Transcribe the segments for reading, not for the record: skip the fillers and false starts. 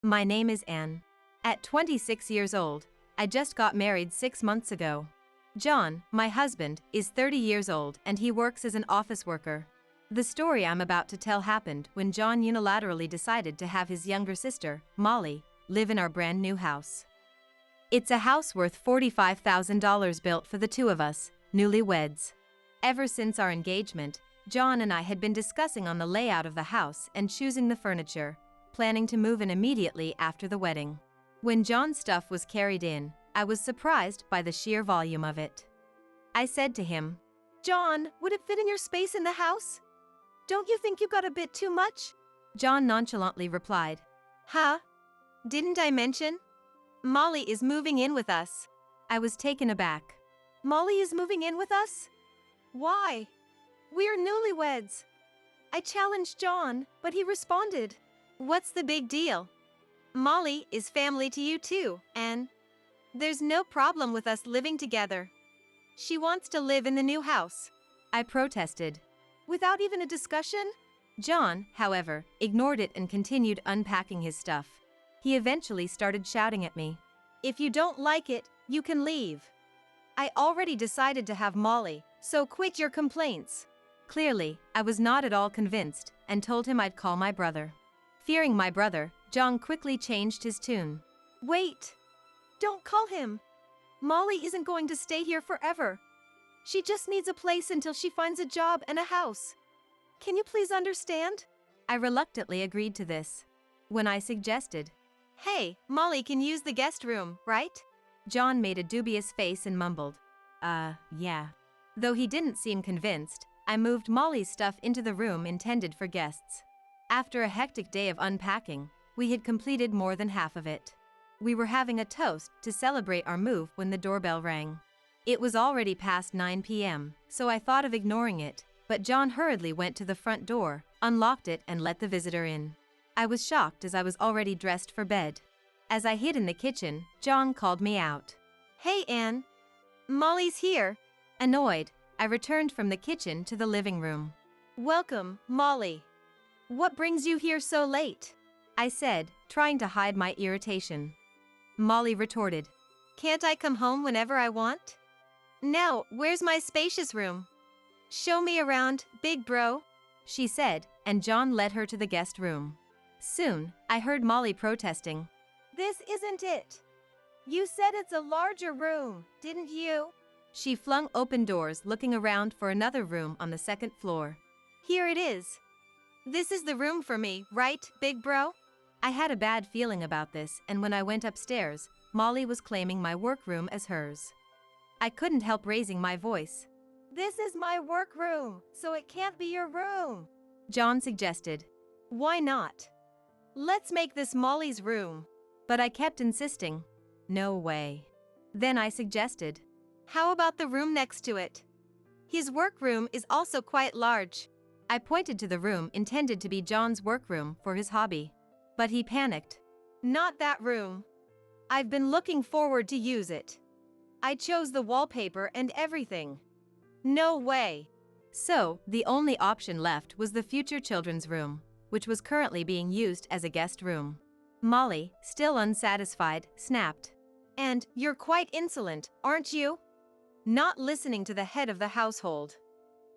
My name is Anne. At 26 years old, I just got married 6 months ago. John, my husband, is 30 years old and he works as an office worker. The story I'm about to tell happened when John unilaterally decided to have his younger sister, Molly, live in our brand new house. It's a house worth $45,000 built for the two of us, newlyweds. Ever since our engagement, John and I had been discussing on the layout of the house and choosing the furniture, planning to move in immediately after the wedding. When John's stuff was carried in, I was surprised by the sheer volume of it. I said to him, "John, would it fit in your space in the house? Don't you think you got a bit too much?" John nonchalantly replied, "Huh? Didn't I mention? Molly is moving in with us." I was taken aback. "Molly is moving in with us? Why? We're newlyweds." I challenged John, but he responded, "What's the big deal? Molly is family to you too, and there's no problem with us living together. She wants to live in the new house." I protested. Without even a discussion? John, however, ignored it and continued unpacking his stuff. He eventually started shouting at me. "If you don't like it, you can leave. I already decided to have Molly, so quit your complaints." Clearly, I was not at all convinced and told him I'd call my brother. Fearing my brother, John quickly changed his tune. "Wait! Don't call him. Molly isn't going to stay here forever. She just needs a place until she finds a job and a house. Can you please understand?" I reluctantly agreed to this. When I suggested, "Hey, Molly can use the guest room, right?" John made a dubious face and mumbled, yeah. Though he didn't seem convinced, I moved Molly's stuff into the room intended for guests. After a hectic day of unpacking, we had completed more than half of it. We were having a toast to celebrate our move when the doorbell rang. It was already past 9 p.m., so I thought of ignoring it, but John hurriedly went to the front door, unlocked it and let the visitor in. I was shocked as I was already dressed for bed. As I hid in the kitchen, John called me out. "Hey, Anne. Molly's here." Annoyed, I returned from the kitchen to the living room. "Welcome, Molly. What brings you here so late?" I said, trying to hide my irritation. Molly retorted, "Can't I come home whenever I want? Now, where's my spacious room? Show me around, big bro," she said, and John led her to the guest room. Soon, I heard Molly protesting. "This isn't it. You said it's a larger room, didn't you?" She flung open doors looking around for another room on the second floor. "Here it is. This is the room for me, right, big bro?" I had a bad feeling about this, and when I went upstairs, Molly was claiming my workroom as hers. I couldn't help raising my voice. "This is my workroom, so it can't be your room," John suggested. "Why not? Let's make this Molly's room." But I kept insisting. No way. Then I suggested, "How about the room next to it? His workroom is also quite large." I pointed to the room intended to be John's workroom for his hobby. But he panicked. "Not that room. I've been looking forward to use it. I chose the wallpaper and everything. No way." So, the only option left was the future children's room, which was currently being used as a guest room. Molly, still unsatisfied, snapped. "And you're quite insolent, aren't you? Not listening to the head of the household.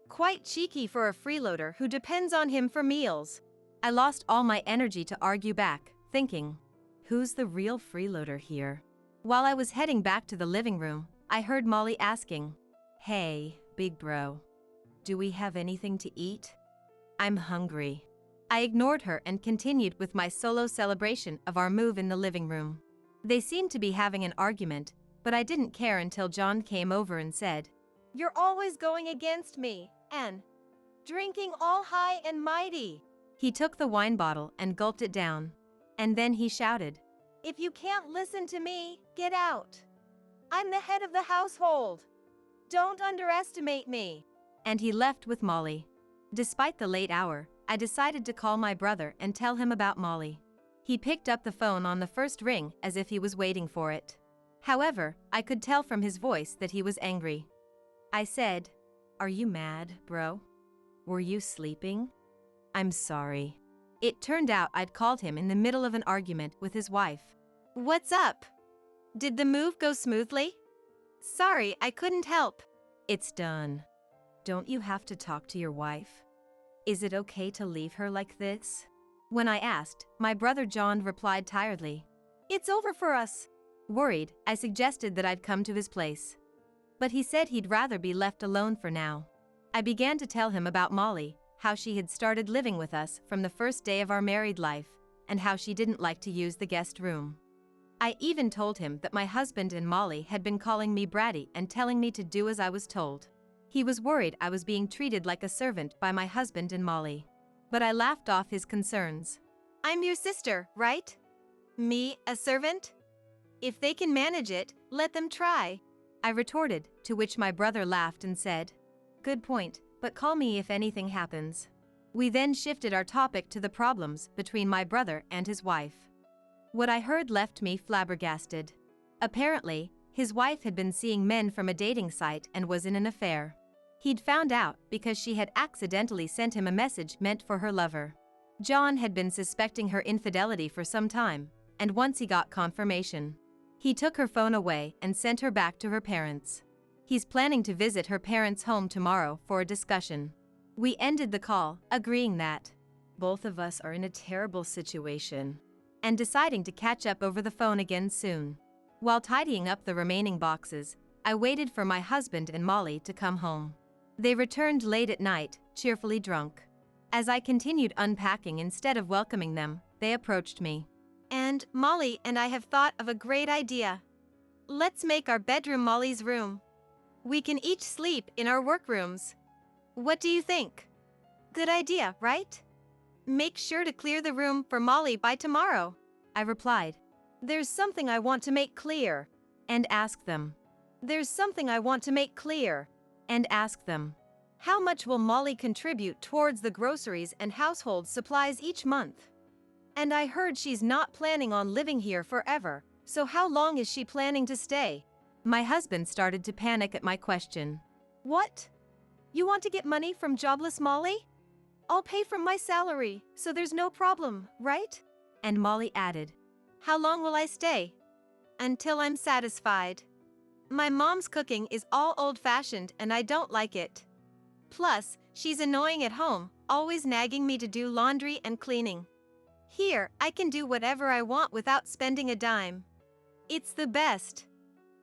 Quite cheeky for a freeloader who depends on him for meals." I lost all my energy to argue back, thinking, who's the real freeloader here? While I was heading back to the living room, I heard Molly asking, "Hey, big bro. Do we have anything to eat? I'm hungry." I ignored her and continued with my solo celebration of our move in the living room. They seemed to be having an argument, but I didn't care until John came over and said, "You're always going against me, and drinking all high and mighty." He took the wine bottle and gulped it down. And then he shouted, "If you can't listen to me, get out. I'm the head of the household. Don't underestimate me." And he left with Molly. Despite the late hour, I decided to call my brother and tell him about Molly. He picked up the phone on the first ring as if he was waiting for it. However, I could tell from his voice that he was angry. I said, "Are you mad, bro? Were you sleeping? I'm sorry. It turned out I'd called him in the middle of an argument with his wife. What's up? Did the move go smoothly? Sorry, I couldn't help. It's done. Don't you have to talk to your wife? Is it okay to leave her like this? When I asked, my brother John replied tiredly. It's over for us. Worried, I suggested that I'd come to his place. But he said he'd rather be left alone for now. I began to tell him about Molly, how she had started living with us from the first day of our married life, and how she didn't like to use the guest room. I even told him that my husband and Molly had been calling me bratty and telling me to do as I was told. He was worried I was being treated like a servant by my husband and Molly. But I laughed off his concerns. I'm your sister, right? Me, a servant? If they can manage it, let them try. I retorted, to which my brother laughed and said, "Good point, but call me if anything happens." We then shifted our topic to the problems between my brother and his wife. What I heard left me flabbergasted. Apparently, his wife had been seeing men from a dating site and was in an affair. He'd found out because she had accidentally sent him a message meant for her lover. John had been suspecting her infidelity for some time, and once he got confirmation, he took her phone away and sent her back to her parents. He's planning to visit her parents' home tomorrow for a discussion. We ended the call, agreeing that both of us are in a terrible situation, and deciding to catch up over the phone again soon. While tidying up the remaining boxes, I waited for my husband and Molly to come home. They returned late at night, cheerfully drunk. As I continued unpacking instead of welcoming them, they approached me. And Molly and I have thought of a great idea. Let's make our bedroom Molly's room. We can each sleep in our workrooms. What do you think? Good idea, right? Make sure to clear the room for Molly by tomorrow. I replied. There's something I want to make clear. And asked them. There's something I want to make clear. And asked them. How much will Molly contribute towards the groceries and household supplies each month? And I heard she's not planning on living here forever, so how long is she planning to stay? My husband started to panic at my question. What? You want to get money from jobless Molly? I'll pay from my salary, so there's no problem, right? And Molly added. How long will I stay? Until I'm satisfied. My mom's cooking is all old-fashioned and I don't like it. Plus, she's annoying at home, always nagging me to do laundry and cleaning. Here, I can do whatever I want without spending a dime. It's the best.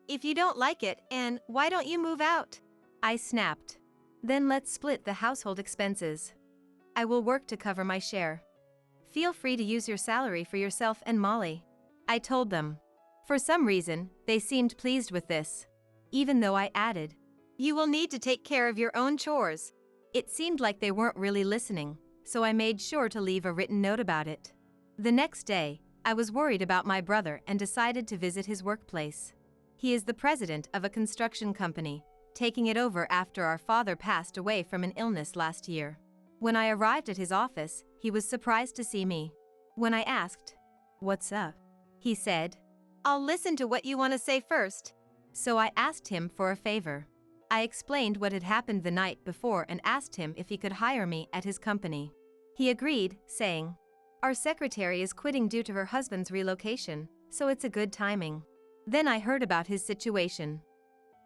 If you don't like it, Anne, why don't you move out? I snapped. Then let's split the household expenses. I will work to cover my share. Feel free to use your salary for yourself and Molly. I told them. For some reason, they seemed pleased with this. Even though I added, you will need to take care of your own chores. It seemed like they weren't really listening, so I made sure to leave a written note about it. The next day, I was worried about my brother and decided to visit his workplace. He is the president of a construction company, taking it over after our father passed away from an illness last year. When I arrived at his office, he was surprised to see me. When I asked, "What's up?" he said, I'll listen to what you want to say first. So I asked him for a favor. I explained what had happened the night before and asked him if he could hire me at his company. He agreed, saying, "Our secretary is quitting due to her husband's relocation, so it's a good timing." Then I heard about his situation.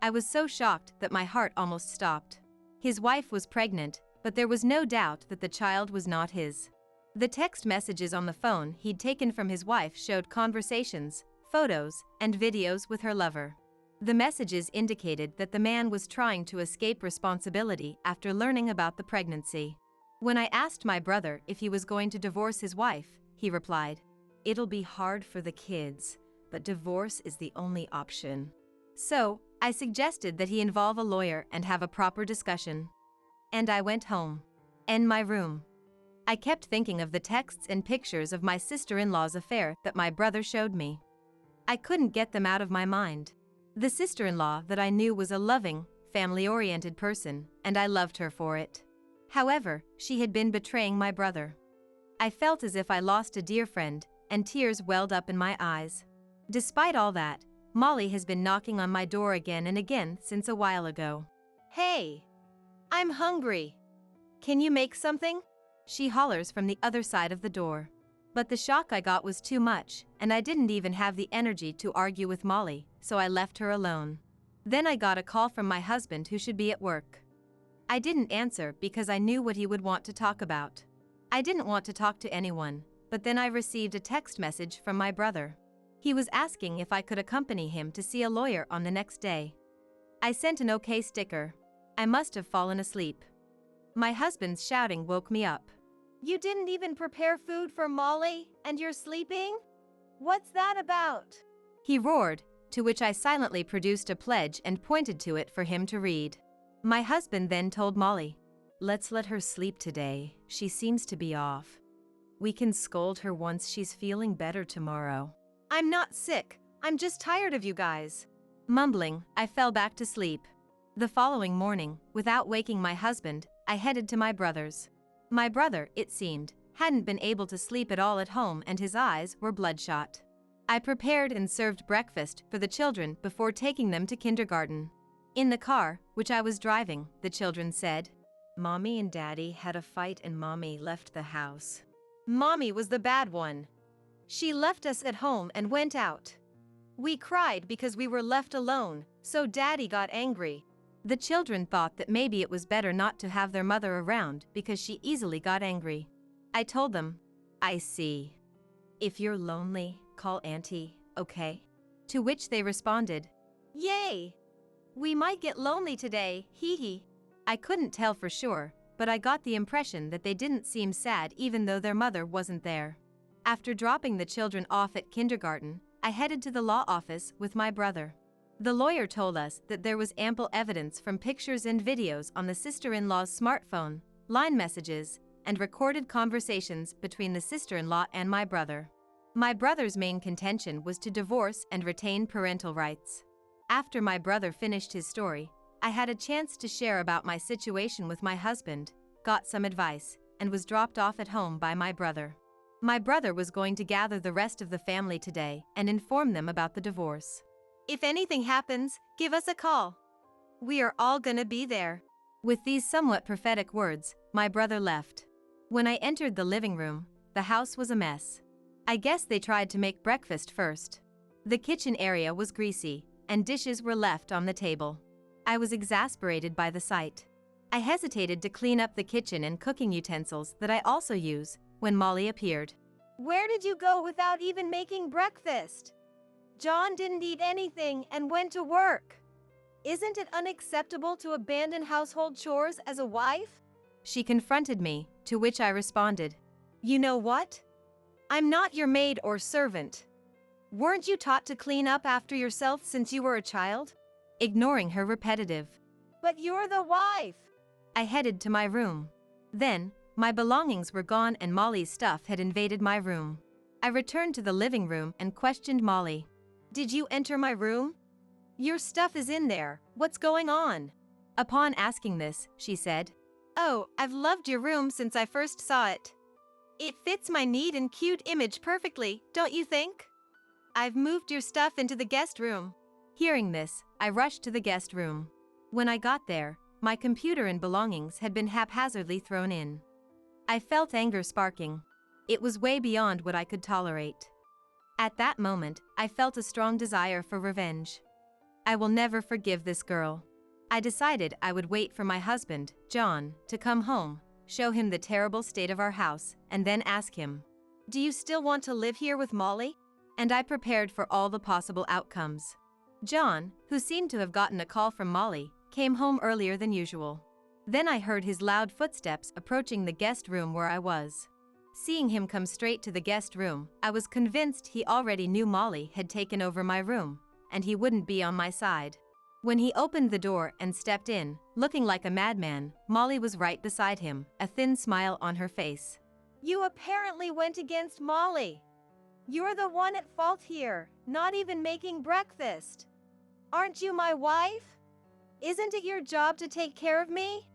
I was so shocked that my heart almost stopped. His wife was pregnant, but there was no doubt that the child was not his. The text messages on the phone he'd taken from his wife showed conversations, photos, and videos with her lover. The messages indicated that the man was trying to escape responsibility after learning about the pregnancy. When I asked my brother if he was going to divorce his wife, he replied, "It'll be hard for the kids, but divorce is the only option." So, I suggested that he involve a lawyer and have a proper discussion. And I went home. In my room. I kept thinking of the texts and pictures of my sister-in-law's affair that my brother showed me. I couldn't get them out of my mind. The sister-in-law that I knew was a loving, family-oriented person, and I loved her for it. However, she had been betraying my brother. I felt as if I lost a dear friend, and tears welled up in my eyes. Despite all that, Molly has been knocking on my door again and again since a while ago. Hey! I'm hungry. Can you make something? she hollers from the other side of the door. But the shock I got was too much, and I didn't even have the energy to argue with Molly, so I left her alone. Then I got a call from my husband who should be at work. I didn't answer because I knew what he would want to talk about. I didn't want to talk to anyone, but then I received a text message from my brother. He was asking if I could accompany him to see a lawyer on the next day. I sent an okay sticker. I must have fallen asleep. My husband's shouting woke me up. You didn't even prepare food for Molly, and you're sleeping? What's that about? He roared, to which I silently produced a pledge and pointed to it for him to read. My husband then told Molly, "Let's let her sleep today, she seems to be off. We can scold her once she's feeling better tomorrow." I'm not sick, I'm just tired of you guys. Mumbling, I fell back to sleep. The following morning, without waking my husband, I headed to my brother's. My brother, it seemed, hadn't been able to sleep at all at home and his eyes were bloodshot. I prepared and served breakfast for the children before taking them to kindergarten. In the car, which I was driving, the children said, "Mommy and Daddy had a fight and Mommy left the house." Mommy was the bad one. She left us at home and went out. We cried because we were left alone, so Daddy got angry. The children thought that maybe it was better not to have their mother around because she easily got angry. I told them, "I see. If you're lonely, call Auntie, okay?" To which they responded, "Yay! We might get lonely today, hee hee." I couldn't tell for sure, but I got the impression that they didn't seem sad even though their mother wasn't there. After dropping the children off at kindergarten, I headed to the law office with my brother. The lawyer told us that there was ample evidence from pictures and videos on the sister-in-law's smartphone, line messages, and recorded conversations between the sister-in-law and my brother. My brother's main contention was to divorce and retain parental rights. After my brother finished his story, I had a chance to share about my situation with my husband, got some advice, and was dropped off at home by my brother. My brother was going to gather the rest of the family today and inform them about the divorce. If anything happens, give us a call. We are all gonna be there. With these somewhat prophetic words, my brother left. When I entered the living room, the house was a mess. I guess they tried to make breakfast first. The kitchen area was greasy, and dishes were left on the table. I was exasperated by the sight. I hesitated to clean up the kitchen and cooking utensils that I also use when Molly appeared. Where did you go without even making breakfast? John didn't eat anything and went to work. Isn't it unacceptable to abandon household chores as a wife? She confronted me, to which I responded, You know what? I'm not your maid or servant. Weren't you taught to clean up after yourself since you were a child? Ignoring her repetitive, But you're the wife. I headed to my room. Then, my belongings were gone and Molly's stuff had invaded my room. I returned to the living room and questioned Molly. Did you enter my room? Your stuff is in there. What's going on? Upon asking this, she said, Oh, I've loved your room since I first saw it. It fits my neat and cute image perfectly, don't you think? I've moved your stuff into the guest room. Hearing this, I rushed to the guest room. When I got there, my computer and belongings had been haphazardly thrown in. I felt anger sparking. It was way beyond what I could tolerate. At that moment, I felt a strong desire for revenge. I will never forgive this girl. I decided I would wait for my husband, John, to come home, show him the terrible state of our house, and then ask him, Do you still want to live here with Molly? And I prepared for all the possible outcomes. John, who seemed to have gotten a call from Molly, came home earlier than usual. Then I heard his loud footsteps approaching the guest room where I was. Seeing him come straight to the guest room, I was convinced he already knew Molly had taken over my room, and he wouldn't be on my side. When he opened the door and stepped in, looking like a madman, Molly was right beside him, a thin smile on her face. You apparently went against Molly. You're the one at fault here, not even making breakfast. Aren't you my wife? Isn't it your job to take care of me?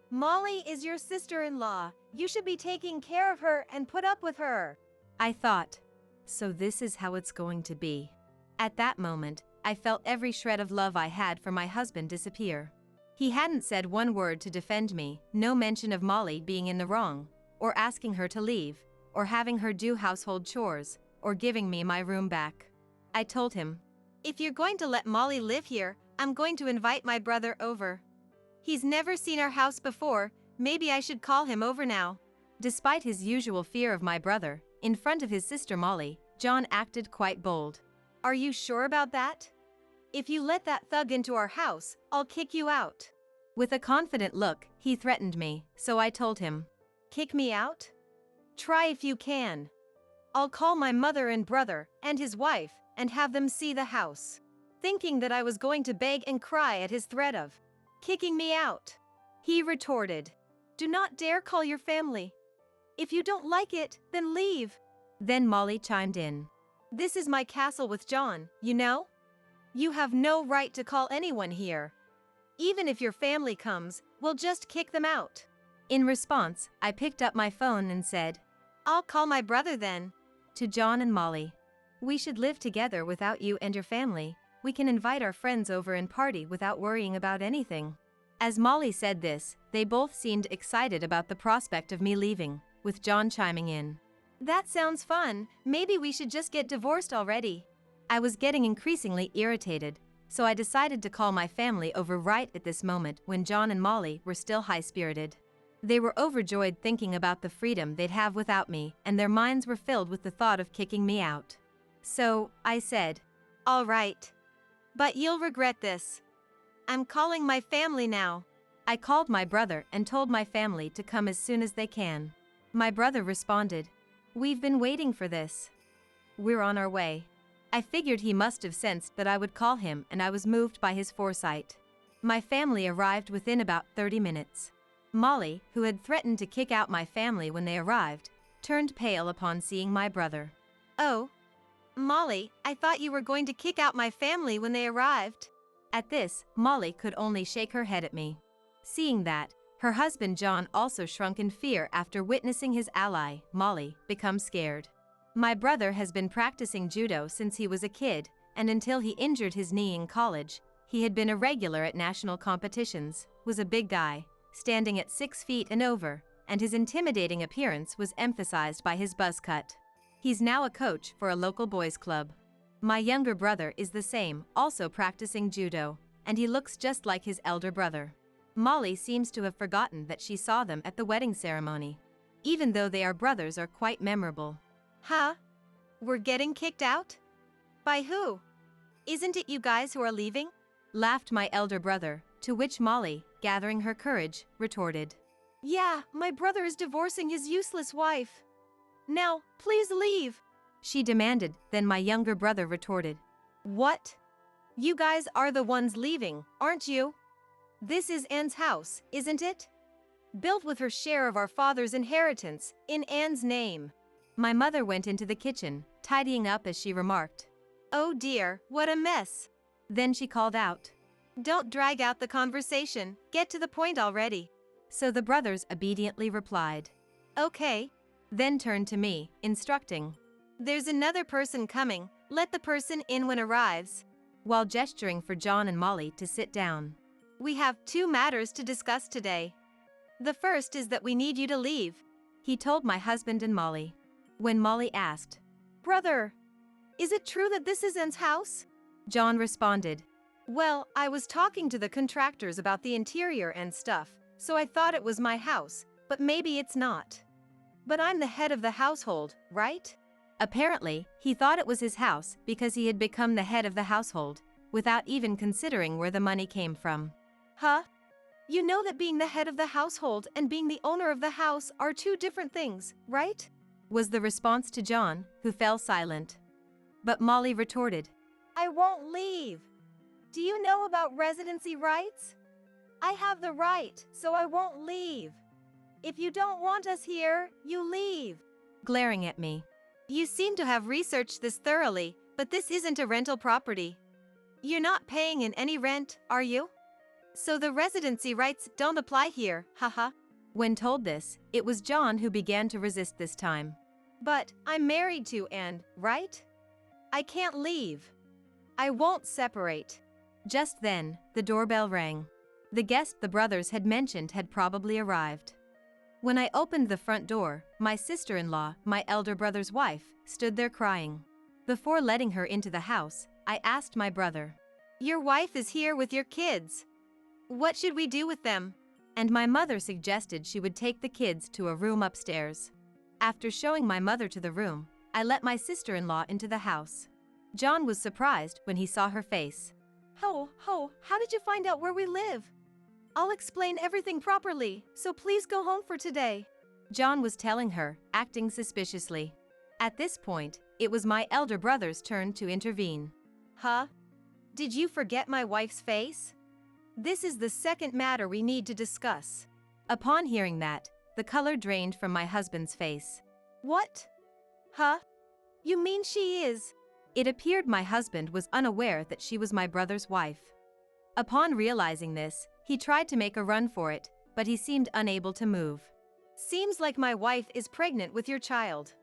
Molly is your sister-in-law. You should be taking care of her and put up with her. I thought, so this is how it's going to be. At that moment, I felt every shred of love I had for my husband disappear. He hadn't said one word to defend me, no mention of Molly being in the wrong, or asking her to leave, or having her do household chores, or giving me my room back. I told him, "If you're going to let Molly live here, I'm going to invite my brother over. He's never seen our house before, maybe I should call him over now." Despite his usual fear of my brother, in front of his sister Molly, John acted quite bold. "Are you sure about that? If you let that thug into our house, I'll kick you out." With a confident look, he threatened me, so I told him, "Kick me out? Try if you can. I'll call my mother and brother, and his wife, and have them see the house." Thinking that I was going to beg and cry at his threat of kicking me out, he retorted, "Do not dare call your family. If you don't like it, then leave." Then Molly chimed in, "This is my castle with John, you know? You have no right to call anyone here. Even if your family comes, we'll just kick them out." In response, I picked up my phone and said, "I'll call my brother then." to John and Molly, "We should live together without you and your family. We can invite our friends over and party without worrying about anything." As Molly said this, they both seemed excited about the prospect of me leaving, with John chiming in, "That sounds fun, maybe we should just get divorced already." I was getting increasingly irritated, so I decided to call my family over right at this moment when John and Molly were still high-spirited. They were overjoyed thinking about the freedom they'd have without me, and their minds were filled with the thought of kicking me out. So, I said, "All right. But you'll regret this. I'm calling my family now." I called my brother and told my family to come as soon as they can. My brother responded, "We've been waiting for this. We're on our way." I figured he must have sensed that I would call him, and I was moved by his foresight. My family arrived within about 30 minutes. Molly, who had threatened to kick out my family when they arrived, turned pale upon seeing my brother. "Oh, Molly, I thought you were going to kick out my family when they arrived." At this, Molly could only shake her head at me. Seeing that, her husband John also shrunk in fear after witnessing his ally, Molly, become scared. My brother has been practicing judo since he was a kid, and until he injured his knee in college, he had been a regular at national competitions, was a big guy, standing at 6 feet and over, and his intimidating appearance was emphasized by his buzz cut. He's now a coach for a local boys' club. My younger brother is the same, also practicing judo, and he looks just like his elder brother. Molly seems to have forgotten that she saw them at the wedding ceremony. Even though they are brothers are quite memorable. "Huh? We're getting kicked out? By who? Isn't it you guys who are leaving?" Laughed my elder brother, to which Molly, gathering her courage, retorted, "Yeah, my brother is divorcing his useless wife. Now, please leave." She demanded, then my younger brother retorted, "What? You guys are the ones leaving, aren't you? This is Anne's house, isn't it? Built with her share of our father's inheritance, in Anne's name." My mother went into the kitchen, tidying up as she remarked, "Oh dear, what a mess." Then she called out, "Don't drag out the conversation, get to the point already." So the brothers obediently replied, "Okay." Then turned to me, instructing, "There's another person coming, let the person in when arrives." While gesturing for John and Molly to sit down. "We have 2 matters to discuss today. The first is that we need you to leave." He told my husband and Molly. When Molly asked, "Brother, is it true that this is Anne's house?" John responded, "Well, I was talking to the contractors about the interior and stuff, so I thought it was my house, but maybe it's not. But I'm the head of the household, right?" Apparently, he thought it was his house because he had become the head of the household, without even considering where the money came from. "Huh? You know that being the head of the household and being the owner of the house are 2 different things, right?" Was the response to John, who fell silent. But Molly retorted, "I won't leave. Do you know about residency rights? I have the right, so I won't leave. If you don't want us here, you leave." glaring at me. "You seem to have researched this thoroughly, but this isn't a rental property. You're not paying in any rent, are you? So the residency rights don't apply here, haha." When told this, it was John who began to resist this time. "But I'm married to Anne, right? I can't leave. I won't separate." Just then, the doorbell rang. The guest the brothers had mentioned had probably arrived. When I opened the front door, my sister-in-law, my elder brother's wife, stood there crying. Before letting her into the house, I asked my brother, "Your wife is here with your kids. What should we do with them?" And my mother suggested she would take the kids to a room upstairs. After showing my mother to the room, I let my sister-in-law into the house. John was surprised when he saw her face. How did you find out where we live? I'll explain everything properly, so please go home for today. John was telling her, acting suspiciously. At this point, it was my elder brother's turn to intervene. Huh? Did you forget my wife's face? This is the second matter we need to discuss. Upon hearing that, the color drained from my husband's face. What? Huh? You mean she is? It appeared my husband was unaware that she was my brother's wife. Upon realizing this, he tried to make a run for it, but he seemed unable to move. Seems like my wife is pregnant with your child.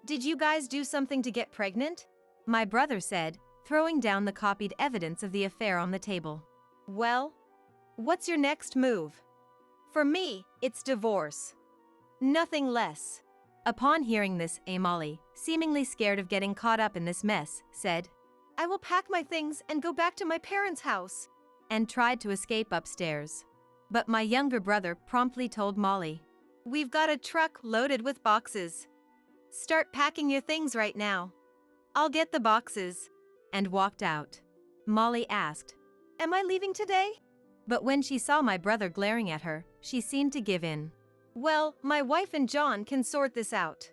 Did you guys do something to get pregnant? My brother said, throwing down the copied evidence of the affair on the table. Well, what's your next move? For me, it's divorce. Nothing less. Upon hearing this, Molly, seemingly scared of getting caught up in this mess, said, "I will pack my things and go back to my parents' house," and tried to escape upstairs. But my younger brother promptly told Molly, "We've got a truck loaded with boxes. Start packing your things right now. I'll get the boxes," and walked out. Molly asked, "Am I leaving today?" But when she saw my brother glaring at her, she seemed to give in. "Well, my wife and John can sort this out.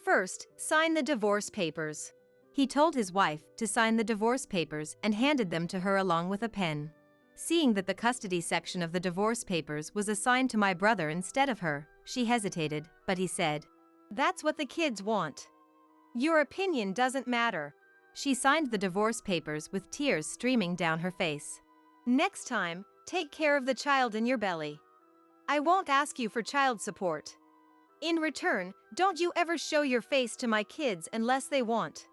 First, sign the divorce papers." He told his wife to sign the divorce papers and handed them to her along with a pen. Seeing that the custody section of the divorce papers was assigned to my brother instead of her, she hesitated, but he said, "That's what the kids want. Your opinion doesn't matter." She signed the divorce papers with tears streaming down her face. "Next time, take care of the child in your belly. I won't ask you for child support. In return, don't you ever show your face to my kids unless they want.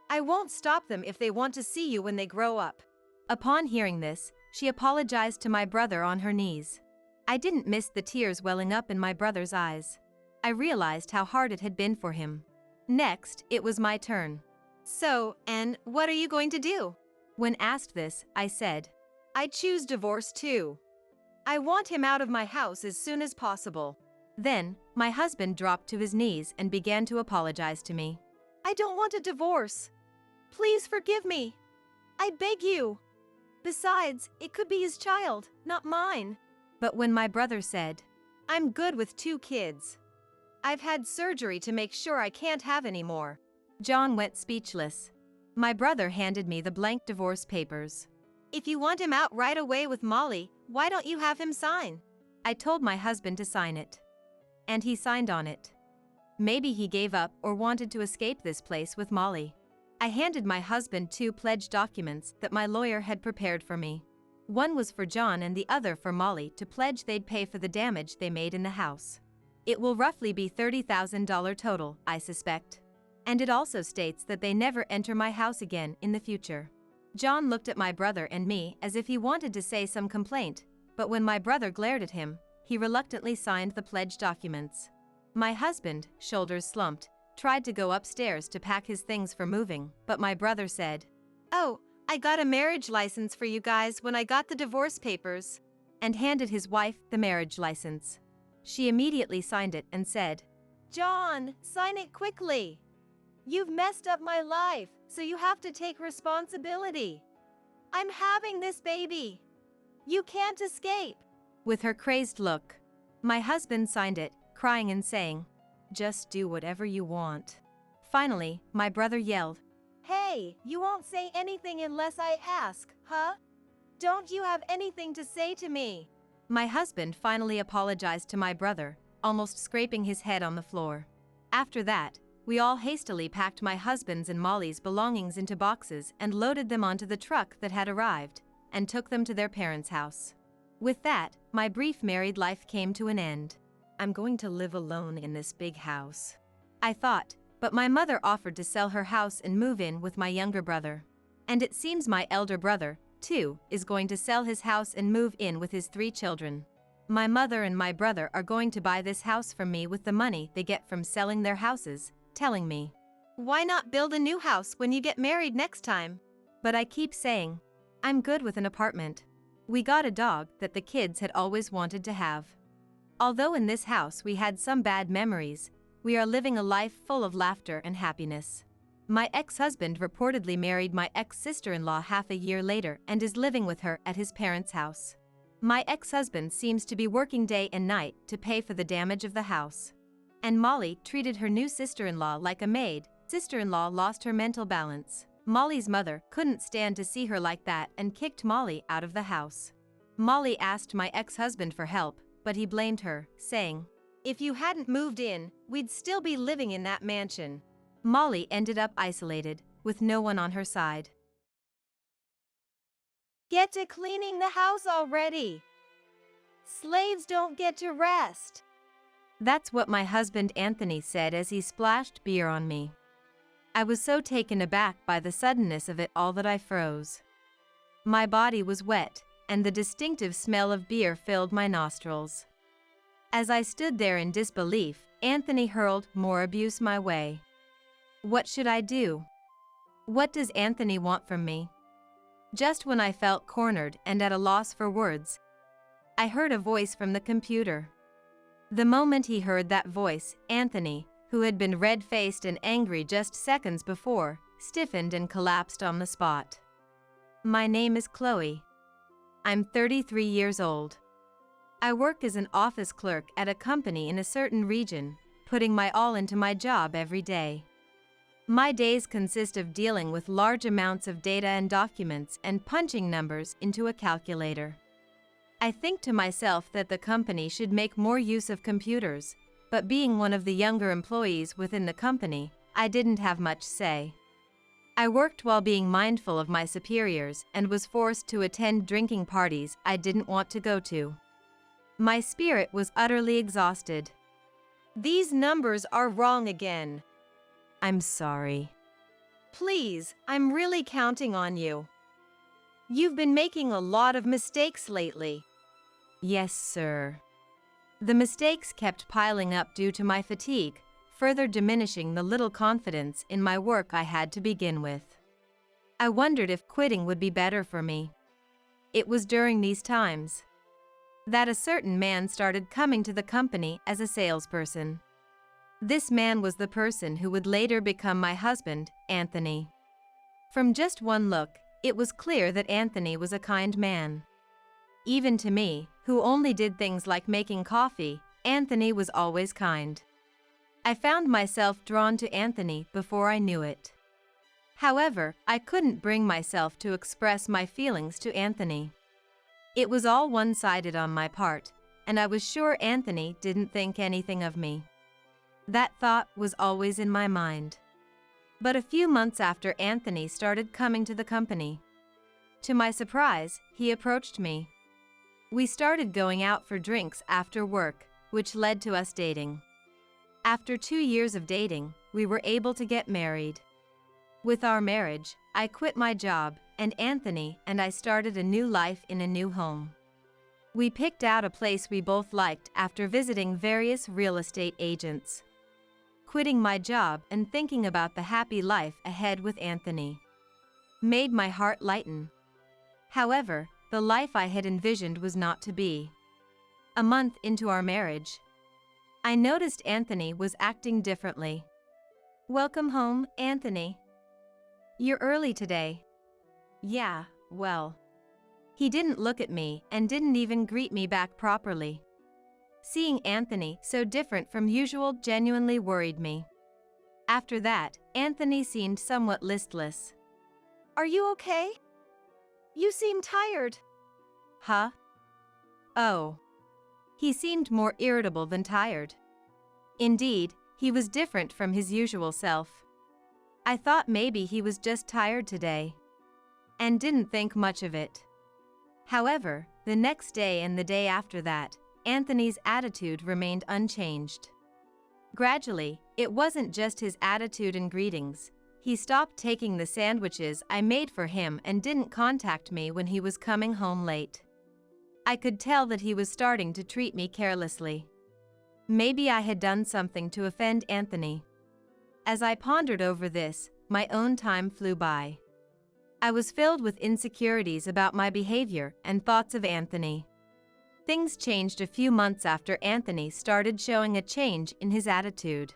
I won't stop them if they want to see you when they grow up." Upon hearing this, she apologized to my brother on her knees. I didn't miss the tears welling up in my brother's eyes. I realized how hard it had been for him. Next, it was my turn. "So, Anne, what are you going to do?" When asked this, I said, "I choose divorce too. I want him out of my house as soon as possible." Then, my husband dropped to his knees and began to apologize to me. "I don't want a divorce. Please forgive me. I beg you. Besides, it could be his child, not mine." But when my brother said, "I'm good with 2 kids. I've had surgery to make sure I can't have any more," John went speechless. My brother handed me the blank divorce papers. "If you want him out right away with Molly, why don't you have him sign?" I told my husband to sign it. And he signed on it. Maybe he gave up or wanted to escape this place with Molly. I handed my husband 2 pledge documents that my lawyer had prepared for me. One was for John and the other for Molly to pledge they'd pay for the damage they made in the house. It will roughly be $30,000 total, I suspect. And it also states that they never enter my house again in the future. John looked at my brother and me as if he wanted to say some complaint, but when my brother glared at him, he reluctantly signed the pledge documents. My husband, shoulders slumped, tried to go upstairs to pack his things for moving, but my brother said, "Oh, I got a marriage license for you guys when I got the divorce papers," and handed his wife the marriage license. She immediately signed it and said, "John, sign it quickly. You've messed up my life, so you have to take responsibility. I'm having this baby. You can't escape." With her crazed look, my husband signed it, crying and saying, "Just do whatever you want." Finally, my brother yelled, "Hey, you won't say anything unless I ask, huh? Don't you have anything to say to me?" My husband finally apologized to my brother, almost scraping his head on the floor. After that, we all hastily packed my husband's and Molly's belongings into boxes and loaded them onto the truck that had arrived, and took them to their parents' house. With that, my brief married life came to an end. I'm going to live alone in this big house, I thought, but my mother offered to sell her house and move in with my younger brother. And it seems my elder brother, too, is going to sell his house and move in with his 3 children. My mother and my brother are going to buy this house from me with the money they get from selling their houses, telling me. Why not build a new house when you get married next time? But I keep saying, I'm good with an apartment. We got a dog that the kids had always wanted to have. Although in this house we had some bad memories, we are living a life full of laughter and happiness. My ex-husband reportedly married my ex-sister-in-law half a year later and is living with her at his parents' house. My ex-husband seems to be working day and night to pay for the damage of the house. And Molly treated her new sister-in-law like a maid. Sister-in-law lost her mental balance. Molly's mother couldn't stand to see her like that and kicked Molly out of the house. Molly asked my ex-husband for help, but he blamed her, saying, If you hadn't moved in, we'd still be living in that mansion. Molly ended up isolated, with no one on her side. Get to cleaning the house already. Slaves don't get to rest. That's what my husband Anthony said as he splashed beer on me. I was so taken aback by the suddenness of it all that I froze. My body was wet, and the distinctive smell of beer filled my nostrils. As I stood there in disbelief, Anthony hurled more abuse my way. What should I do? What does Anthony want from me? Just when I felt cornered and at a loss for words, I heard a voice from the computer. The moment he heard that voice, Anthony, who had been red-faced and angry just seconds before, stiffened and collapsed on the spot. My name is Chloe. I'm 33 years old. I work as an office clerk at a company in a certain region, putting my all into my job every day. My days consist of dealing with large amounts of data and documents and punching numbers into a calculator. I think to myself that the company should make more use of computers, but being one of the younger employees within the company, I didn't have much say. I worked while being mindful of my superiors and was forced to attend drinking parties I didn't want to go to. My spirit was utterly exhausted. These numbers are wrong again. I'm sorry. Please, I'm really counting on you. You've been making a lot of mistakes lately. Yes, sir. The mistakes kept piling up due to my fatigue, further diminishing the little confidence in my work I had to begin with. I wondered if quitting would be better for me. It was during these times that a certain man started coming to the company as a salesperson. This man was the person who would later become my husband, Anthony. From just one look, it was clear that Anthony was a kind man. Even to me, who only did things like making coffee, Anthony was always kind. I found myself drawn to Anthony before I knew it. However, I couldn't bring myself to express my feelings to Anthony. It was all one-sided on my part, and I was sure Anthony didn't think anything of me. That thought was always in my mind. But a few months after Anthony started coming to the company, to my surprise, he approached me. We started going out for drinks after work, which led to us dating. After 2 years of dating, we were able to get married. With our marriage, I quit my job, and Anthony and I started a new life in a new home. We picked out a place we both liked after visiting various real estate agents. Quitting my job and thinking about the happy life ahead with Anthony made my heart lighten. However, the life I had envisioned was not to be. A month into our marriage, I noticed Anthony was acting differently. "Welcome home, Anthony. You're early today." "Yeah, well." He didn't look at me and didn't even greet me back properly. Seeing Anthony so different from usual genuinely worried me. After that, Anthony seemed somewhat listless. Are you okay? You seem tired. Huh? Oh. He seemed more irritable than tired. Indeed, he was different from his usual self. I thought maybe he was just tired today, and didn't think much of it. However, the next day and the day after that, Anthony's attitude remained unchanged. Gradually, it wasn't just his attitude and greetings. He stopped taking the sandwiches I made for him and didn't contact me when he was coming home late. I could tell that he was starting to treat me carelessly. Maybe I had done something to offend Anthony. As I pondered over this, my own time flew by. I was filled with insecurities about my behavior and thoughts of Anthony. Things changed a few months after Anthony started showing a change in his attitude.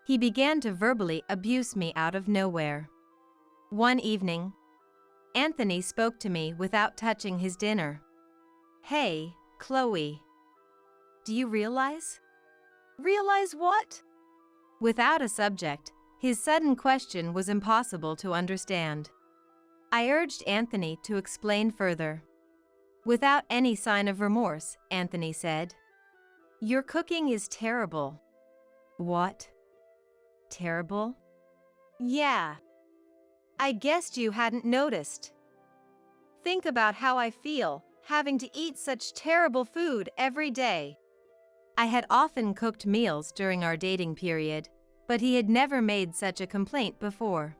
He began to verbally abuse me out of nowhere. One evening, Anthony spoke to me without touching his dinner. "Hey, Chloe. Do you realize?" Realize what? Without a subject, his sudden question was impossible to understand. I urged Anthony to explain further. Without any sign of remorse, Anthony said, "Your cooking is terrible." "What? Terrible?" Yeah. I guessed you hadn't noticed. Think about how I feel, having to eat such terrible food every day. I had often cooked meals during our dating period, but he had never made such a complaint before.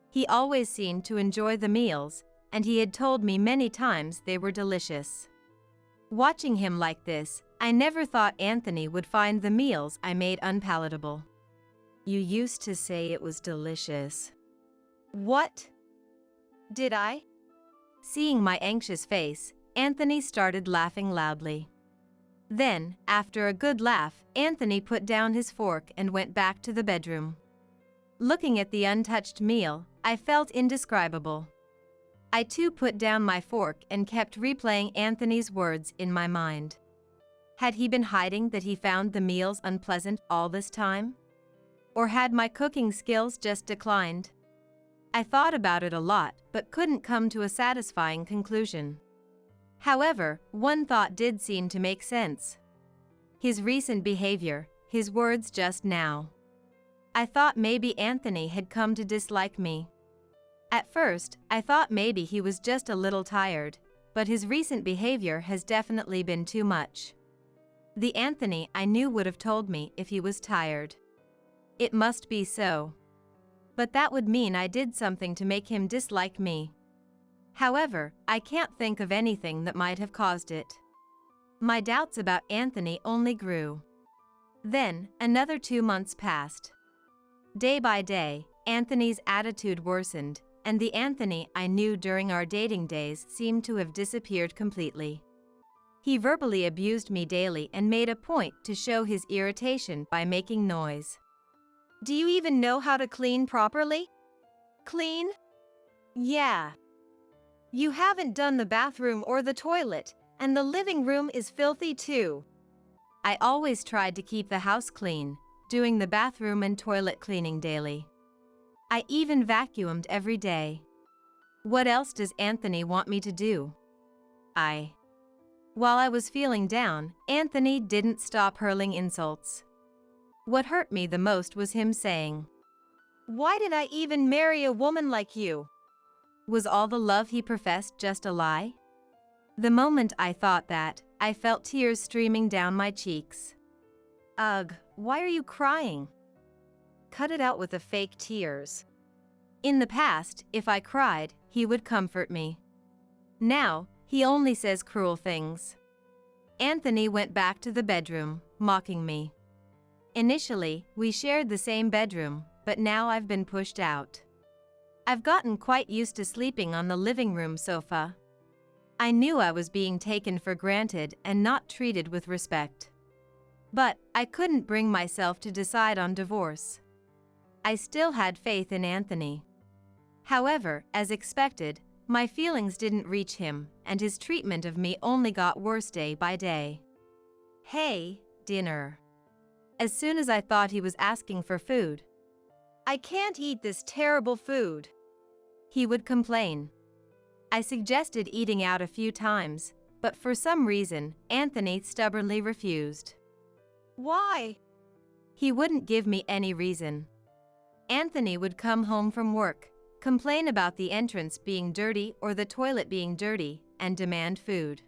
He always seemed to enjoy the meals, and he had told me many times they were delicious. Watching him like this, I never thought Anthony would find the meals I made unpalatable. "You used to say it was delicious." What? Did I? Seeing my anxious face, Anthony started laughing loudly. Then, after a good laugh, Anthony put down his fork and went back to the bedroom. Looking at the untouched meal, I felt indescribable. I too put down my fork and kept replaying Anthony's words in my mind. Had he been hiding that he found the meals unpleasant all this time? Or had my cooking skills just declined? I thought about it a lot, but couldn't come to a satisfying conclusion. However, one thought did seem to make sense. His recent behavior, his words just now. I thought maybe Anthony had come to dislike me. At first, I thought maybe he was just a little tired, but his recent behavior has definitely been too much. The Anthony I knew would have told me if he was tired. It must be so. But that would mean I did something to make him dislike me. However, I can't think of anything that might have caused it. My doubts about Anthony only grew. Then, another 2 months passed. Day by day, Anthony's attitude worsened, and the Anthony I knew during our dating days seemed to have disappeared completely. He verbally abused me daily and made a point to show his irritation by making noise. Do you even know how to clean properly? Clean? Yeah. You haven't done the bathroom or the toilet, and the living room is filthy too. I always tried to keep the house clean, doing the bathroom and toilet cleaning daily. I even vacuumed every day. What else does Anthony want me to do? While I was feeling down, Anthony didn't stop hurling insults. What hurt me the most was him saying, "Why did I even marry a woman like you?" Was all the love he professed just a lie? The moment I thought that, I felt tears streaming down my cheeks. Ugh, why are you crying? Cut it out with the fake tears. In the past, if I cried, he would comfort me. Now, he only says cruel things. Anthony went back to the bedroom, mocking me. Initially, we shared the same bedroom, but now I've been pushed out. I've gotten quite used to sleeping on the living room sofa. I knew I was being taken for granted and not treated with respect. But I couldn't bring myself to decide on divorce. I still had faith in Anthony. However, as expected, my feelings didn't reach him, and his treatment of me only got worse day by day. "Hey, dinner." As soon as I thought he was asking for food, "I can't eat this terrible food," he would complain. I suggested eating out a few times, but for some reason, Anthony stubbornly refused. "Why?" He wouldn't give me any reason. Anthony would come home from work, complain about the entrance being dirty or the toilet being dirty, and demand food.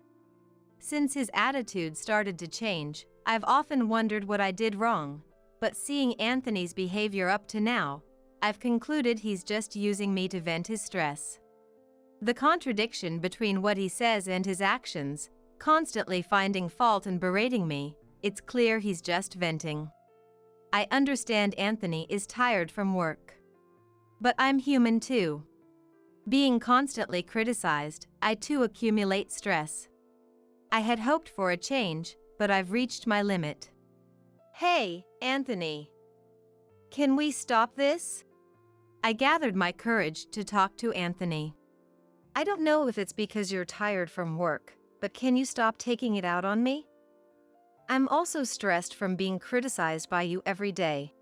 Since his attitude started to change, I've often wondered what I did wrong, but seeing Anthony's behavior up to now, I've concluded he's just using me to vent his stress. The contradiction between what he says and his actions constantly finding fault and berating me. It's clear he's just venting. I understand Anthony is tired from work. But I'm human too. Being constantly criticized, I too accumulate stress. I had hoped for a change, but I've reached my limit. Hey, Anthony. Can we stop this? I gathered my courage to talk to Anthony. I don't know if it's because you're tired from work, but can you stop taking it out on me? I'm also stressed from being criticized by you every day.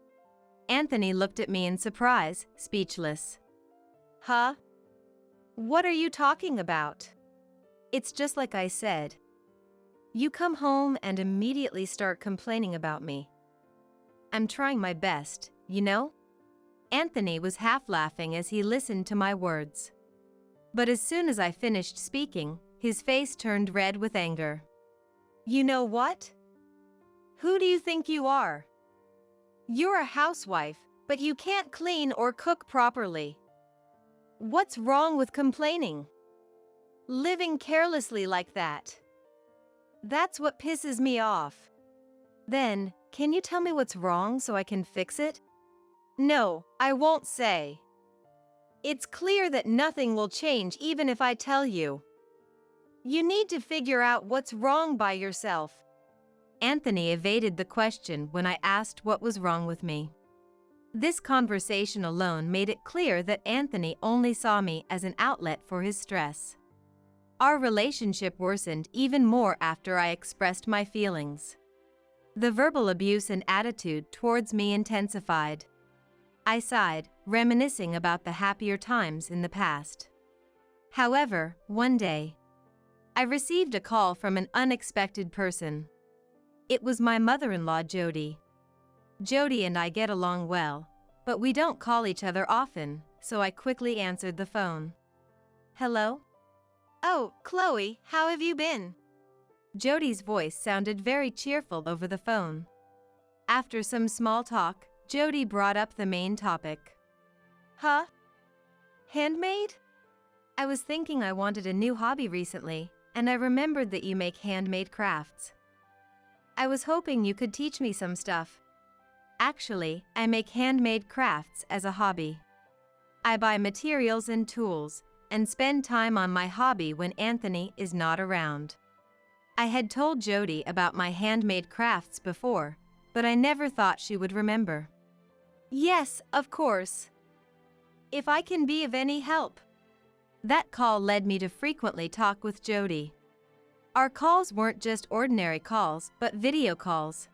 Anthony looked at me in surprise, speechless. Huh? What are you talking about? It's just like I said. You come home and immediately start complaining about me. I'm trying my best, you know? Anthony was half laughing as he listened to my words. But as soon as I finished speaking, his face turned red with anger. You know what? Who do you think you are? You're a housewife, but you can't clean or cook properly. What's wrong with complaining? Living carelessly like that. That's what pisses me off. Then, can you tell me what's wrong so I can fix it? No, I won't say. It's clear that nothing will change even if I tell you. You need to figure out what's wrong by yourself. Anthony evaded the question when I asked what was wrong with me. This conversation alone made it clear that Anthony only saw me as an outlet for his stress. Our relationship worsened even more after I expressed my feelings. The verbal abuse and attitude towards me intensified. I sighed, reminiscing about the happier times in the past. However, one day, I received a call from an unexpected person. It was my mother-in-law, Jody. Jody and I get along well, but we don't call each other often, so I quickly answered the phone. Hello? Oh, Chloe, how have you been? Jody's voice sounded very cheerful over the phone. After some small talk, Jody brought up the main topic. Huh? Handmade? I was thinking I wanted a new hobby recently, and I remembered that you make handmade crafts. I was hoping you could teach me some stuff. Actually, I make handmade crafts as a hobby. I buy materials and tools, and spend time on my hobby when Anthony is not around. I had told Jody about my handmade crafts before, but I never thought she would remember. Yes, of course. If I can be of any help. That call led me to frequently talk with Jody. Our calls weren't just ordinary calls, but video calls.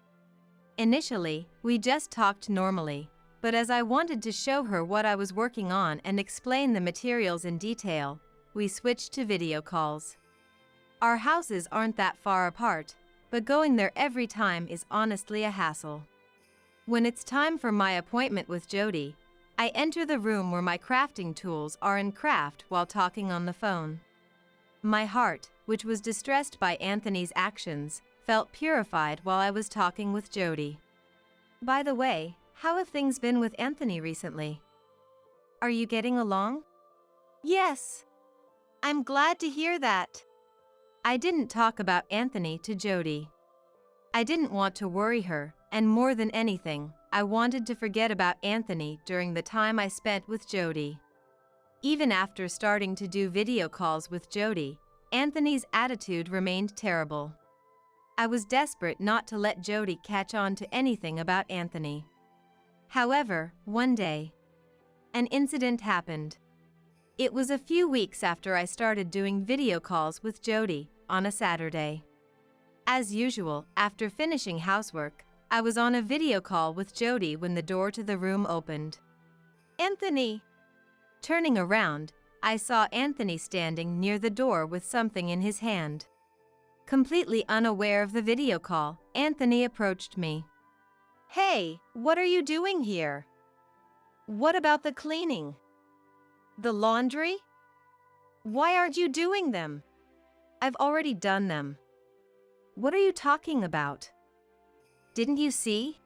Initially, we just talked normally, but as I wanted to show her what I was working on and explain the materials in detail, we switched to video calls. Our houses aren't that far apart, but going there every time is honestly a hassle. When it's time for my appointment with Jody, I enter the room where my crafting tools are and craft while talking on the phone. My heart, which was distressed by Anthony's actions, felt purified while I was talking with Jody. By the way, how have things been with Anthony recently? Are you getting along? Yes. I'm glad to hear that. I didn't talk about Anthony to Jody. I didn't want to worry her, and more than anything, I wanted to forget about Anthony during the time I spent with Jody. Even after starting to do video calls with Jody, Anthony's attitude remained terrible. I was desperate not to let Jody catch on to anything about Anthony. However, one day, an incident happened. It was a few weeks after I started doing video calls with Jody on a Saturday. As usual, after finishing housework, I was on a video call with Jody when the door to the room opened. Anthony! Turning around, I saw Anthony standing near the door with something in his hand. Completely unaware of the video call, Anthony approached me. Hey, what are you doing here? What about the cleaning? The laundry? Why aren't you doing them? I've already done them. What are you talking about? Didn't you see?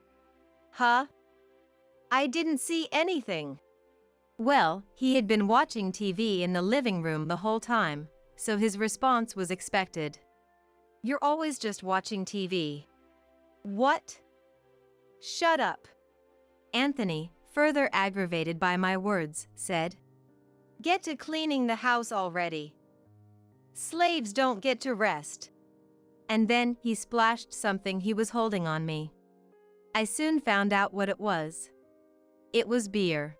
Huh? I didn't see anything. Well, he had been watching TV in the living room the whole time, so his response was expected. You're always just watching TV. What? Shut up. Anthony, further aggravated by my words, said. Get to cleaning the house already. Slaves don't get to rest. And then he splashed something he was holding on me. I soon found out what it was. It was beer.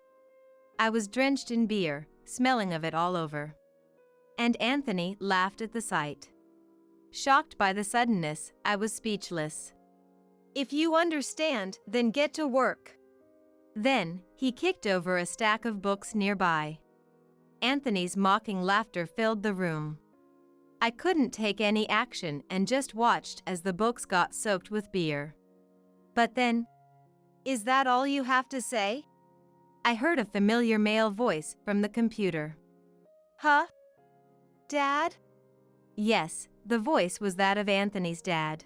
I was drenched in beer, smelling of it all over. And Anthony laughed at the sight. Shocked by the suddenness, I was speechless. If you understand, then get to work. Then, he kicked over a stack of books nearby. Anthony's mocking laughter filled the room. I couldn't take any action and just watched as the books got soaked with beer. But then, is that all you have to say? I heard a familiar male voice from the computer. Huh? Dad? Yes, the voice was that of Anthony's dad.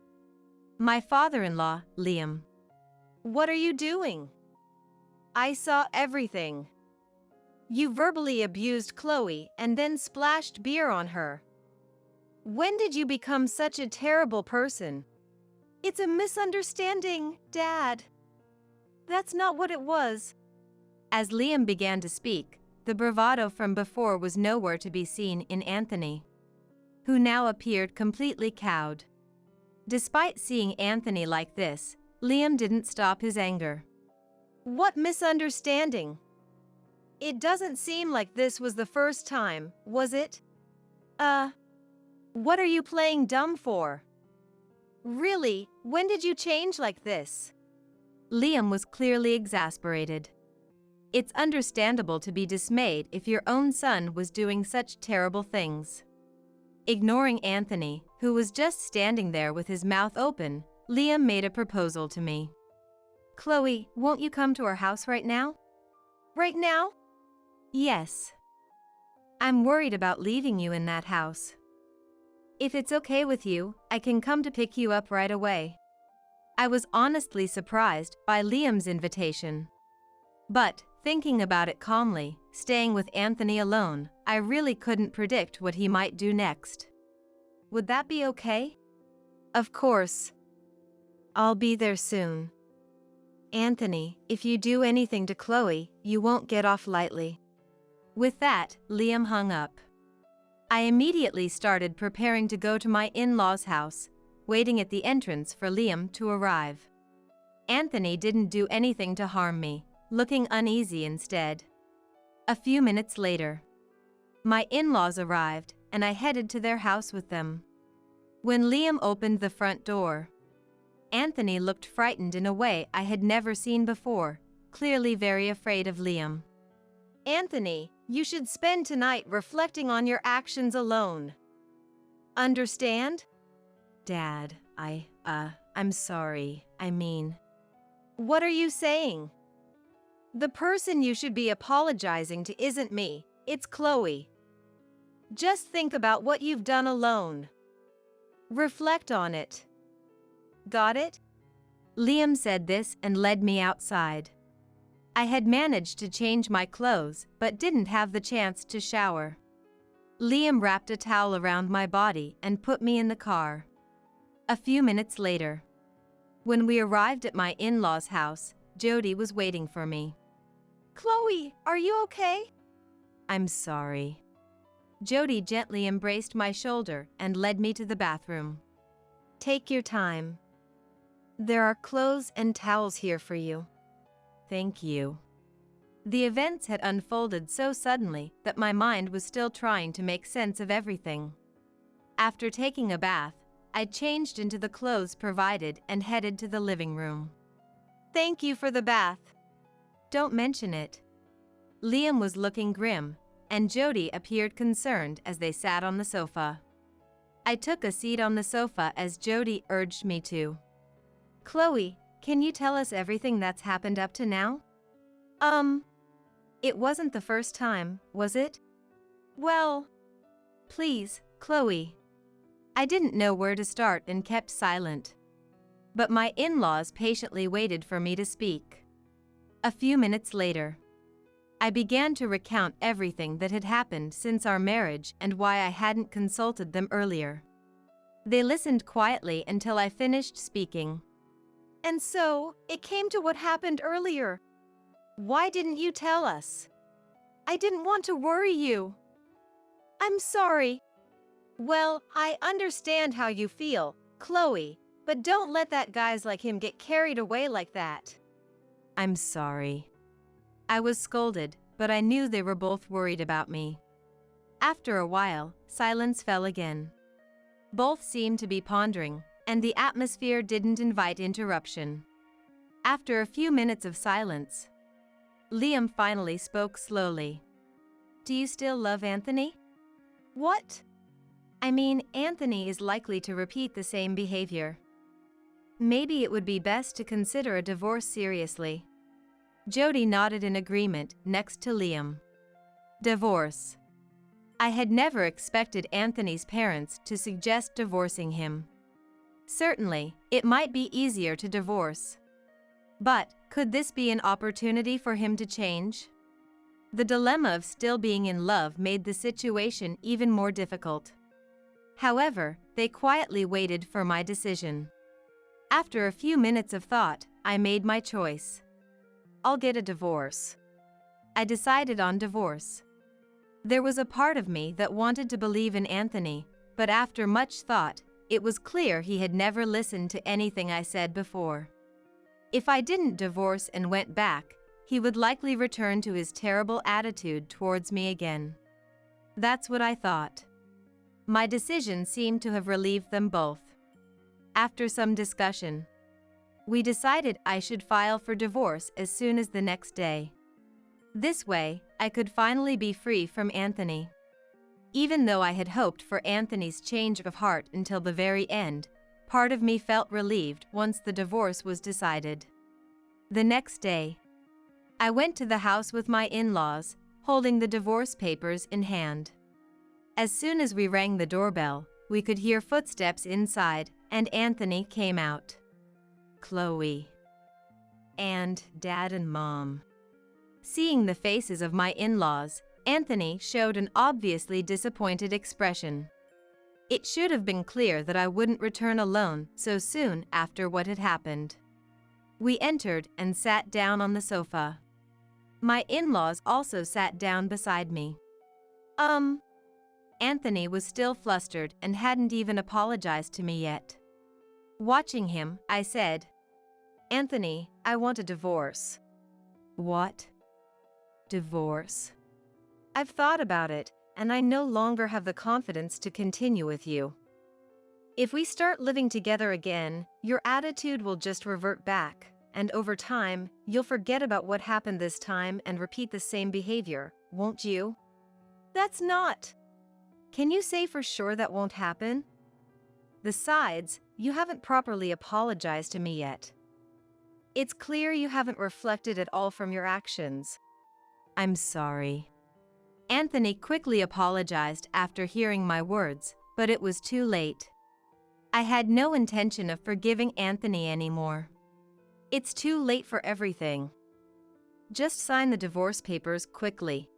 My father-in-law, Liam. What are you doing? I saw everything. You verbally abused Chloe and then splashed beer on her. When did you become such a terrible person? It's a misunderstanding, Dad. That's not what it was. As Liam began to speak, the bravado from before was nowhere to be seen in Anthony, who now appeared completely cowed. Despite seeing Anthony like this, Liam didn't stop his anger. What misunderstanding? It doesn't seem like this was the first time, was it? What are you playing dumb for? Really, when did you change like this? Liam was clearly exasperated. It's understandable to be dismayed if your own son was doing such terrible things. Ignoring Anthony, who was just standing there with his mouth open, Liam made a proposal to me. Chloe, won't you come to our house right now? Right now? Yes. I'm worried about leaving you in that house. If it's okay with you, I can come to pick you up right away. I was honestly surprised by Liam's invitation. But, thinking about it calmly, staying with Anthony alone, I really couldn't predict what he might do next. Would that be okay? Of course. I'll be there soon. Anthony, if you do anything to Chloe, you won't get off lightly. With that, Liam hung up. I immediately started preparing to go to my in-laws' house, waiting at the entrance for Liam to arrive. Anthony didn't do anything to harm me, looking uneasy instead. A few minutes later, my in-laws arrived, and I headed to their house with them. When Liam opened the front door, Anthony looked frightened in a way I had never seen before, clearly very afraid of Liam. Anthony, you should spend tonight reflecting on your actions alone. Understand? Dad, I'm sorry, What are you saying? The person you should be apologizing to isn't me, it's Chloe. Just think about what you've done alone. Reflect on it. Got it? Liam said this and led me outside. I had managed to change my clothes but didn't have the chance to shower. Liam wrapped a towel around my body and put me in the car. A few minutes later, when we arrived at my in-laws' house, Jody was waiting for me. Chloe, are you okay? I'm sorry. Jody gently embraced my shoulder and led me to the bathroom. Take your time. There are clothes and towels here for you. Thank you. The events had unfolded so suddenly that my mind was still trying to make sense of everything. After taking a bath, I changed into the clothes provided and headed to the living room. Thank you for the bath. Don't mention it. Liam was looking grim, and Jody appeared concerned as they sat on the sofa. I took a seat on the sofa as Jody urged me to. Chloe, can you tell us everything that's happened up to now? It wasn't the first time, was it? Well, please, Chloe. I didn't know where to start and kept silent. But my in-laws patiently waited for me to speak. A few minutes later, I began to recount everything that had happened since our marriage and why I hadn't consulted them earlier. They listened quietly until I finished speaking. And so, it came to what happened earlier. Why didn't you tell us? I didn't want to worry you. I'm sorry. Well, I understand how you feel, Chloe, but don't let that guys like him get carried away like that. I'm sorry. I was scolded, but I knew they were both worried about me. After a while, silence fell again. Both seemed to be pondering, and the atmosphere didn't invite interruption. After a few minutes of silence, Liam finally spoke slowly. Do you still love Anthony? What? I mean, Anthony is likely to repeat the same behavior. Maybe it would be best to consider a divorce seriously. Jody nodded in agreement next to Liam. Divorce. I had never expected Anthony's parents to suggest divorcing him. Certainly, it might be easier to divorce. But, could this be an opportunity for him to change? The dilemma of still being in love made the situation even more difficult. However, they quietly waited for my decision. After a few minutes of thought, I made my choice. I'll get a divorce. I decided on divorce. There was a part of me that wanted to believe in Anthony, but after much thought, it was clear he had never listened to anything I said before. If I didn't divorce and went back, he would likely return to his terrible attitude towards me again. That's what I thought. My decision seemed to have relieved them both. After some discussion, we decided I should file for divorce as soon as the next day. This way, I could finally be free from Anthony. Even though I had hoped for Anthony's change of heart until the very end, part of me felt relieved once the divorce was decided. The next day, I went to the house with my in-laws, holding the divorce papers in hand. As soon as we rang the doorbell, we could hear footsteps inside, and Anthony came out. Chloe. And Dad and Mom. Seeing the faces of my in-laws, Anthony showed an obviously disappointed expression. It should have been clear that I wouldn't return alone so soon after what had happened. We entered and sat down on the sofa. My in-laws also sat down beside me. Anthony was still flustered and hadn't even apologized to me yet. Watching him, I said, Anthony, I want a divorce. What? Divorce? I've thought about it, and I no longer have the confidence to continue with you. If we start living together again, your attitude will just revert back, and over time, you'll forget about what happened this time and repeat the same behavior, won't you? That's not. Can you say for sure that won't happen? Besides, you haven't properly apologized to me yet. It's clear you haven't reflected at all from your actions. I'm sorry. Anthony quickly apologized after hearing my words, but it was too late. I had no intention of forgiving Anthony anymore. It's too late for everything. Just sign the divorce papers quickly.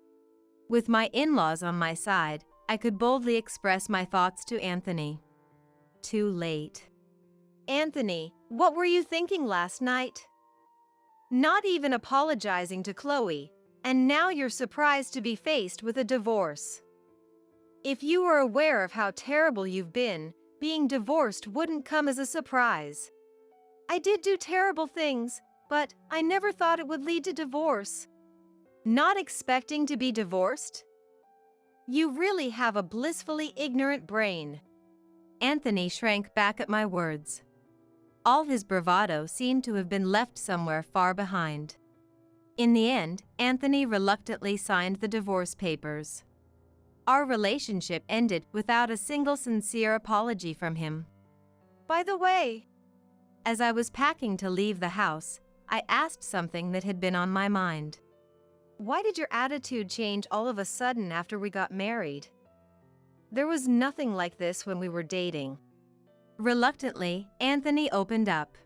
With my in-laws on my side, I could boldly express my thoughts to Anthony. Too late. Anthony, what were you thinking last night? Not even apologizing to Chloe, and now you're surprised to be faced with a divorce. If you were aware of how terrible you've been, being divorced wouldn't come as a surprise. I did do terrible things, but I never thought it would lead to divorce. Not expecting to be divorced? You really have a blissfully ignorant brain. Anthony shrank back at my words. All his bravado seemed to have been left somewhere far behind. In the end, Anthony reluctantly signed the divorce papers. Our relationship ended without a single sincere apology from him. By the way, as I was packing to leave the house, I asked something that had been on my mind. Why did your attitude change all of a sudden after we got married? There was nothing like this when we were dating. Reluctantly, Anthony opened up.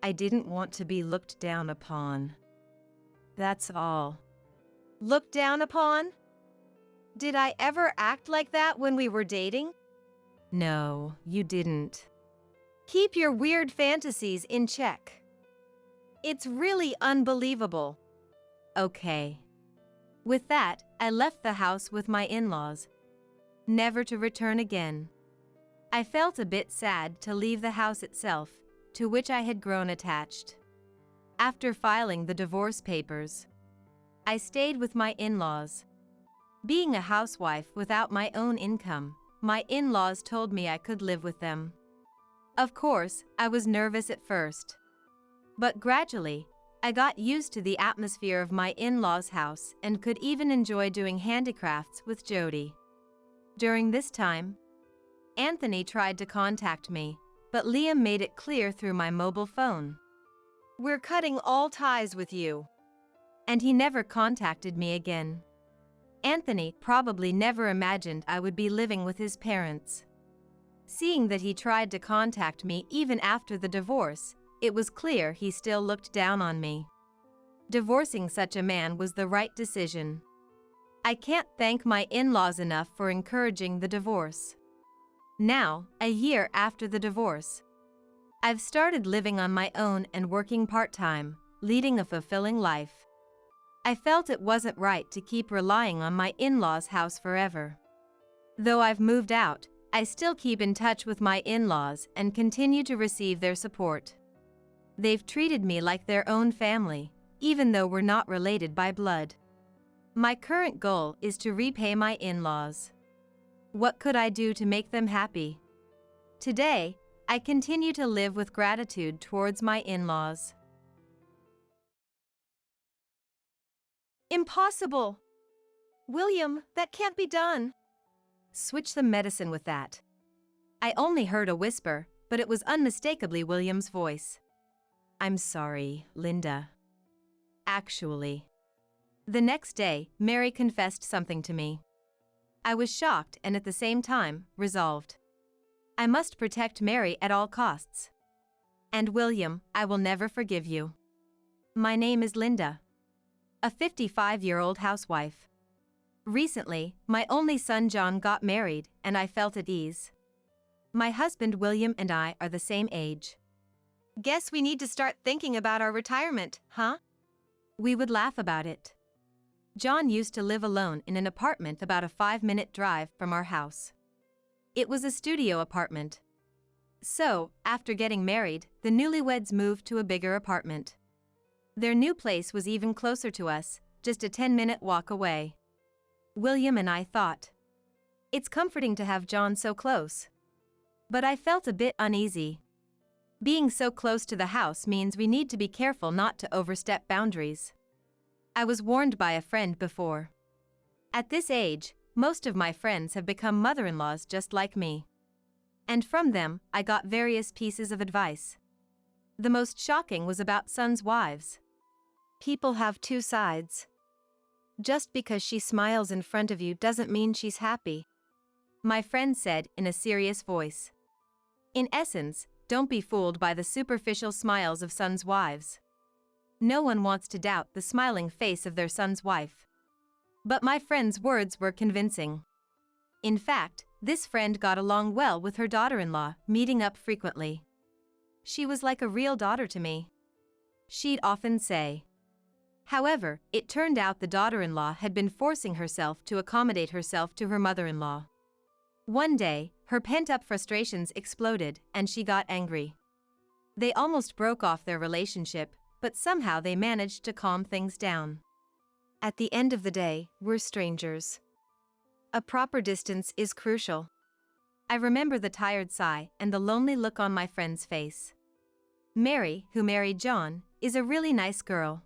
I didn't want to be looked down upon. That's all. Looked down upon? Did I ever act like that when we were dating? No, you didn't. Keep your weird fantasies in check. It's really unbelievable. Okay. With that, I left the house with my in-laws, never to return again. I felt a bit sad to leave the house itself, to which I had grown attached. After filing the divorce papers, I stayed with my in-laws. Being a housewife without my own income, my in-laws told me I could live with them. Of course, I was nervous at first. But gradually, I got used to the atmosphere of my in-laws' house and could even enjoy doing handicrafts with Jody. During this time, Anthony tried to contact me, but Liam made it clear through my mobile phone. We're cutting all ties with you. And he never contacted me again. Anthony probably never imagined I would be living with his parents. Seeing that he tried to contact me even after the divorce, it was clear he still looked down on me. Divorcing such a man was the right decision. I can't thank my in-laws enough for encouraging the divorce. Now, a year after the divorce, I've started living on my own and working part-time, leading a fulfilling life. I felt it wasn't right to keep relying on my in-laws' house forever. Though I've moved out, I still keep in touch with my in-laws and continue to receive their support. They've treated me like their own family, even though we're not related by blood. My current goal is to repay my in-laws. What could I do to make them happy? Today, I continue to live with gratitude towards my in-laws. Impossible! William, that can't be done. Switch some medicine with that. I only heard a whisper, but it was unmistakably William's voice. I'm sorry, Linda. Actually. The next day, Mary confessed something to me. I was shocked and at the same time, resolved. I must protect Mary at all costs. And William, I will never forgive you. My name is Linda, a 55-year-old housewife. Recently, my only son John got married, and I felt at ease. My husband William and I are the same age. Guess we need to start thinking about our retirement, huh? We would laugh about it. John used to live alone in an apartment about a 5-minute drive from our house. It was a studio apartment. So, after getting married, the newlyweds moved to a bigger apartment. Their new place was even closer to us, just a 10-minute walk away. William and I thought, it's comforting to have John so close. But I felt a bit uneasy. Being so close to the house means we need to be careful not to overstep boundaries. I was warned by a friend before. At this age, most of my friends have become mother-in-laws just like me. And from them, I got various pieces of advice. The most shocking was about sons' wives. People have two sides. Just because she smiles in front of you doesn't mean she's happy. My friend said in a serious voice. In essence, don't be fooled by the superficial smiles of sons' wives. No one wants to doubt the smiling face of their son's wife. But my friend's words were convincing. In fact, this friend got along well with her daughter-in-law, meeting up frequently. She was like a real daughter to me, she'd often say. However, it turned out the daughter-in-law had been forcing herself to accommodate herself to her mother-in-law. One day, her pent-up frustrations exploded and she got angry. They almost broke off their relationship, but somehow they managed to calm things down. At the end of the day, we're strangers. A proper distance is crucial. I remember the tired sigh and the lonely look on my friend's face. Mary, who married John, is a really nice girl.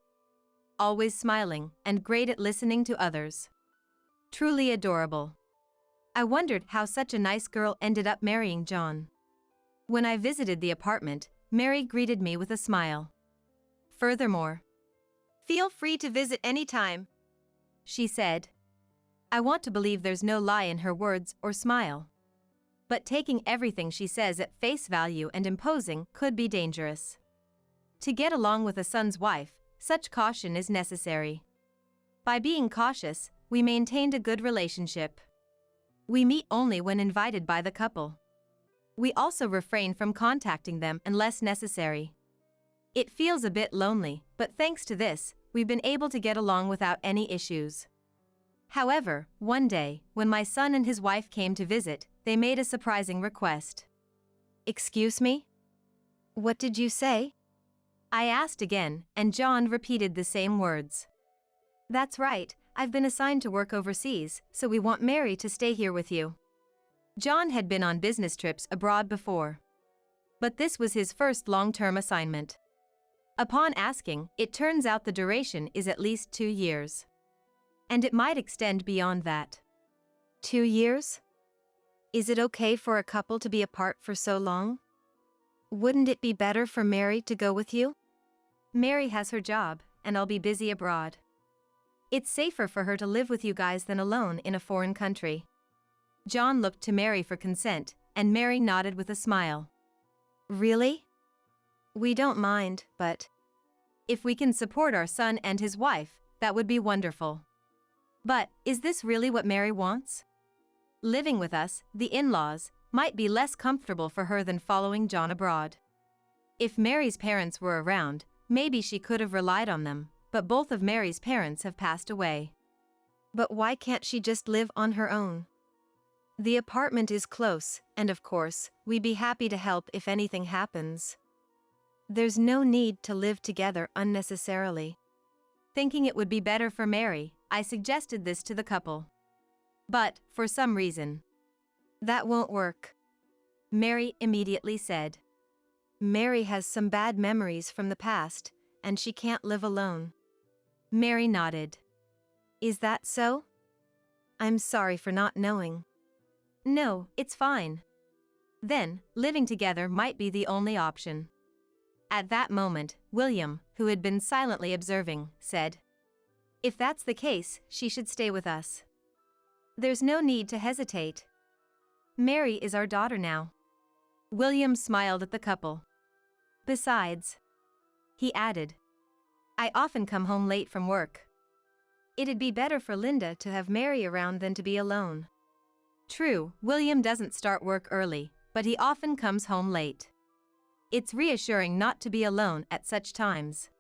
Always smiling and great at listening to others. Truly adorable. I wondered how such a nice girl ended up marrying John. When I visited the apartment, Mary greeted me with a smile. Furthermore, feel free to visit anytime, she said. I want to believe there's no lie in her words or smile. But taking everything she says at face value and imposing could be dangerous. To get along with a son's wife, such caution is necessary. By being cautious, we maintained a good relationship. We meet only when invited by the couple. We also refrain from contacting them unless necessary. It feels a bit lonely, but thanks to this, we've been able to get along without any issues. However, one day, when my son and his wife came to visit, they made a surprising request. Excuse me? What did you say? I asked again, and John repeated the same words. That's right, I've been assigned to work overseas, so we want Mary to stay here with you. John had been on business trips abroad before, but this was his first long-term assignment. Upon asking, it turns out the duration is at least 2 years. And it might extend beyond that. 2 years? Is it okay for a couple to be apart for so long? Wouldn't it be better for Mary to go with you? Mary has her job, and I'll be busy abroad. It's safer for her to live with you guys than alone in a foreign country. John looked to Mary for consent, and Mary nodded with a smile. Really? We don't mind, but if we can support our son and his wife, that would be wonderful. But, is this really what Mary wants? Living with us, the in-laws, might be less comfortable for her than following John abroad. If Mary's parents were around, maybe she could have relied on them, but both of Mary's parents have passed away. But why can't she just live on her own? The apartment is close, and of course, we'd be happy to help if anything happens. There's no need to live together unnecessarily. Thinking it would be better for Mary, I suggested this to the couple. But, for some reason, that won't work, Mary immediately said. Mary has some bad memories from the past, and she can't live alone. Mary nodded. Is that so? I'm sorry for not knowing. No, it's fine. Then, living together might be the only option. At that moment, William, who had been silently observing, said, If that's the case, she should stay with us. There's no need to hesitate. Mary is our daughter now. William smiled at the couple. Besides, he added, I often come home late from work. It'd be better for Linda to have Mary around than to be alone. True, William doesn't start work early, but he often comes home late. It's reassuring not to be alone at such times.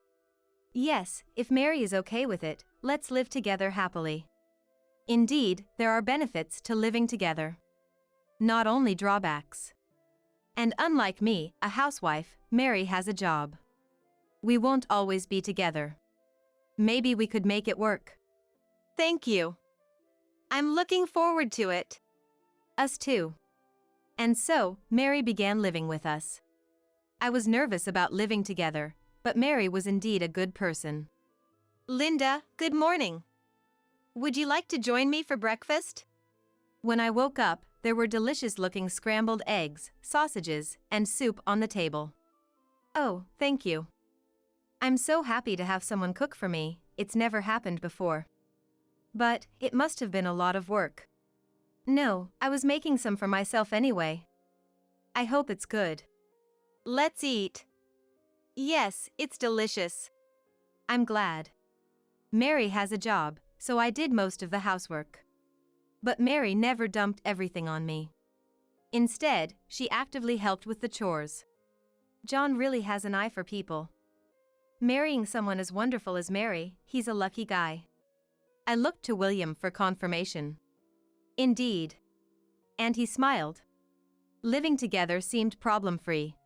Yes, if Mary is okay with it, let's live together happily. Indeed, there are benefits to living together. Not only drawbacks. And unlike me, a housewife, Mary has a job. We won't always be together. Maybe we could make it work. Thank you. I'm looking forward to it. Us too. And so, Mary began living with us. I was nervous about living together, but Mary was indeed a good person. Linda, good morning. Would you like to join me for breakfast? When I woke up, there were delicious-looking scrambled eggs, sausages, and soup on the table. Oh, thank you. I'm so happy to have someone cook for me, it's never happened before. But, it must have been a lot of work. No, I was making some for myself anyway. I hope it's good. Let's eat. Yes, it's delicious. I'm glad. Mary has a job, so I did most of the housework. But Mary never dumped everything on me. Instead, she actively helped with the chores. John really has an eye for people. Marrying someone as wonderful as Mary, he's a lucky guy. I looked to William for confirmation. Indeed. And he smiled. Living together seemed problem-free.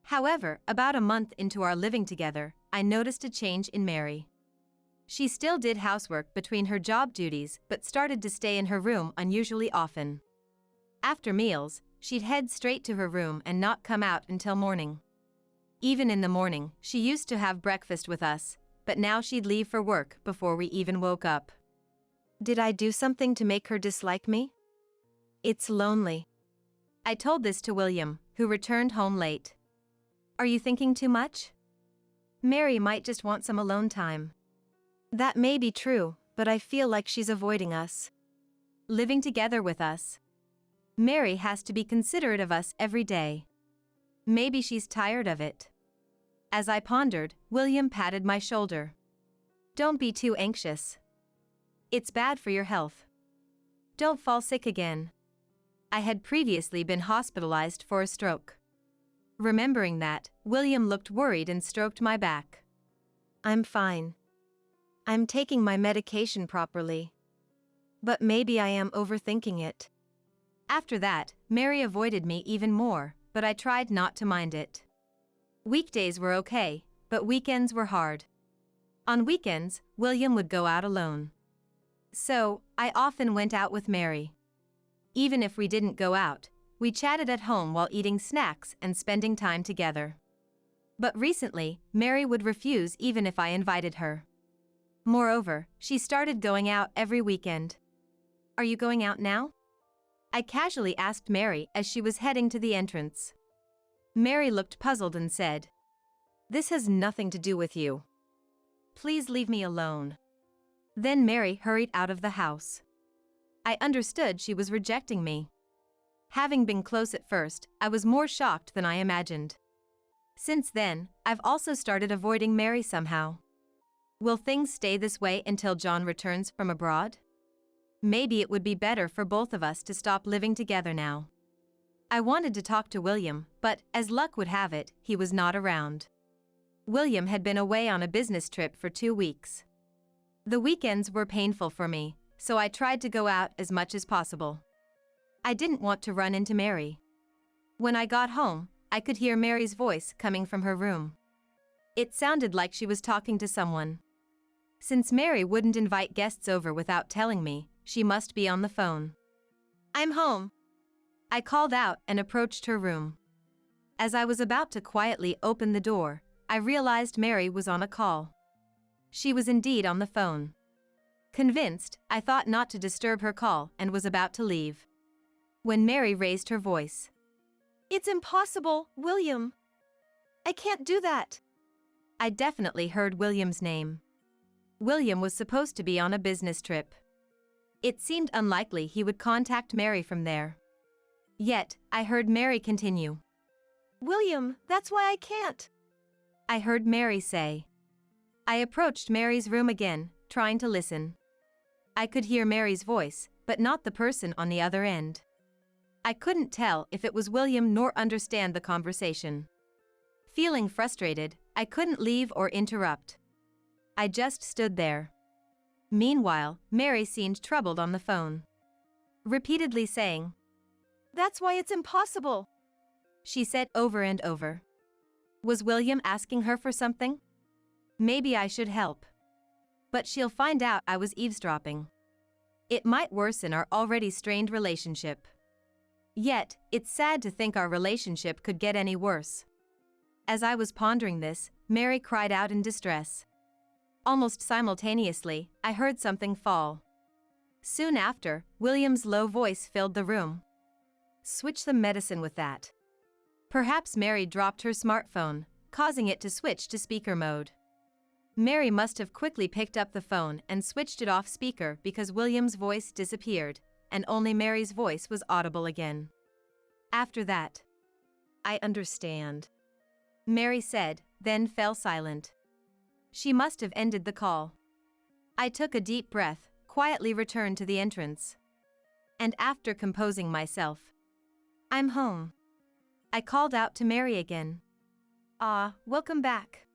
However, about a month into our living together, I noticed a change in Mary. She still did housework between her job duties but started to stay in her room unusually often. After meals, she'd head straight to her room and not come out until morning. Even in the morning, she used to have breakfast with us, but now she'd leave for work before we even woke up. Did I do something to make her dislike me? It's lonely. I told this to William, who returned home late. Are you thinking too much? Mary might just want some alone time. That may be true, but I feel like she's avoiding us. Living together with us. Mary has to be considerate of us every day. Maybe she's tired of it. As I pondered, William patted my shoulder. Don't be too anxious. It's bad for your health. Don't fall sick again. I had previously been hospitalized for a stroke. Remembering that, William looked worried and stroked my back. I'm fine. I'm taking my medication properly. But maybe I am overthinking it. After that, Mary avoided me even more, but I tried not to mind it. Weekdays were okay, but weekends were hard. On weekends, William would go out alone. So, I often went out with Mary. Even if we didn't go out, we chatted at home while eating snacks and spending time together. But recently, Mary would refuse even if I invited her. Moreover, she started going out every weekend. "Are you going out now?" I casually asked Mary as she was heading to the entrance. Mary looked puzzled and said, "This has nothing to do with you. Please leave me alone." Then Mary hurried out of the house. I understood she was rejecting me. Having been close at first, I was more shocked than I imagined. Since then, I've also started avoiding Mary somehow. Will things stay this way until John returns from abroad? Maybe it would be better for both of us to stop living together now. I wanted to talk to William, but, as luck would have it, he was not around. William had been away on a business trip for 2 weeks. The weekends were painful for me, so I tried to go out as much as possible. I didn't want to run into Mary. When I got home, I could hear Mary's voice coming from her room. It sounded like she was talking to someone. Since Mary wouldn't invite guests over without telling me, she must be on the phone. I'm home. I called out and approached her room. As I was about to quietly open the door, I realized Mary was on a call. She was indeed on the phone. Convinced, I thought not to disturb her call and was about to leave. When Mary raised her voice. "It's impossible, William. I can't do that." I definitely heard William's name. William was supposed to be on a business trip. It seemed unlikely he would contact Mary from there. Yet, I heard Mary continue. "William, that's why I can't." I heard Mary say. I approached Mary's room again, trying to listen. I could hear Mary's voice, but not the person on the other end. I couldn't tell if it was William nor understand the conversation. Feeling frustrated, I couldn't leave or interrupt. I just stood there. Meanwhile, Mary seemed troubled on the phone. Repeatedly saying, "That's why it's impossible," she said over and over. Was William asking her for something? Maybe I should help. But she'll find out I was eavesdropping. It might worsen our already strained relationship. Yet, it's sad to think our relationship could get any worse. As I was pondering this, Mary cried out in distress. Almost simultaneously, I heard something fall. Soon after, William's low voice filled the room. "Switch the medicine with that." Perhaps Mary dropped her smartphone, causing it to switch to speaker mode. Mary must have quickly picked up the phone and switched it off speaker because William's voice disappeared, and only Mary's voice was audible again. After that, "I understand," Mary said, then fell silent. She must have ended the call. I took a deep breath, quietly returned to the entrance. And after composing myself, "I'm home," I called out to Mary again. "Ah, welcome back."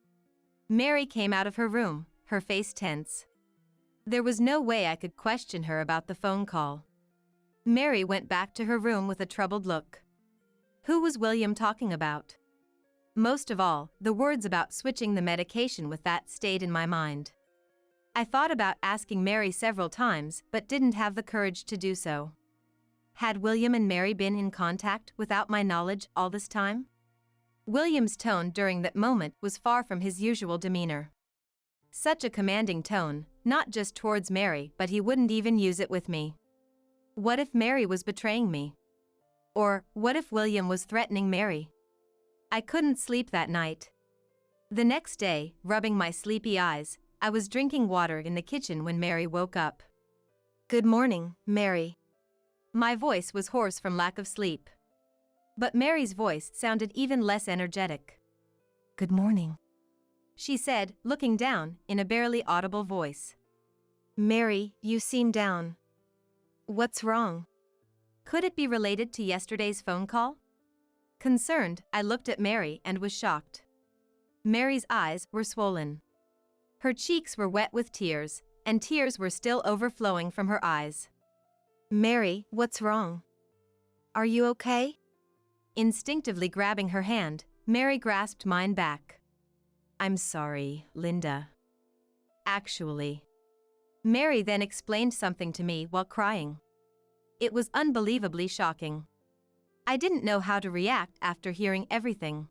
Mary came out of her room, her face tense. There was no way I could question her about the phone call. Mary went back to her room with a troubled look. Who was William talking about? Most of all, the words about switching the medication with that stayed in my mind. I thought about asking Mary several times but didn't have the courage to do so. Had William and Mary been in contact without my knowledge all this time? William's tone during that moment was far from his usual demeanor. Such a commanding tone, not just towards Mary, but he wouldn't even use it with me. What if Mary was betraying me? Or, what if William was threatening Mary? I couldn't sleep that night. The next day, rubbing my sleepy eyes, I was drinking water in the kitchen when Mary woke up. "Good morning, Mary." My voice was hoarse from lack of sleep. But Mary's voice sounded even less energetic. "Good morning," she said, looking down, in a barely audible voice. "Mary, you seem down. What's wrong?" Could it be related to yesterday's phone call? Concerned, I looked at Mary and was shocked. Mary's eyes were swollen. Her cheeks were wet with tears, and tears were still overflowing from her eyes. Mary, what's wrong? Are you okay? Instinctively grabbing her hand, Mary grasped mine back. I'm sorry, Linda. Actually. Mary then explained something to me while crying. It was unbelievably shocking. I didn't know how to react after hearing everything.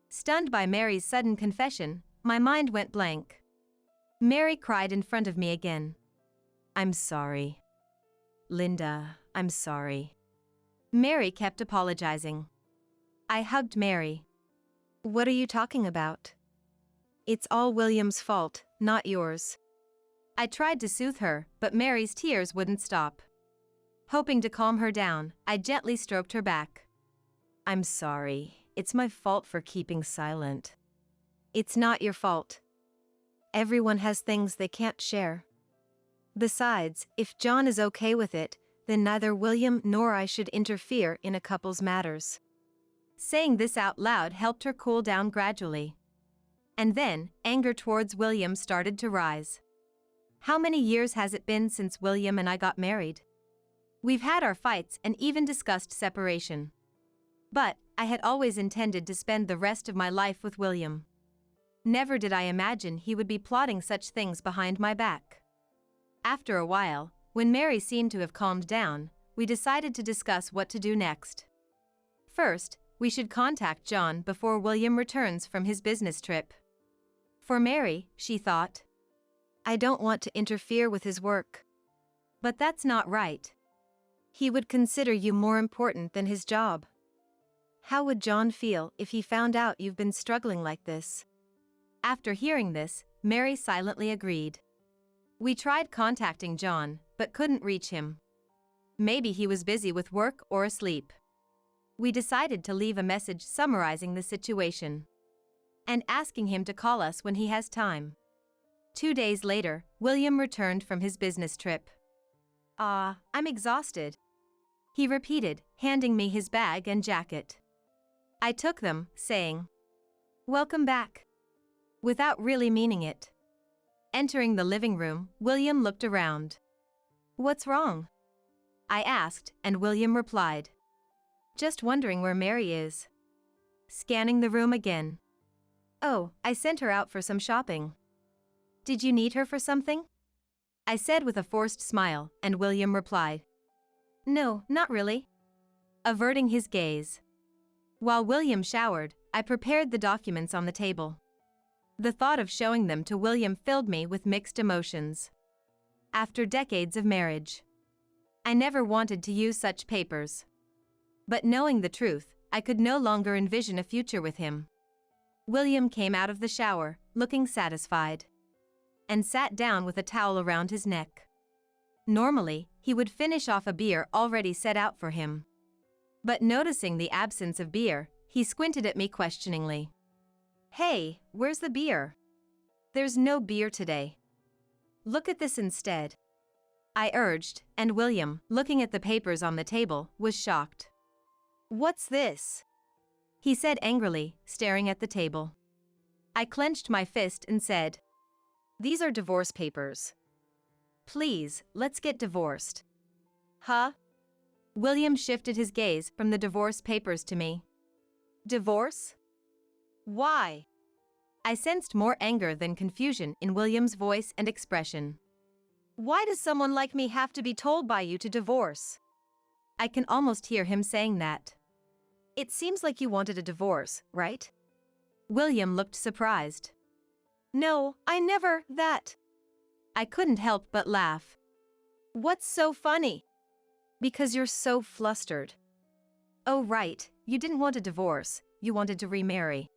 Stunned by Mary's sudden confession, my mind went blank. Mary cried in front of me again. I'm sorry. Linda, I'm sorry. Mary kept apologizing. I hugged Mary. What are you talking about? It's all William's fault, not yours. I tried to soothe her, but Mary's tears wouldn't stop. Hoping to calm her down, I gently stroked her back. I'm sorry. It's my fault for keeping silent. It's not your fault. Everyone has things they can't share. Besides, if John is okay with it, then neither William nor I should interfere in a couple's matters. Saying this out loud helped her cool down gradually. And then, anger towards William started to rise. How many years has it been since William and I got married? We've had our fights and even discussed separation. But, I had always intended to spend the rest of my life with William. Never did I imagine he would be plotting such things behind my back. After a while, when Mary seemed to have calmed down, we decided to discuss what to do next. First, we should contact John before William returns from his business trip. For Mary, she thought, I don't want to interfere with his work. But that's not right. He would consider you more important than his job. How would John feel if he found out you've been struggling like this? After hearing this, Mary silently agreed. We tried contacting John, but couldn't reach him. Maybe he was busy with work or asleep. We decided to leave a message summarizing the situation and asking him to call us when he has time. 2 days later, William returned from his business trip. I'm exhausted, he repeated, handing me his bag and jacket. I took them, saying, Welcome back, without really meaning it. Entering the living room, William looked around. What's wrong? I asked, and William replied, Just wondering where Mary is. Scanning the room again. Oh, I sent her out for some shopping. Did you need her for something? I said with a forced smile, and William replied, No, not really. Averting his gaze. While William showered, I prepared the documents on the table. The thought of showing them to William filled me with mixed emotions. After decades of marriage, I never wanted to use such papers. But knowing the truth, I could no longer envision a future with him. William came out of the shower, looking satisfied, and sat down with a towel around his neck. Normally, he would finish off a beer already set out for him. But noticing the absence of beer, he squinted at me questioningly. Hey, where's the beer? There's no beer today. Look at this instead, I urged, and William, looking at the papers on the table, was shocked. What's this? He said angrily, staring at the table. I clenched my fist and said, These are divorce papers. Please, let's get divorced. Huh? William shifted his gaze from the divorce papers to me. Divorce? Why? I sensed more anger than confusion in William's voice and expression. Why does someone like me have to be told by you to divorce? I can almost hear him saying that. It seems like you wanted a divorce, right? William looked surprised. No, I never, that. I couldn't help but laugh. What's so funny? Because you're so flustered. Oh right, you didn't want a divorce, you wanted to remarry.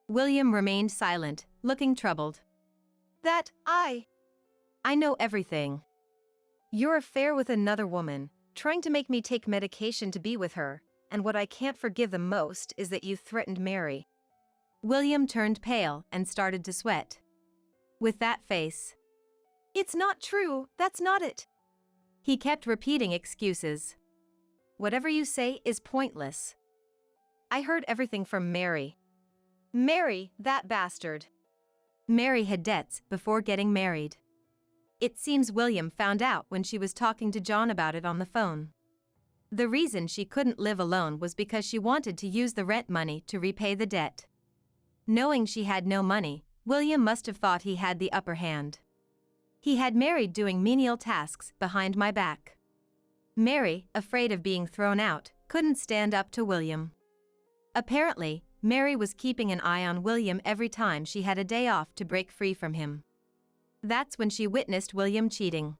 William remained silent, looking troubled. I know everything. Your affair with another woman, trying to make me take medication to be with her, and what I can't forgive the most is that you threatened Mary. William turned pale and started to sweat. With that face. It's not true, that's not it. He kept repeating excuses. Whatever you say is pointless. I heard everything from Mary. Mary, that bastard. Mary had debts before getting married. It seems William found out when she was talking to John about it on the phone. The reason she couldn't live alone was because she wanted to use the rent money to repay the debt. Knowing she had no money, William must have thought he had the upper hand. He had Mary doing menial tasks behind my back. Mary, afraid of being thrown out, couldn't stand up to William. Apparently, Mary was keeping an eye on William every time she had a day off to break free from him. That's when she witnessed William cheating.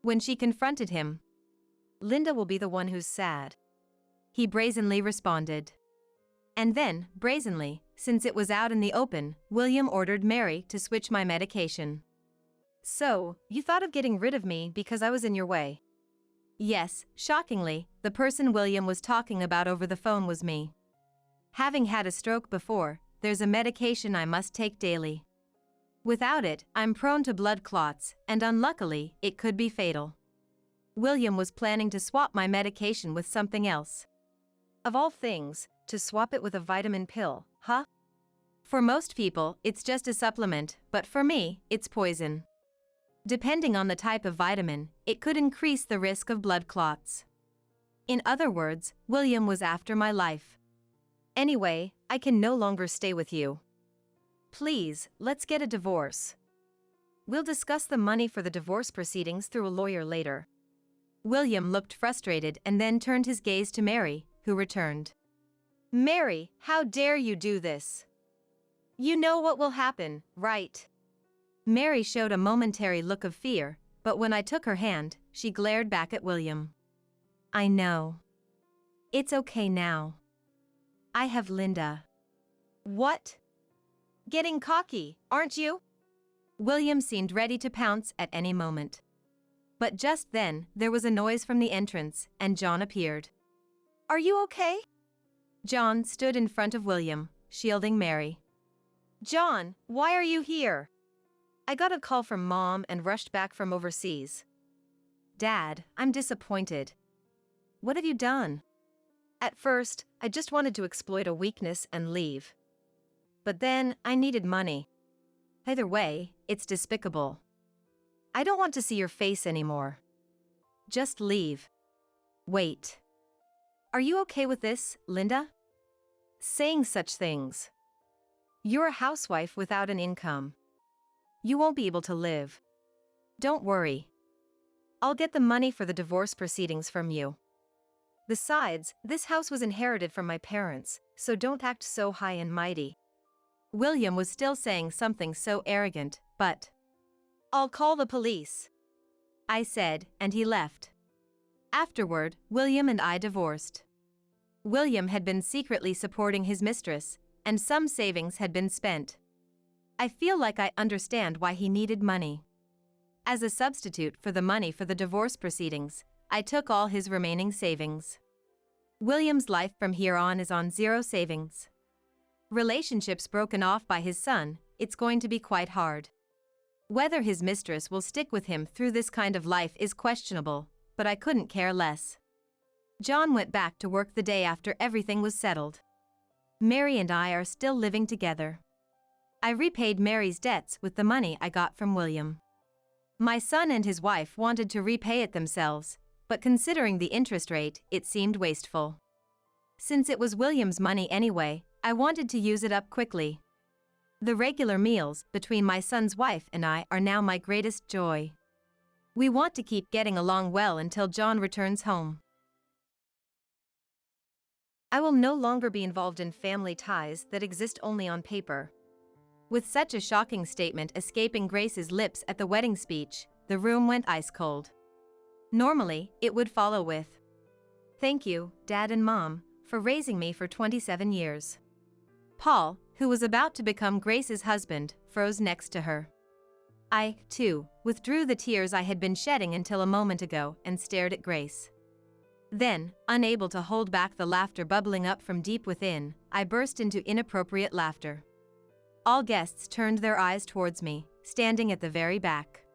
When she confronted him, Linda will be the one who's sad, he brazenly responded. And then, brazenly, since it was out in the open, William ordered Mary to switch my medication. So, you thought of getting rid of me because I was in your way? Yes, shockingly, the person William was talking about over the phone was me. Having had a stroke before, there's a medication I must take daily. Without it, I'm prone to blood clots, and unluckily, it could be fatal. William was planning to swap my medication with something else. Of all things, to swap it with a vitamin pill, huh? For most people, it's just a supplement, but for me, it's poison. Depending on the type of vitamin, it could increase the risk of blood clots. In other words, William was after my life. Anyway, I can no longer stay with you. Please, let's get a divorce. We'll discuss the money for the divorce proceedings through a lawyer later. William looked frustrated and then turned his gaze to Mary, who returned. Mary, how dare you do this? You know what will happen, right? Mary showed a momentary look of fear, but when I took her hand, she glared back at William. I know. It's okay now. I have Linda. What? Getting cocky, aren't you? William seemed ready to pounce at any moment. But just then, there was a noise from the entrance, and John appeared. Are you okay? John stood in front of William, shielding Mary. John, why are you here? I got a call from Mom and rushed back from overseas. Dad, I'm disappointed. What have you done? At first, I just wanted to exploit a weakness and leave. But then, I needed money. Either way, it's despicable. I don't want to see your face anymore. Just leave. Wait. Are you okay with this, Linda? Saying such things. You're a housewife without an income. You won't be able to live. Don't worry. I'll get the money for the divorce proceedings from you. Besides, this house was inherited from my parents, so don't act so high and mighty. William was still saying something so arrogant, but I'll call the police, I said, and he left. Afterward, William and I divorced. William had been secretly supporting his mistress, and some savings had been spent. I feel like I understand why he needed money. As a substitute for the money for the divorce proceedings, I took all his remaining savings. William's life from here on is on zero savings. Relationships broken off by his son, it's going to be quite hard. Whether his mistress will stick with him through this kind of life is questionable, but I couldn't care less. John went back to work the day after everything was settled. Mary and I are still living together. I repaid Mary's debts with the money I got from William. My son and his wife wanted to repay it themselves, but considering the interest rate, it seemed wasteful. Since it was William's money anyway, I wanted to use it up quickly. The regular meals between my son's wife and I are now my greatest joy. We want to keep getting along well until John returns home. I will no longer be involved in family ties that exist only on paper. With such a shocking statement escaping Grace's lips at the wedding speech, the room went ice cold. Normally, it would follow with, "Thank you, Dad and Mom, for raising me for 27 years." Paul, who was about to become Grace's husband, froze next to her. I, too, withdrew the tears I had been shedding until a moment ago and stared at Grace. Then, unable to hold back the laughter bubbling up from deep within, I burst into inappropriate laughter. All guests turned their eyes towards me, standing at the very back.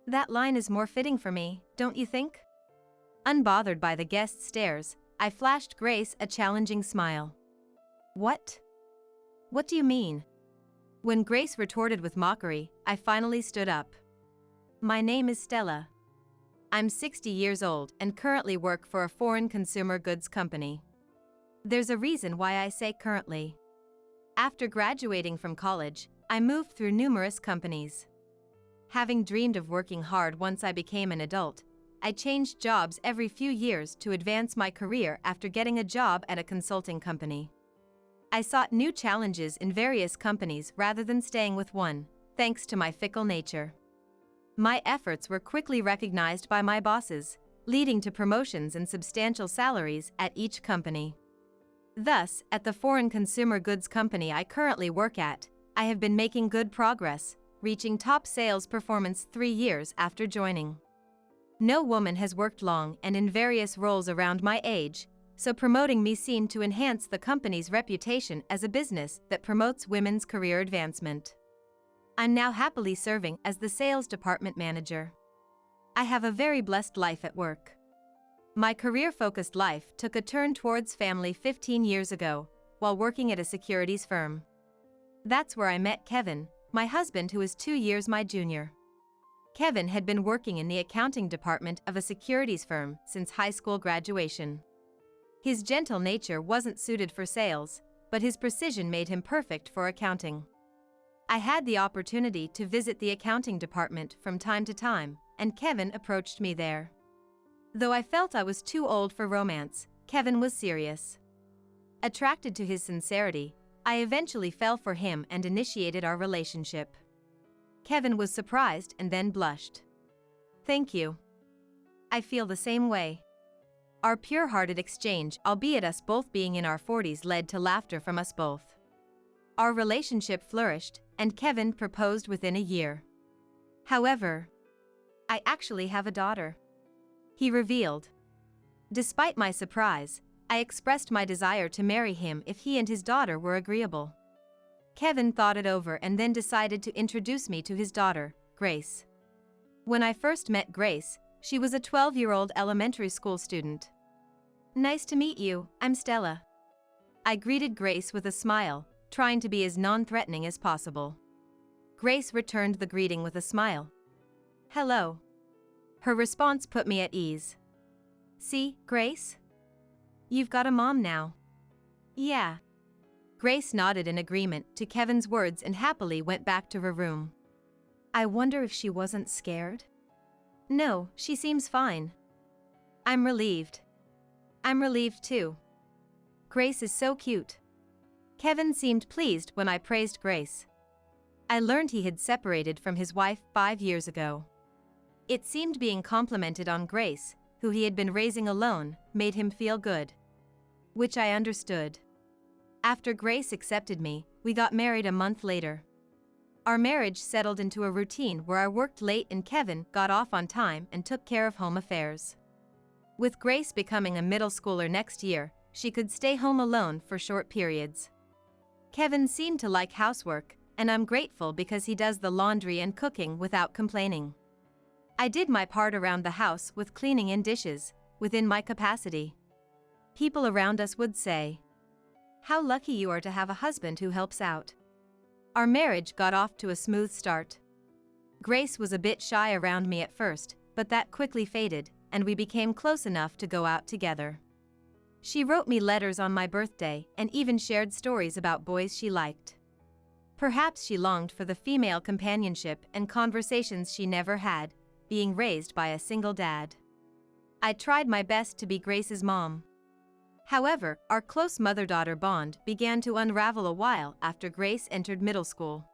That line is more fitting for me, don't you think? Unbothered by the guest's stares, I flashed Grace a challenging smile. What? What do you mean? When Grace retorted with mockery, I finally stood up. My name is Stella. I'm 60 years old and currently work for a foreign consumer goods company. There's a reason why I say currently. After graduating from college, I moved through numerous companies. Having dreamed of working hard once I became an adult, I changed jobs every few years to advance my career after getting a job at a consulting company. I sought new challenges in various companies rather than staying with one, thanks to my fickle nature. My efforts were quickly recognized by my bosses, leading to promotions and substantial salaries at each company. Thus, at the foreign consumer goods company I currently work at, I have been making good progress, reaching top sales performance 3 years after joining. No woman has worked long and in various roles around my age, so promoting me seemed to enhance the company's reputation as a business that promotes women's career advancement. I'm now happily serving as the sales department manager. I have a very blessed life at work. My career-focused life took a turn towards family 15 years ago, while working at a securities firm. That's where I met Kevin, my husband who is 2 years my junior. Kevin had been working in the accounting department of a securities firm since high school graduation. His gentle nature wasn't suited for sales, but his precision made him perfect for accounting. I had the opportunity to visit the accounting department from time to time, and Kevin approached me there. Though I felt I was too old for romance, Kevin was serious. Attracted to his sincerity, I eventually fell for him and initiated our relationship. Kevin was surprised and then blushed. Thank you. I feel the same way. Our pure-hearted exchange, albeit us both being in our 40s, led to laughter from us both. Our relationship flourished, and Kevin proposed within a year. However, I actually have a daughter, he revealed. Despite my surprise, I expressed my desire to marry him if he and his daughter were agreeable. Kevin thought it over and then decided to introduce me to his daughter, Grace. When I first met Grace, she was a 12-year-old elementary school student. Nice to meet you, I'm Stella. I greeted Grace with a smile, trying to be as non-threatening as possible. Grace returned the greeting with a smile. Hello. Her response put me at ease. See, Grace? You've got a mom now. Yeah. Grace nodded in agreement to Kevin's words and happily went back to her room. I wonder if she wasn't scared? No, she seems fine. I'm relieved. I'm relieved too. Grace is so cute. Kevin seemed pleased when I praised Grace. I learned he had separated from his wife 5 years ago. It seemed being complimented on Grace, who he had been raising alone, made him feel good. Which I understood. After Grace accepted me, we got married a month later. Our marriage settled into a routine where I worked late and Kevin got off on time and took care of home affairs. With Grace becoming a middle schooler next year, she could stay home alone for short periods. Kevin seemed to like housework, and I'm grateful because he does the laundry and cooking without complaining. I did my part around the house with cleaning and dishes, within my capacity. People around us would say, "How lucky you are to have a husband who helps out." Our marriage got off to a smooth start. Grace was a bit shy around me at first, but that quickly faded, and we became close enough to go out together. She wrote me letters on my birthday and even shared stories about boys she liked. Perhaps she longed for the female companionship and conversations she never had, being raised by a single dad. I tried my best to be Grace's mom. However, our close mother-daughter bond began to unravel a while after Grace entered middle school.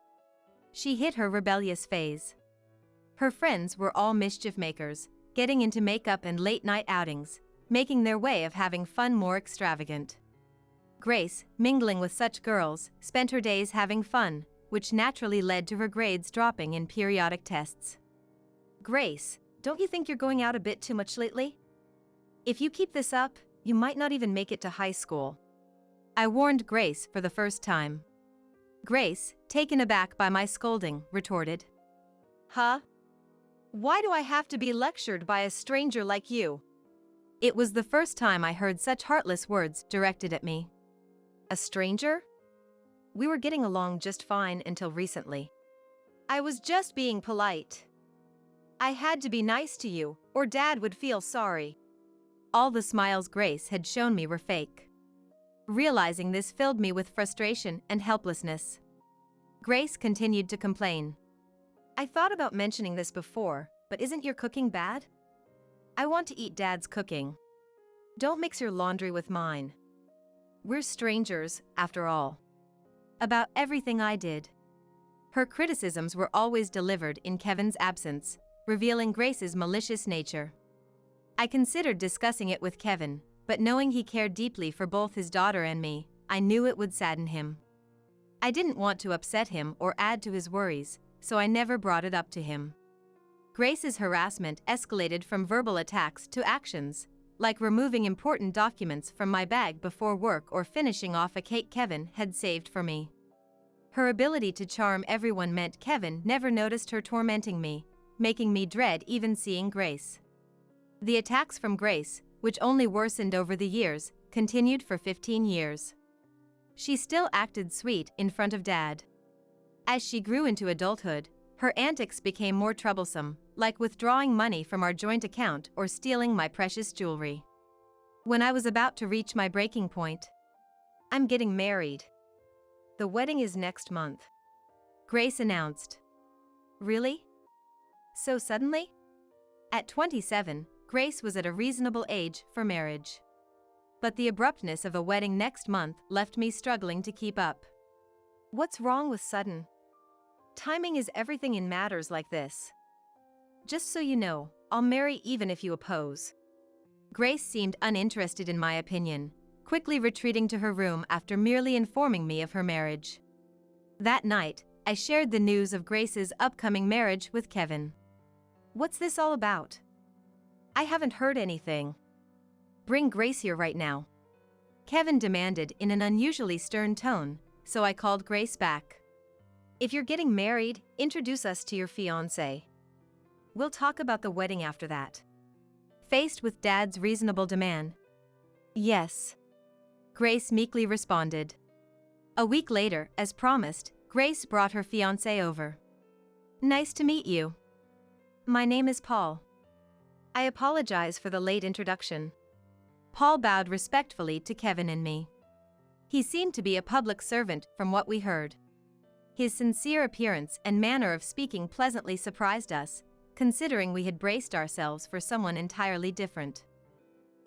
She hit her rebellious phase. Her friends were all mischief makers, getting into makeup and late-night outings, making their way of having fun more extravagant. Grace, mingling with such girls, spent her days having fun, which naturally led to her grades dropping in periodic tests. Grace, don't you think you're going out a bit too much lately? If you keep this up, you might not even make it to high school. I warned Grace for the first time. Grace, taken aback by my scolding, retorted, "Huh? Why do I have to be lectured by a stranger like you? It was the first time I heard such heartless words directed at me. A stranger? We were getting along just fine until recently. I was just being polite. I had to be nice to you, or Dad would feel sorry. All the smiles Grace had shown me were fake. Realizing this filled me with frustration and helplessness. Grace continued to complain. I thought about mentioning this before, but isn't your cooking bad? I want to eat Dad's cooking. Don't mix your laundry with mine. We're strangers, after all. About everything I did. Her criticisms were always delivered in Kevin's absence, revealing Grace's malicious nature. I considered discussing it with Kevin, but knowing he cared deeply for both his daughter and me, I knew it would sadden him. I didn't want to upset him or add to his worries, so I never brought it up to him. Grace's harassment escalated from verbal attacks to actions, like removing important documents from my bag before work or finishing off a cake Kevin had saved for me. Her ability to charm everyone meant Kevin never noticed her tormenting me, making me dread even seeing Grace. The attacks from Grace, which only worsened over the years, continued for 15 years. She still acted sweet in front of Dad. As she grew into adulthood, her antics became more troublesome, like withdrawing money from our joint account or stealing my precious jewelry. When I was about to reach my breaking point, I'm getting married. The wedding is next month, Grace announced. Really? So suddenly? At 27, Grace was at a reasonable age for marriage. But the abruptness of a wedding next month left me struggling to keep up. What's wrong with sudden? Timing is everything in matters like this. Just so you know, I'll marry even if you oppose. Grace seemed uninterested in my opinion, quickly retreating to her room after merely informing me of her marriage. That night, I shared the news of Grace's upcoming marriage with Kevin. What's this all about? I haven't heard anything. Bring Grace here right now, Kevin demanded in an unusually stern tone, so I called Grace back. If you're getting married, introduce us to your fiancé. We'll talk about the wedding after that. Faced with Dad's reasonable demand, yes, Grace meekly responded. A week later, as promised, Grace brought her fiancé over. Nice to meet you. My name is Paul. I apologize for the late introduction. Paul bowed respectfully to Kevin and me. He seemed to be a public servant from what we heard. His sincere appearance and manner of speaking pleasantly surprised us, considering we had braced ourselves for someone entirely different.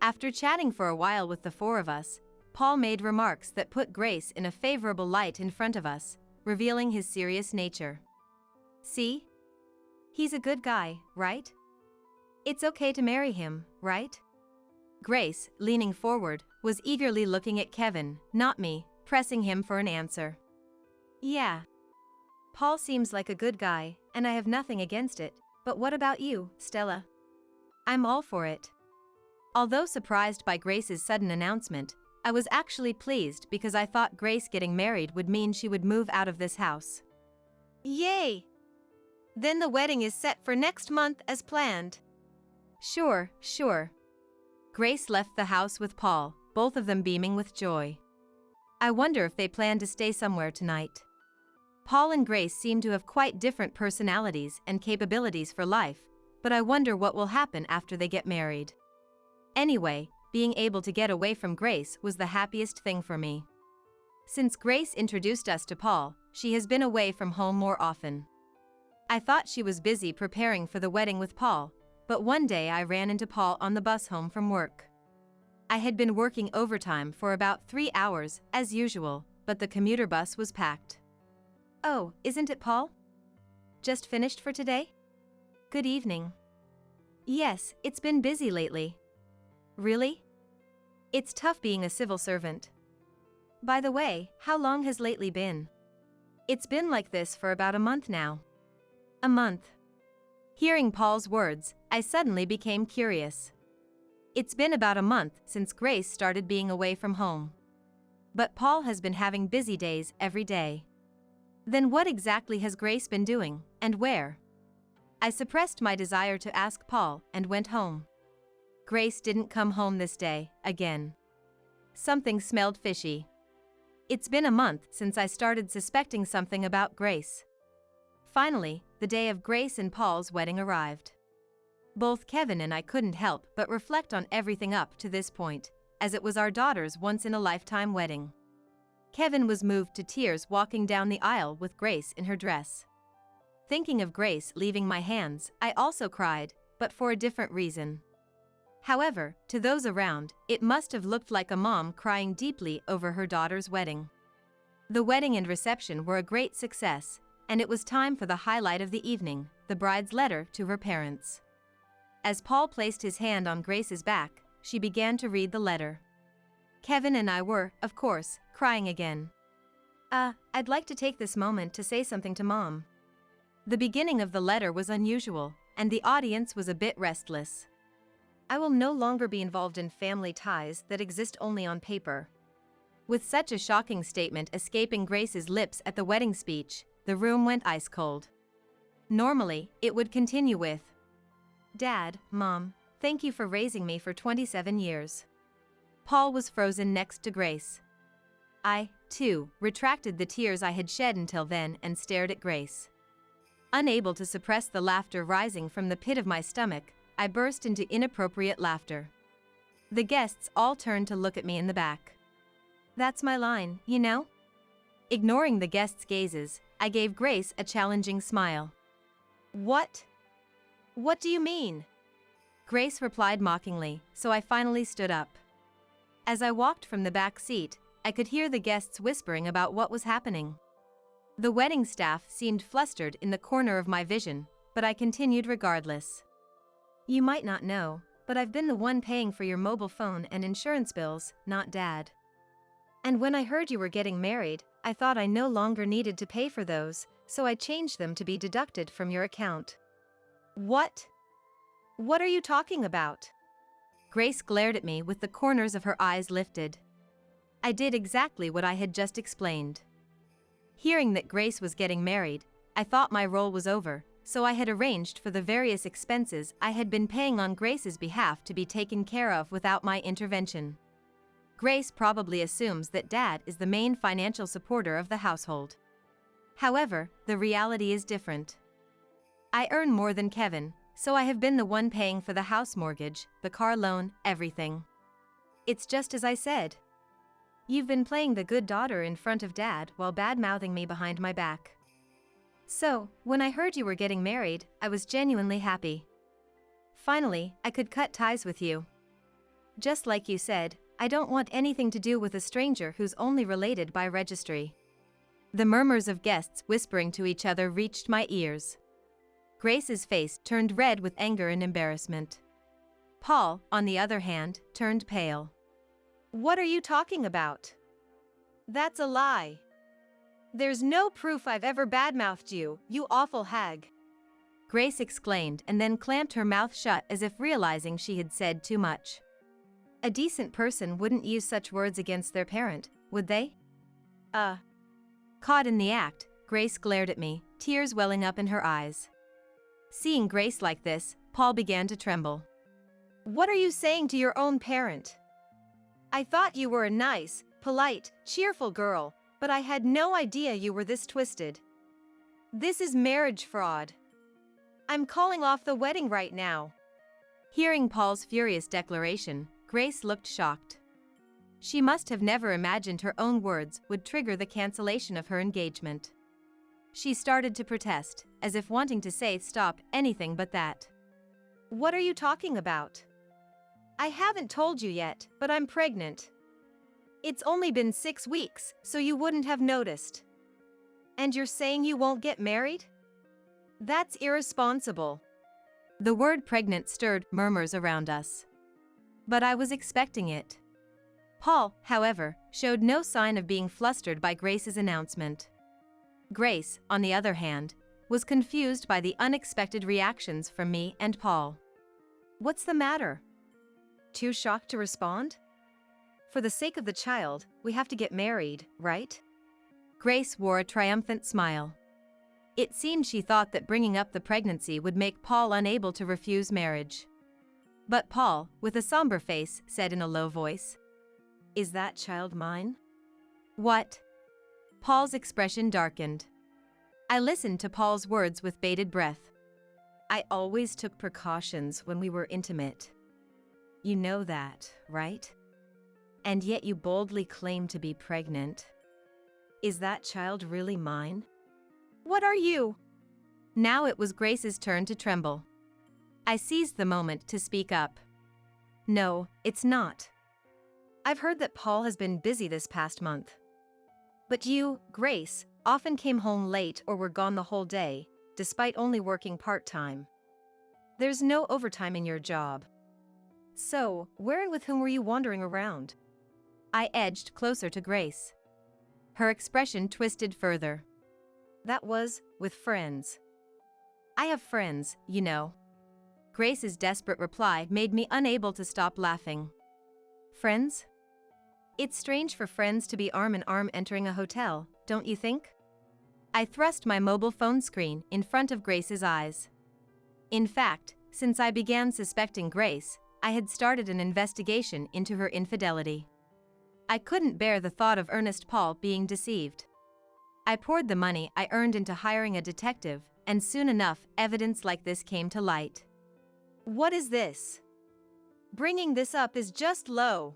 After chatting for a while with the four of us, Paul made remarks that put Grace in a favorable light in front of us, revealing his serious nature. See? He's a good guy, right? It's okay to marry him, right? Grace, leaning forward, was eagerly looking at Kevin, not me, pressing him for an answer. Yeah. Paul seems like a good guy, and I have nothing against it, but what about you, Stella? I'm all for it. Although surprised by Grace's sudden announcement, I was actually pleased because I thought Grace getting married would mean she would move out of this house. Yay! Then the wedding is set for next month as planned. Sure. Grace left the house with Paul, both of them beaming with joy. I wonder if they plan to stay somewhere tonight. Paul and Grace seem to have quite different personalities and capabilities for life, but I wonder what will happen after they get married. Anyway, being able to get away from Grace was the happiest thing for me. Since Grace introduced us to Paul, she has been away from home more often. I thought she was busy preparing for the wedding with Paul, but one day I ran into Paul on the bus home from work. I had been working overtime for about 3 hours, as usual, but the commuter bus was packed. Oh, isn't it Paul? Just finished for today? Good evening. Yes, it's been busy lately. Really? It's tough being a civil servant. By the way, how long has lately been? It's been like this for about a month now. A month. Hearing Paul's words, I suddenly became curious. It's been about a month since Grace started being away from home. But Paul has been having busy days every day. Then what exactly has Grace been doing, and where? I suppressed my desire to ask Paul and went home. Grace didn't come home this day, again. Something smelled fishy. It's been a month since I started suspecting something about Grace. Finally, the day of Grace and Paul's wedding arrived. Both Kevin and I couldn't help but reflect on everything up to this point, as it was our daughter's once-in-a-lifetime wedding. Kevin was moved to tears walking down the aisle with Grace in her dress. Thinking of Grace leaving my hands, I also cried, but for a different reason. However, to those around, it must have looked like a mom crying deeply over her daughter's wedding. The wedding and reception were a great success, and it was time for the highlight of the evening, the bride's letter to her parents. As Paul placed his hand on Grace's back, she began to read the letter. Kevin and I were, of course, crying again. I'd like to take this moment to say something to Mom. The beginning of the letter was unusual, and the audience was a bit restless. I will no longer be involved in family ties that exist only on paper. With such a shocking statement escaping Grace's lips at the wedding speech, the room went ice cold. Normally, it would continue with, "Dad, Mom, thank you for raising me for 27 years." Paul was frozen next to Grace. I, too, retracted the tears I had shed until then and stared at Grace. Unable to suppress the laughter rising from the pit of my stomach, I burst into inappropriate laughter. The guests all turned to look at me in the back. "That's my line, you know?" Ignoring the guests' gazes, I gave Grace a challenging smile. What? What do you mean? Grace replied mockingly, so I finally stood up. As I walked from the back seat, I could hear the guests whispering about what was happening. The wedding staff seemed flustered in the corner of my vision, but I continued regardless. "You might not know, but I've been the one paying for your mobile phone and insurance bills, not Dad. And when I heard you were getting married, I thought I no longer needed to pay for those, so I changed them to be deducted from your account." What? What are you talking about? Grace glared at me with the corners of her eyes lifted. I did exactly what I had just explained. Hearing that Grace was getting married, I thought my role was over, so I had arranged for the various expenses I had been paying on Grace's behalf to be taken care of without my intervention. Grace probably assumes that Dad is the main financial supporter of the household. However, the reality is different. I earn more than Kevin, so I have been the one paying for the house mortgage, the car loan, everything. It's just as I said. You've been playing the good daughter in front of Dad while bad-mouthing me behind my back. So, when I heard you were getting married, I was genuinely happy. Finally, I could cut ties with you. Just like you said, I don't want anything to do with a stranger who's only related by registry. The murmurs of guests whispering to each other reached my ears. Grace's face turned red with anger and embarrassment. Paul, on the other hand, turned pale. What are you talking about? That's a lie. There's no proof I've ever badmouthed you, you awful hag. Grace exclaimed and then clamped her mouth shut as if realizing she had said too much. A decent person wouldn't use such words against their parent, would they? Caught in the act, Grace glared at me, tears welling up in her eyes. Seeing Grace like this, Paul began to tremble. What are you saying to your own parent? I thought you were a nice, polite, cheerful girl, but I had no idea you were this twisted. This is marriage fraud. I'm calling off the wedding right now. Hearing Paul's furious declaration, Grace looked shocked. She must have never imagined her own words would trigger the cancellation of her engagement. She started to protest, as if wanting to say stop anything but that. What are you talking about? I haven't told you yet, but I'm pregnant. It's only been 6 weeks, so you wouldn't have noticed. And you're saying you won't get married? That's irresponsible. The word pregnant stirred murmurs around us. But I was expecting it. Paul, however, showed no sign of being flustered by Grace's announcement. Grace, on the other hand, was confused by the unexpected reactions from me and Paul. What's the matter? Too shocked to respond? For the sake of the child, we have to get married, right? Grace wore a triumphant smile. It seemed she thought that bringing up the pregnancy would make Paul unable to refuse marriage. But Paul, with a somber face, said in a low voice, "Is that child mine?" "What?" Paul's expression darkened. I listened to Paul's words with bated breath. "I always took precautions when we were intimate. You know that, right? And yet you boldly claim to be pregnant. Is that child really mine?" What are you? Now it was Grace's turn to tremble. I seized the moment to speak up. "No, it's not. I've heard that Paul has been busy this past month. But you, Grace, often came home late or were gone the whole day, despite only working part-time. There's no overtime in your job. So, where and with whom were you wandering around?" I edged closer to Grace. Her expression twisted further. "That was with friends. I have friends, you know." Grace's desperate reply made me unable to stop laughing. "Friends? It's strange for friends to be arm in arm entering a hotel, don't you think?" I thrust my mobile phone screen in front of Grace's eyes. In fact, since I began suspecting Grace, I had started an investigation into her infidelity. I couldn't bear the thought of Ernest Paul being deceived. I poured the money I earned into hiring a detective, and soon enough, evidence like this came to light. What is this? Bringing this up is just low.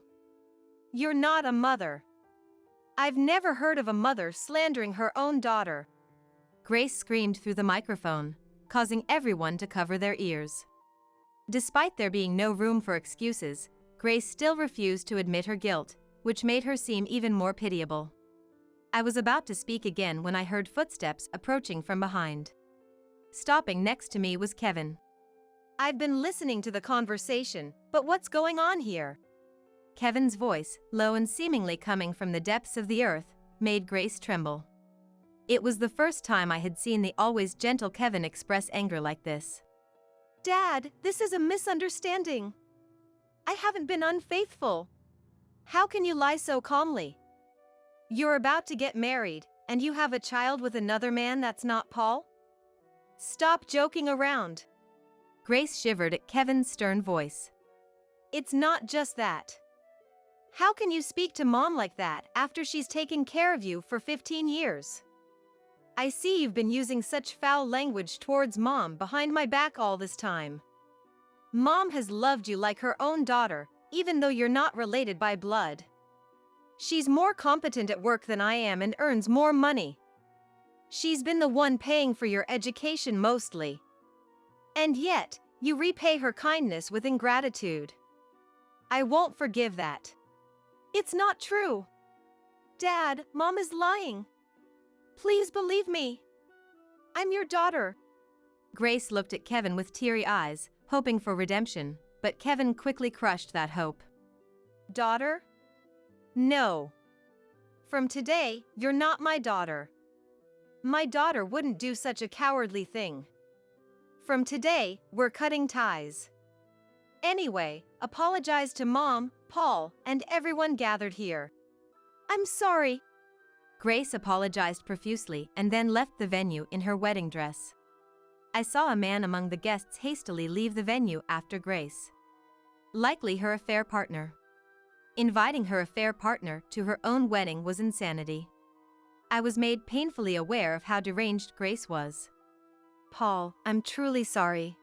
You're not a mother. I've never heard of a mother slandering her own daughter." Grace screamed through the microphone, causing everyone to cover their ears. Despite there being no room for excuses, Grace still refused to admit her guilt, which made her seem even more pitiable. I was about to speak again when I heard footsteps approaching from behind. Stopping next to me was Kevin. "I've been listening to the conversation, but what's going on here?" Kevin's voice, low and seemingly coming from the depths of the earth, made Grace tremble. It was the first time I had seen the always gentle Kevin express anger like this. "Dad, this is a misunderstanding. I haven't been unfaithful. How can you lie so calmly? You're about to get married, and you have a child with another man that's not Paul? Stop joking around." Grace shivered at Kevin's stern voice. "It's not just that. How can you speak to Mom like that after she's taken care of you for 15 years? I see you've been using such foul language towards Mom behind my back all this time. Mom has loved you like her own daughter, even though you're not related by blood. She's more competent at work than I am and earns more money. She's been the one paying for your education mostly. And yet, you repay her kindness with ingratitude. I won't forgive that." "It's not true. Dad, Mom is lying. Please believe me. I'm your daughter." Grace looked at Kevin with teary eyes, hoping for redemption, but Kevin quickly crushed that hope. "Daughter? No. From today, you're not my daughter. My daughter wouldn't do such a cowardly thing. From today, we're cutting ties. Anyway, apologize to Mom, Paul, and everyone gathered here." "I'm sorry." Grace apologized profusely and then left the venue in her wedding dress. I saw a man among the guests hastily leave the venue after Grace. Likely her affair partner. Inviting her affair partner to her own wedding was insanity. I was made painfully aware of how deranged Grace was. "Paul, I'm truly sorry.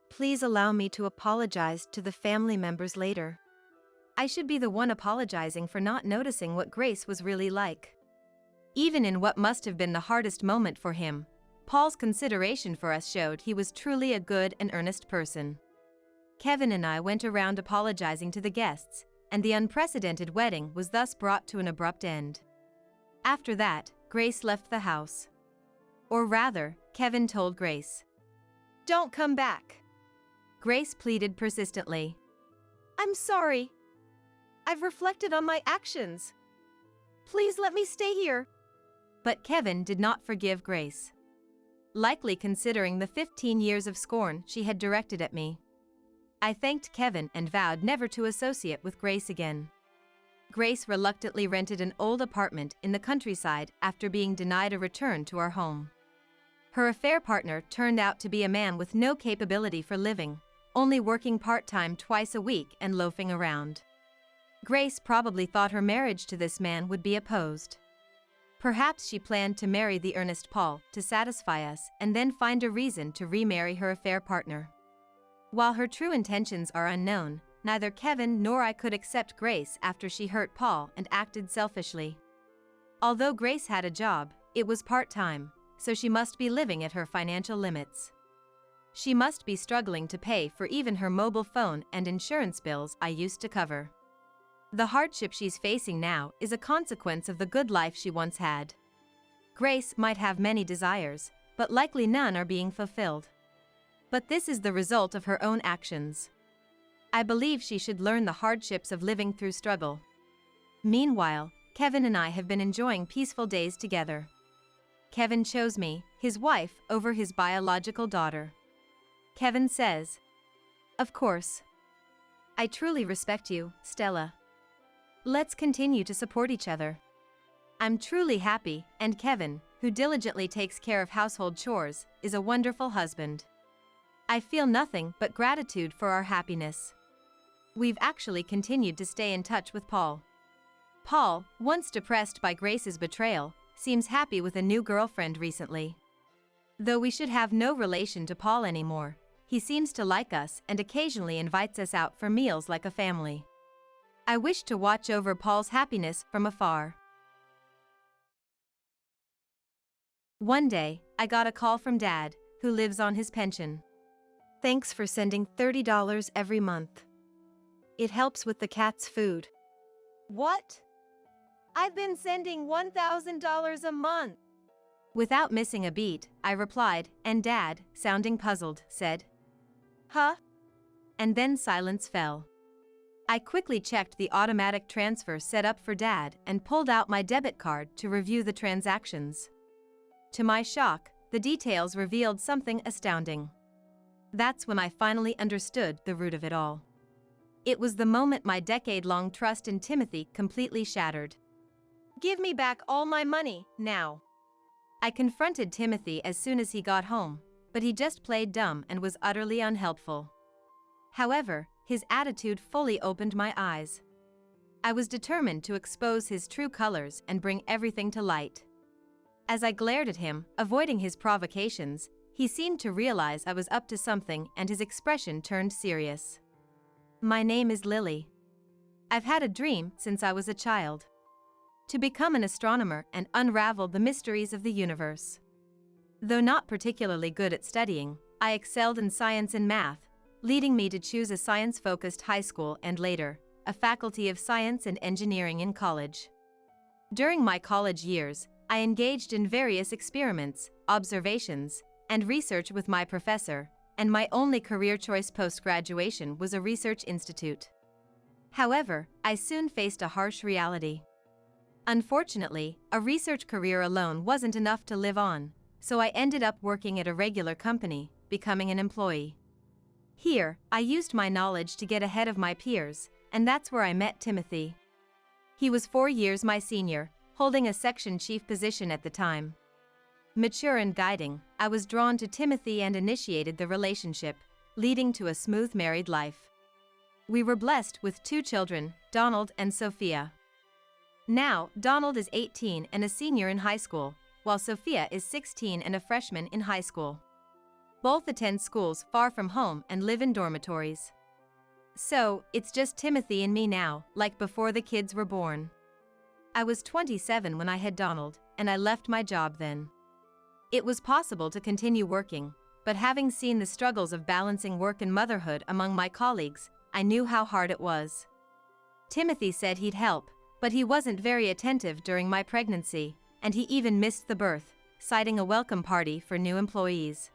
Please allow me to apologize to the family members later." I should be the one apologizing for not noticing what Grace was really like. Even in what must have been the hardest moment for him, Paul's consideration for us showed he was truly a good and earnest person. Kevin and I went around apologizing to the guests, and the unprecedented wedding was thus brought to an abrupt end. After that, Grace left the house. Or rather, Kevin told Grace. "Don't come back." Grace pleaded persistently. "I'm sorry. I've reflected on my actions. Please let me stay here." But Kevin did not forgive Grace. Likely considering the 15 years of scorn she had directed at me. I thanked Kevin and vowed never to associate with Grace again. Grace reluctantly rented an old apartment in the countryside after being denied a return to our home. Her affair partner turned out to be a man with no capability for living, only working part-time twice a week and loafing around. Grace probably thought her marriage to this man would be opposed. Perhaps she planned to marry the earnest Paul to satisfy us and then find a reason to remarry her affair partner. While her true intentions are unknown, neither Kevin nor I could accept Grace after she hurt Paul and acted selfishly. Although Grace had a job, it was part-time, so she must be living at her financial limits. She must be struggling to pay for even her mobile phone and insurance bills I used to cover. The hardship she's facing now is a consequence of the good life she once had. Grace might have many desires, but likely none are being fulfilled. But this is the result of her own actions. I believe she should learn the hardships of living through struggle. Meanwhile, Kevin and I have been enjoying peaceful days together. Kevin chose me, his wife, over his biological daughter. Kevin says, "Of course. I truly respect you, Stella. Let's continue to support each other. I'm truly happy, and Kevin, who diligently takes care of household chores, is a wonderful husband. I feel nothing but gratitude for our happiness." We've actually continued to stay in touch with Paul. Paul, once depressed by Grace's betrayal, seems happy with a new girlfriend recently. Though we should have no relation to Paul anymore, he seems to like us and occasionally invites us out for meals like a family. I wish to watch over Paul's happiness from afar. One day, I got a call from Dad, who lives on his pension. "Thanks for sending $30 every month. It helps with the cat's food." What? I've been sending $1,000 a month. Without missing a beat, I replied, and Dad, sounding puzzled, said, "Huh?" And then silence fell. I quickly checked the automatic transfer set up for Dad and pulled out my debit card to review the transactions. To my shock, the details revealed something astounding. That's when I finally understood the root of it all. It was the moment my decade-long trust in Timothy completely shattered. "Give me back all my money, now." I confronted Timothy as soon as he got home, but he just played dumb and was utterly unhelpful. However, his attitude fully opened my eyes. I was determined to expose his true colors and bring everything to light. As I glared at him, avoiding his provocations, he seemed to realize I was up to something and his expression turned serious. "My name is Lily. I've had a dream since I was a child. To become an astronomer and unravel the mysteries of the universe. Though not particularly good at studying, I excelled in science and math, leading me to choose a science-focused high school and later, a faculty of science and engineering in college. During my college years, I engaged in various experiments, observations, and research with my professor, and my only career choice post-graduation was a research institute. However, I soon faced a harsh reality. Unfortunately, a research career alone wasn't enough to live on, so I ended up working at a regular company, becoming an employee. Here, I used my knowledge to get ahead of my peers, and that's where I met Timothy. He was 4 years my senior, holding a section chief position at the time. Mature and guiding, I was drawn to Timothy and initiated the relationship, leading to a smooth married life. We were blessed with 2 children, Donald and Sophia. Now, Donald is 18 and a senior in high school, while Sophia is 16 and a freshman in high school. Both attend schools far from home and live in dormitories. So, it's just Timothy and me now, like before the kids were born. I was 27 when I had Donald, and I left my job then. It was possible to continue working, but having seen the struggles of balancing work and motherhood among my colleagues, I knew how hard it was. Timothy said he'd help, but he wasn't very attentive during my pregnancy, and he even missed the birth, citing a welcome party for new employees.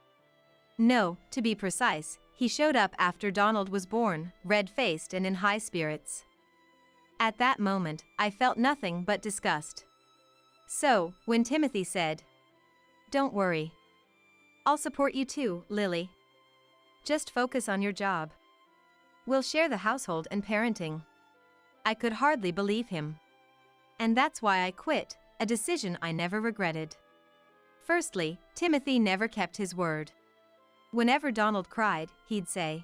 No, to be precise, he showed up after Donald was born, red-faced and in high spirits. At that moment, I felt nothing but disgust. So, when Timothy said, "Don't worry. I'll support you too, Lily. Just focus on your job. We'll share the household and parenting," I could hardly believe him. And that's why I quit, a decision I never regretted. Firstly, Timothy never kept his word. Whenever Donald cried, he'd say,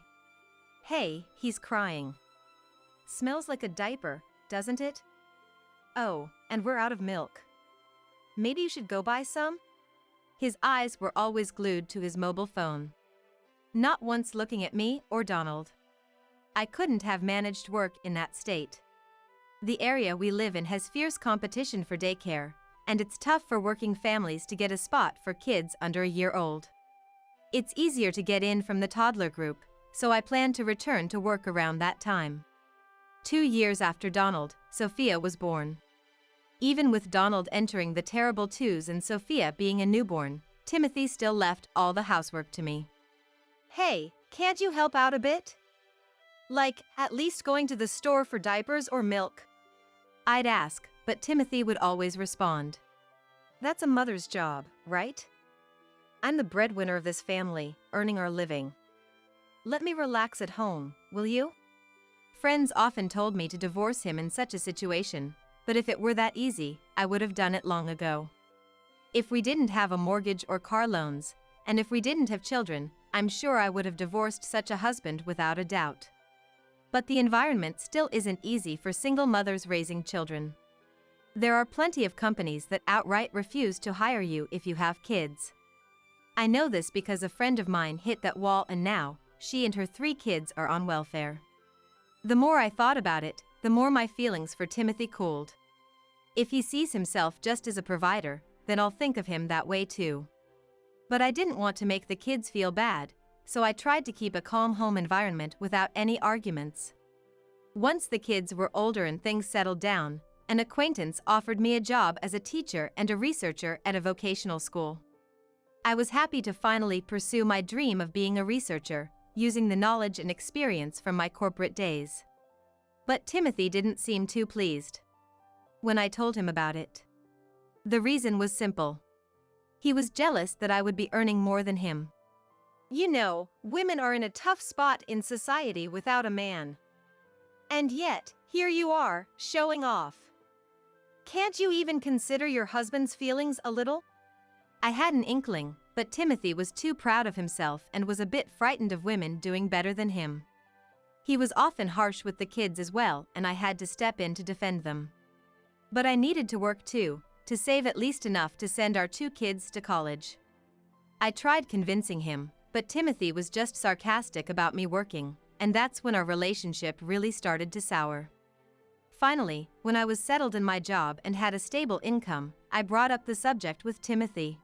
Hey, he's crying. Smells like a diaper, doesn't it? Oh, and we're out of milk. Maybe you should go buy some? His eyes were always glued to his mobile phone, not once looking at me or Donald. I couldn't have managed work in that state. The area we live in has fierce competition for daycare, and it's tough for working families to get a spot for kids under a year old. It's easier to get in from the toddler group, so I plan to return to work around that time. 2 years after Donald, Sophia was born. Even with Donald entering the terrible twos and Sophia being a newborn, Timothy still left all the housework to me. Hey, can't you help out a bit? Like, at least going to the store for diapers or milk? I'd ask, but Timothy would always respond, That's a mother's job, right? I'm the breadwinner of this family, earning our living. Let me relax at home, will you? Friends often told me to divorce him in such a situation, but if it were that easy, I would have done it long ago. If we didn't have a mortgage or car loans, and if we didn't have children, I'm sure I would have divorced such a husband without a doubt. But the environment still isn't easy for single mothers raising children. There are plenty of companies that outright refuse to hire you if you have kids. I know this because a friend of mine hit that wall and now, she and her 3 kids are on welfare. The more I thought about it, the more my feelings for Timothy cooled. If he sees himself just as a provider, then I'll think of him that way too. But I didn't want to make the kids feel bad, so I tried to keep a calm home environment without any arguments. Once the kids were older and things settled down, an acquaintance offered me a job as a teacher and a researcher at a vocational school. I was happy to finally pursue my dream of being a researcher, using the knowledge and experience from my corporate days. But Timothy didn't seem too pleased when I told him about it. The reason was simple. He was jealous that I would be earning more than him. You know, women are in a tough spot in society without a man. And yet, here you are, showing off. Can't you even consider your husband's feelings a little? I had an inkling, but Timothy was too proud of himself and was a bit frightened of women doing better than him. He was often harsh with the kids as well, and I had to step in to defend them. But I needed to work too, to save at least enough to send our 2 kids to college. I tried convincing him, but Timothy was just sarcastic about me working, and that's when our relationship really started to sour. Finally, when I was settled in my job and had a stable income, I brought up the subject with Timothy.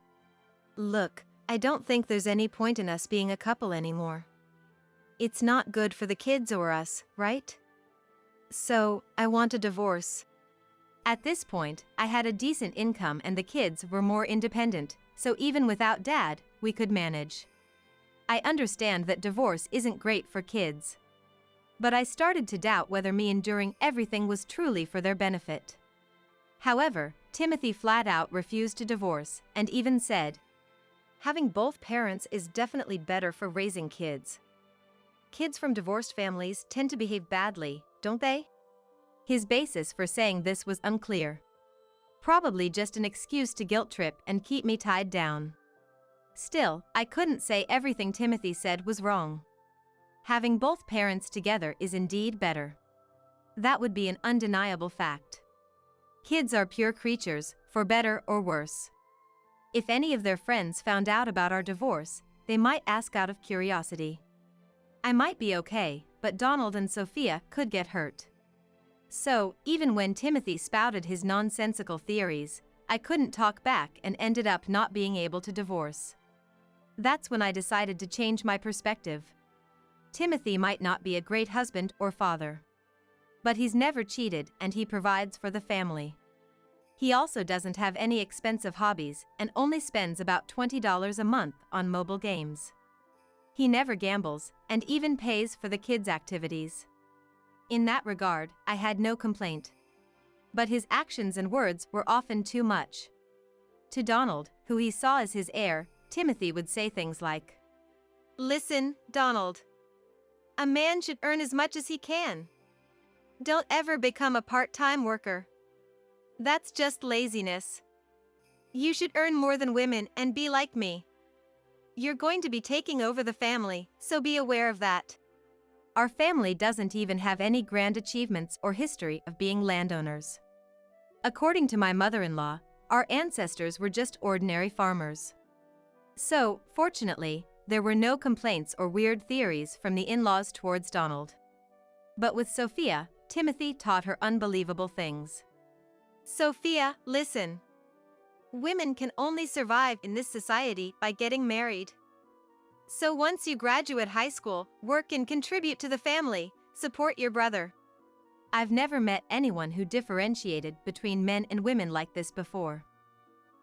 Look, I don't think there's any point in us being a couple anymore. It's not good for the kids or us, right? So, I want a divorce. At this point, I had a decent income and the kids were more independent, so even without Dad, we could manage. I understand that divorce isn't great for kids. But I started to doubt whether me enduring everything was truly for their benefit. However, Timothy flat out refused to divorce, and even said, Having both parents is definitely better for raising kids. Kids from divorced families tend to behave badly, don't they? His basis for saying this was unclear. Probably just an excuse to guilt trip and keep me tied down. Still, I couldn't say everything Timothy said was wrong. Having both parents together is indeed better. That would be an undeniable fact. Kids are pure creatures, for better or worse. If any of their friends found out about our divorce, they might ask out of curiosity. I might be okay, but Donald and Sophia could get hurt. So, even when Timothy spouted his nonsensical theories, I couldn't talk back and ended up not being able to divorce. That's when I decided to change my perspective. Timothy might not be a great husband or father. But he's never cheated and he provides for the family. He also doesn't have any expensive hobbies and only spends about $20 a month on mobile games. He never gambles and even pays for the kids' activities. In that regard, I had no complaint. But his actions and words were often too much. To Donald, who he saw as his heir, Timothy would say things like, Listen, Donald. A man should earn as much as he can. Don't ever become a part-time worker. That's just laziness. You should earn more than women and be like me. You're going to be taking over the family, so be aware of that. Our family doesn't even have any grand achievements or history of being landowners. According to my mother-in-law, our ancestors were just ordinary farmers. So, fortunately, there were no complaints or weird theories from the in-laws towards Donald. But with Sophia, Timothy taught her unbelievable things. Sophia, listen. Women can only survive in this society by getting married. So once you graduate high school, work and contribute to the family, support your brother. I've never met anyone who differentiated between men and women like this before.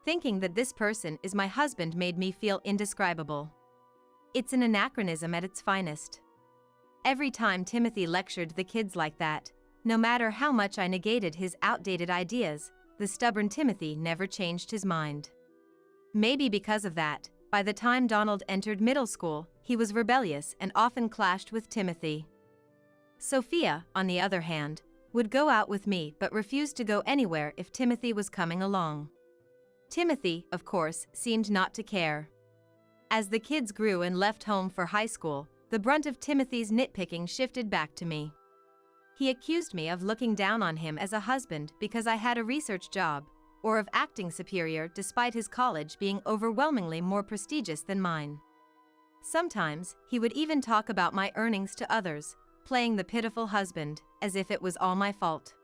Thinking that this person is my husband made me feel indescribable. It's an anachronism at its finest. Every time Timothy lectured the kids like that, no matter how much I negated his outdated ideas, the stubborn Timothy never changed his mind. Maybe because of that, by the time Donald entered middle school, he was rebellious and often clashed with Timothy. Sophia, on the other hand, would go out with me but refused to go anywhere if Timothy was coming along. Timothy, of course, seemed not to care. As the kids grew and left home for high school, the brunt of Timothy's nitpicking shifted back to me. He accused me of looking down on him as a husband because I had a research job, or of acting superior despite his college being overwhelmingly more prestigious than mine. Sometimes, he would even talk about my earnings to others, playing the pitiful husband, as if it was all my fault.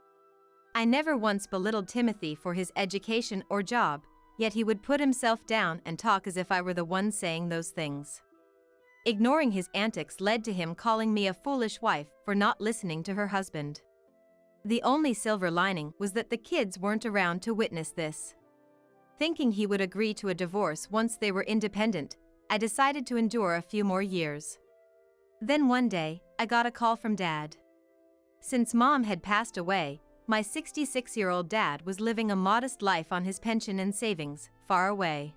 I never once belittled Timothy for his education or job, yet he would put himself down and talk as if I were the one saying those things. Ignoring his antics led to him calling me a foolish wife for not listening to her husband. The only silver lining was that the kids weren't around to witness this. Thinking he would agree to a divorce once they were independent, I decided to endure a few more years. Then one day, I got a call from Dad. Since Mom had passed away, my 66-year-old dad was living a modest life on his pension and savings, far away.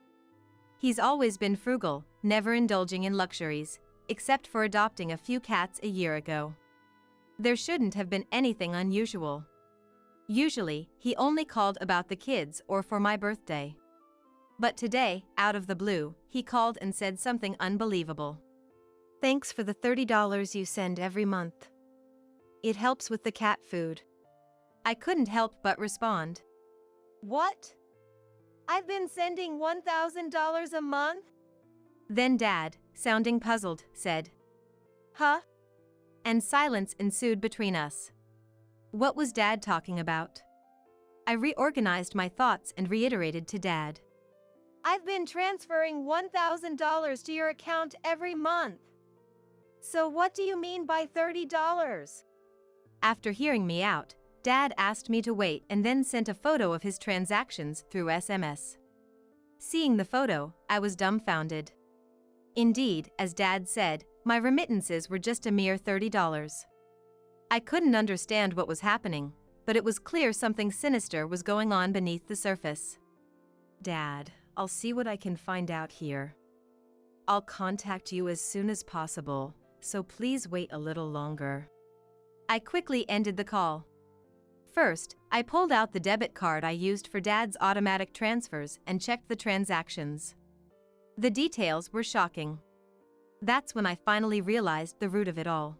He's always been frugal, never indulging in luxuries, except for adopting a few cats a year ago. There shouldn't have been anything unusual. Usually, he only called about the kids or for my birthday. But today, out of the blue, he called and said something unbelievable. Thanks for the $30 you send every month. It helps with the cat food. I couldn't help but respond. What? I've been sending $1,000 a month? Then Dad, sounding puzzled, said, Huh? And silence ensued between us. What was Dad talking about? I reorganized my thoughts and reiterated to Dad. I've been transferring $1,000 to your account every month. So what do you mean by $30? After hearing me out, Dad asked me to wait and then sent a photo of his transactions through SMS. Seeing the photo, I was dumbfounded. Indeed, as Dad said, my remittances were just a mere $30. I couldn't understand what was happening, but it was clear something sinister was going on beneath the surface. Dad, I'll see what I can find out here. I'll contact you as soon as possible, so please wait a little longer. I quickly ended the call. First, I pulled out the debit card I used for Dad's automatic transfers and checked the transactions. The details were shocking. That's when I finally realized the root of it all.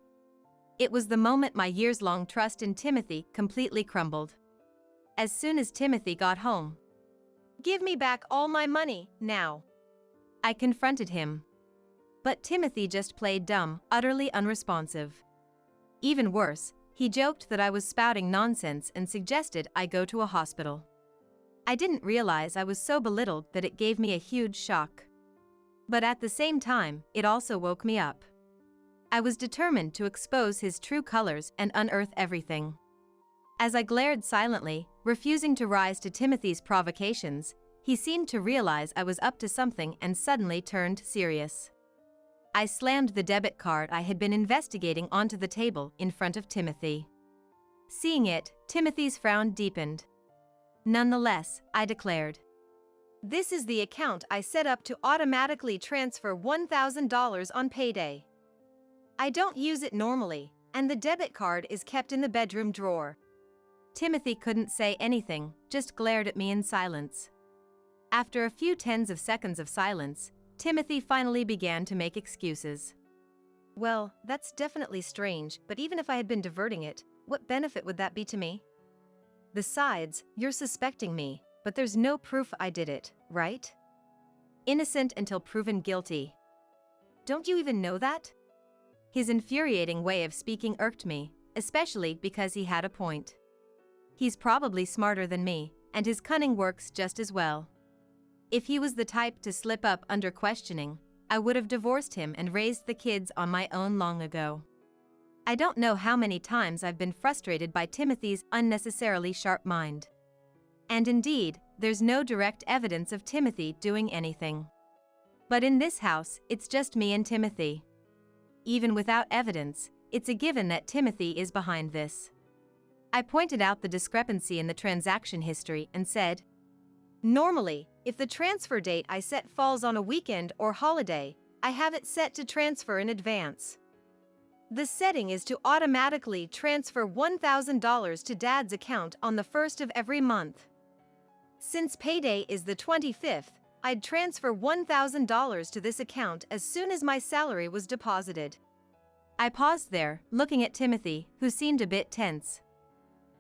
It was the moment my years-long trust in Timothy completely crumbled. As soon as Timothy got home, Give me back all my money, now. I confronted him. But Timothy just played dumb, utterly unresponsive. Even worse, he joked that I was spouting nonsense and suggested I go to a hospital. I didn't realize I was so belittled that it gave me a huge shock. But at the same time, it also woke me up. I was determined to expose his true colors and unearth everything. As I glared silently, refusing to rise to Timothy's provocations, he seemed to realize I was up to something and suddenly turned serious. I slammed the debit card I had been investigating onto the table in front of Timothy. Seeing it, Timothy's frown deepened. Nonetheless, I declared, This is the account I set up to automatically transfer $1,000 on payday. I don't use it normally, and the debit card is kept in the bedroom drawer. Timothy couldn't say anything, just glared at me in silence. After a few tens of seconds of silence, Timothy finally began to make excuses. Well, that's definitely strange, but even if I had been diverting it, what benefit would that be to me? Besides, you're suspecting me, but there's no proof I did it, right? Innocent until proven guilty. Don't you even know that? His infuriating way of speaking irked me, especially because he had a point. He's probably smarter than me, and his cunning works just as well. If he was the type to slip up under questioning, I would have divorced him and raised the kids on my own long ago. I don't know how many times I've been frustrated by Timothy's unnecessarily sharp mind. And indeed, there's no direct evidence of Timothy doing anything. But in this house, it's just me and Timothy. Even without evidence, it's a given that Timothy is behind this. I pointed out the discrepancy in the transaction history and said, Normally, if the transfer date I set falls on a weekend or holiday, I have it set to transfer in advance. The setting is to automatically transfer $1,000 to Dad's account on the 1st of every month. Since payday is the 25th, I'd transfer $1,000 to this account as soon as my salary was deposited. I paused there, looking at Timothy, who seemed a bit tense.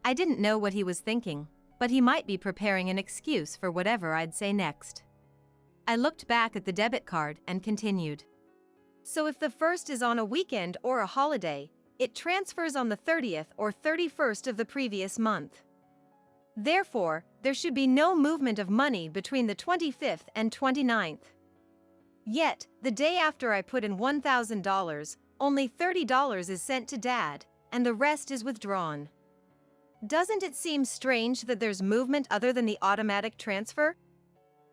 I didn't know what he was thinking, but he might be preparing an excuse for whatever I'd say next. I looked back at the debit card and continued. So if the 1st is on a weekend or a holiday, it transfers on the 30th or 31st of the previous month. Therefore, there should be no movement of money between the 25th and 29th. Yet, the day after I put in $1,000, only $30 is sent to Dad, and the rest is withdrawn. Doesn't it seem strange that there's movement other than the automatic transfer?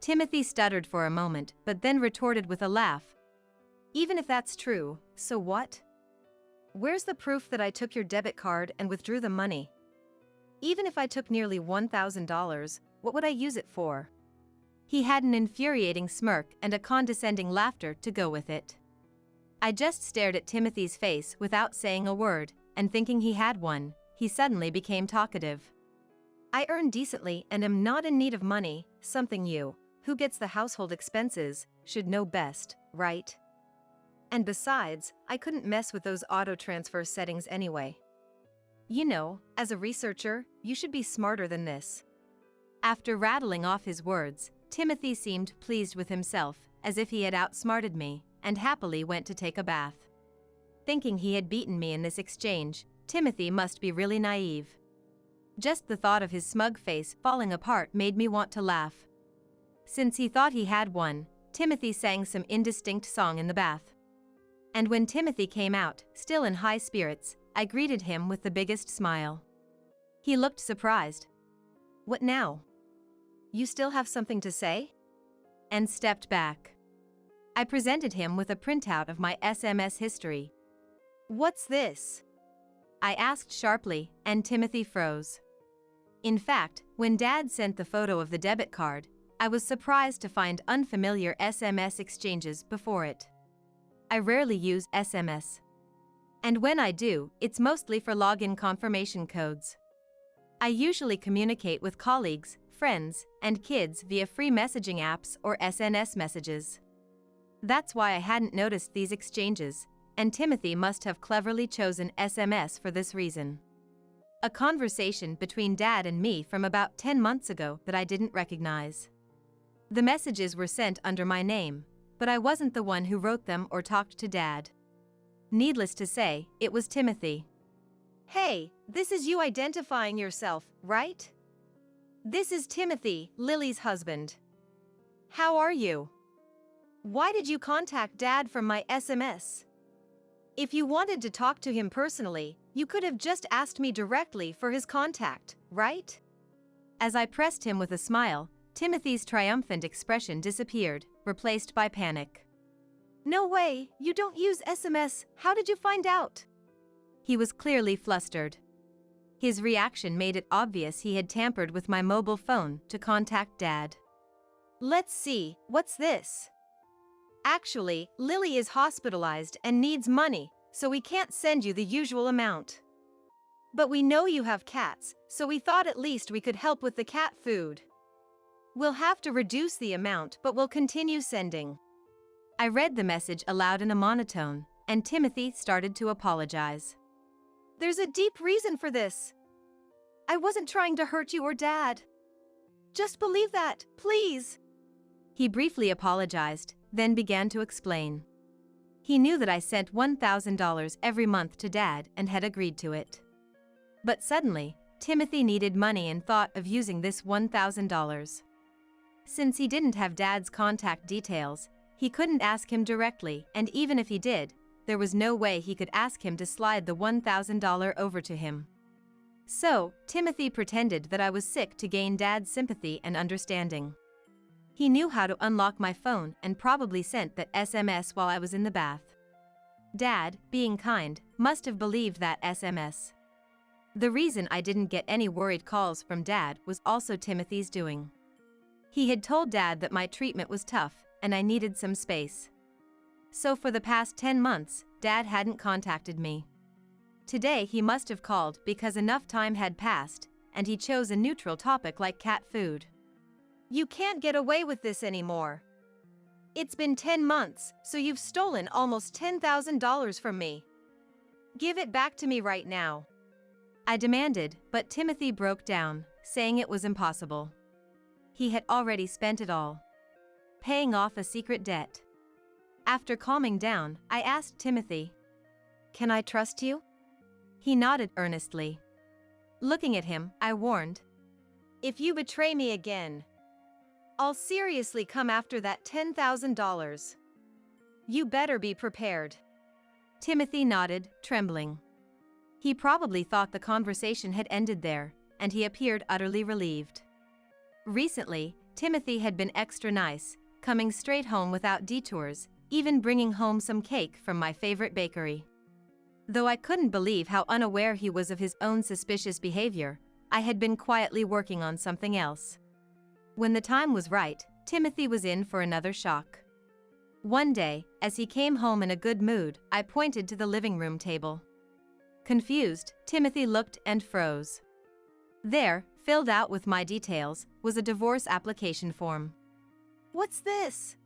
Timothy stuttered for a moment, but then retorted with a laugh. Even if that's true, so what? Where's the proof that I took your debit card and withdrew the money? Even if I took nearly $1,000, what would I use it for? He had an infuriating smirk and a condescending laughter to go with it. I just stared at Timothy's face without saying a word, and thinking he had one, he suddenly became talkative. I earn decently and am not in need of money, something you, who gets the household expenses, should know best, right? And besides, I couldn't mess with those auto-transfer settings anyway. You know, as a researcher, you should be smarter than this. After rattling off his words, Timothy seemed pleased with himself, as if he had outsmarted me, and happily went to take a bath. Thinking he had beaten me in this exchange, Timothy must be really naive. Just the thought of his smug face falling apart made me want to laugh. Since he thought he had won, Timothy sang some indistinct song in the bath. And when Timothy came out, still in high spirits, I greeted him with the biggest smile. He looked surprised. What now? You still have something to say? And stepped back. I presented him with a printout of my SMS history. What's this? I asked sharply, and Timothy froze. In fact, when Dad sent the photo of the debit card, I was surprised to find unfamiliar SMS exchanges before it. I rarely use SMS. And when I do, it's mostly for login confirmation codes. I usually communicate with colleagues, friends, and kids via free messaging apps or SNS messages. That's why I hadn't noticed these exchanges, and Timothy must have cleverly chosen SMS for this reason. A conversation between Dad and me from about 10 months ago that I didn't recognize. The messages were sent under my name, but I wasn't the one who wrote them or talked to Dad. Needless to say, it was Timothy. Hey, this is you identifying yourself, right? This is Timothy, Lily's husband. How are you? Why did you contact Dad from my SMS? If you wanted to talk to him personally, you could have just asked me directly for his contact, right? As I pressed him with a smile, Timothy's triumphant expression disappeared, replaced by panic. No way, you don't use SMS, how did you find out? He was clearly flustered. His reaction made it obvious he had tampered with my mobile phone to contact Dad. Let's see, what's this? Actually, Lily is hospitalized and needs money, so we can't send you the usual amount. But we know you have cats, so we thought at least we could help with the cat food. We'll have to reduce the amount, but we'll continue sending. I read the message aloud in a monotone, and Timothy started to apologize. There's a deep reason for this. I wasn't trying to hurt you or Dad. Just believe that, please. He briefly apologized, then began to explain. He knew that I sent $1,000 every month to Dad and had agreed to it. But suddenly, Timothy needed money and thought of using this $1,000. Since he didn't have Dad's contact details, he couldn't ask him directly, and even if he did, there was no way he could ask him to slide the $1,000 over to him. So, Timothy pretended that I was sick to gain Dad's sympathy and understanding. He knew how to unlock my phone and probably sent that SMS while I was in the bath. Dad, being kind, must have believed that SMS. The reason I didn't get any worried calls from Dad was also Timothy's doing. He had told Dad that my treatment was tough and I needed some space. So for the past 10 months, Dad hadn't contacted me. Today he must have called because enough time had passed, and he chose a neutral topic like cat food. You can't get away with this anymore. It's been 10 months, so you've stolen almost $10,000 from me. Give it back to me right now. I demanded, but Timothy broke down, saying it was impossible. He had already spent it all, paying off a secret debt. After calming down, I asked Timothy, "Can I trust you?" He nodded earnestly. Looking at him, I warned, "If you betray me again, I'll seriously come after that $10,000. You better be prepared." Timothy nodded, trembling. He probably thought the conversation had ended there, and he appeared utterly relieved. Recently, Timothy had been extra nice, coming straight home without detours, even bringing home some cake from my favorite bakery. Though I couldn't believe how unaware he was of his own suspicious behavior, I had been quietly working on something else. When the time was right, Timothy was in for another shock. One day, as he came home in a good mood, I pointed to the living room table. Confused, Timothy looked and froze. There, filled out with my details, was a divorce application form. What's this?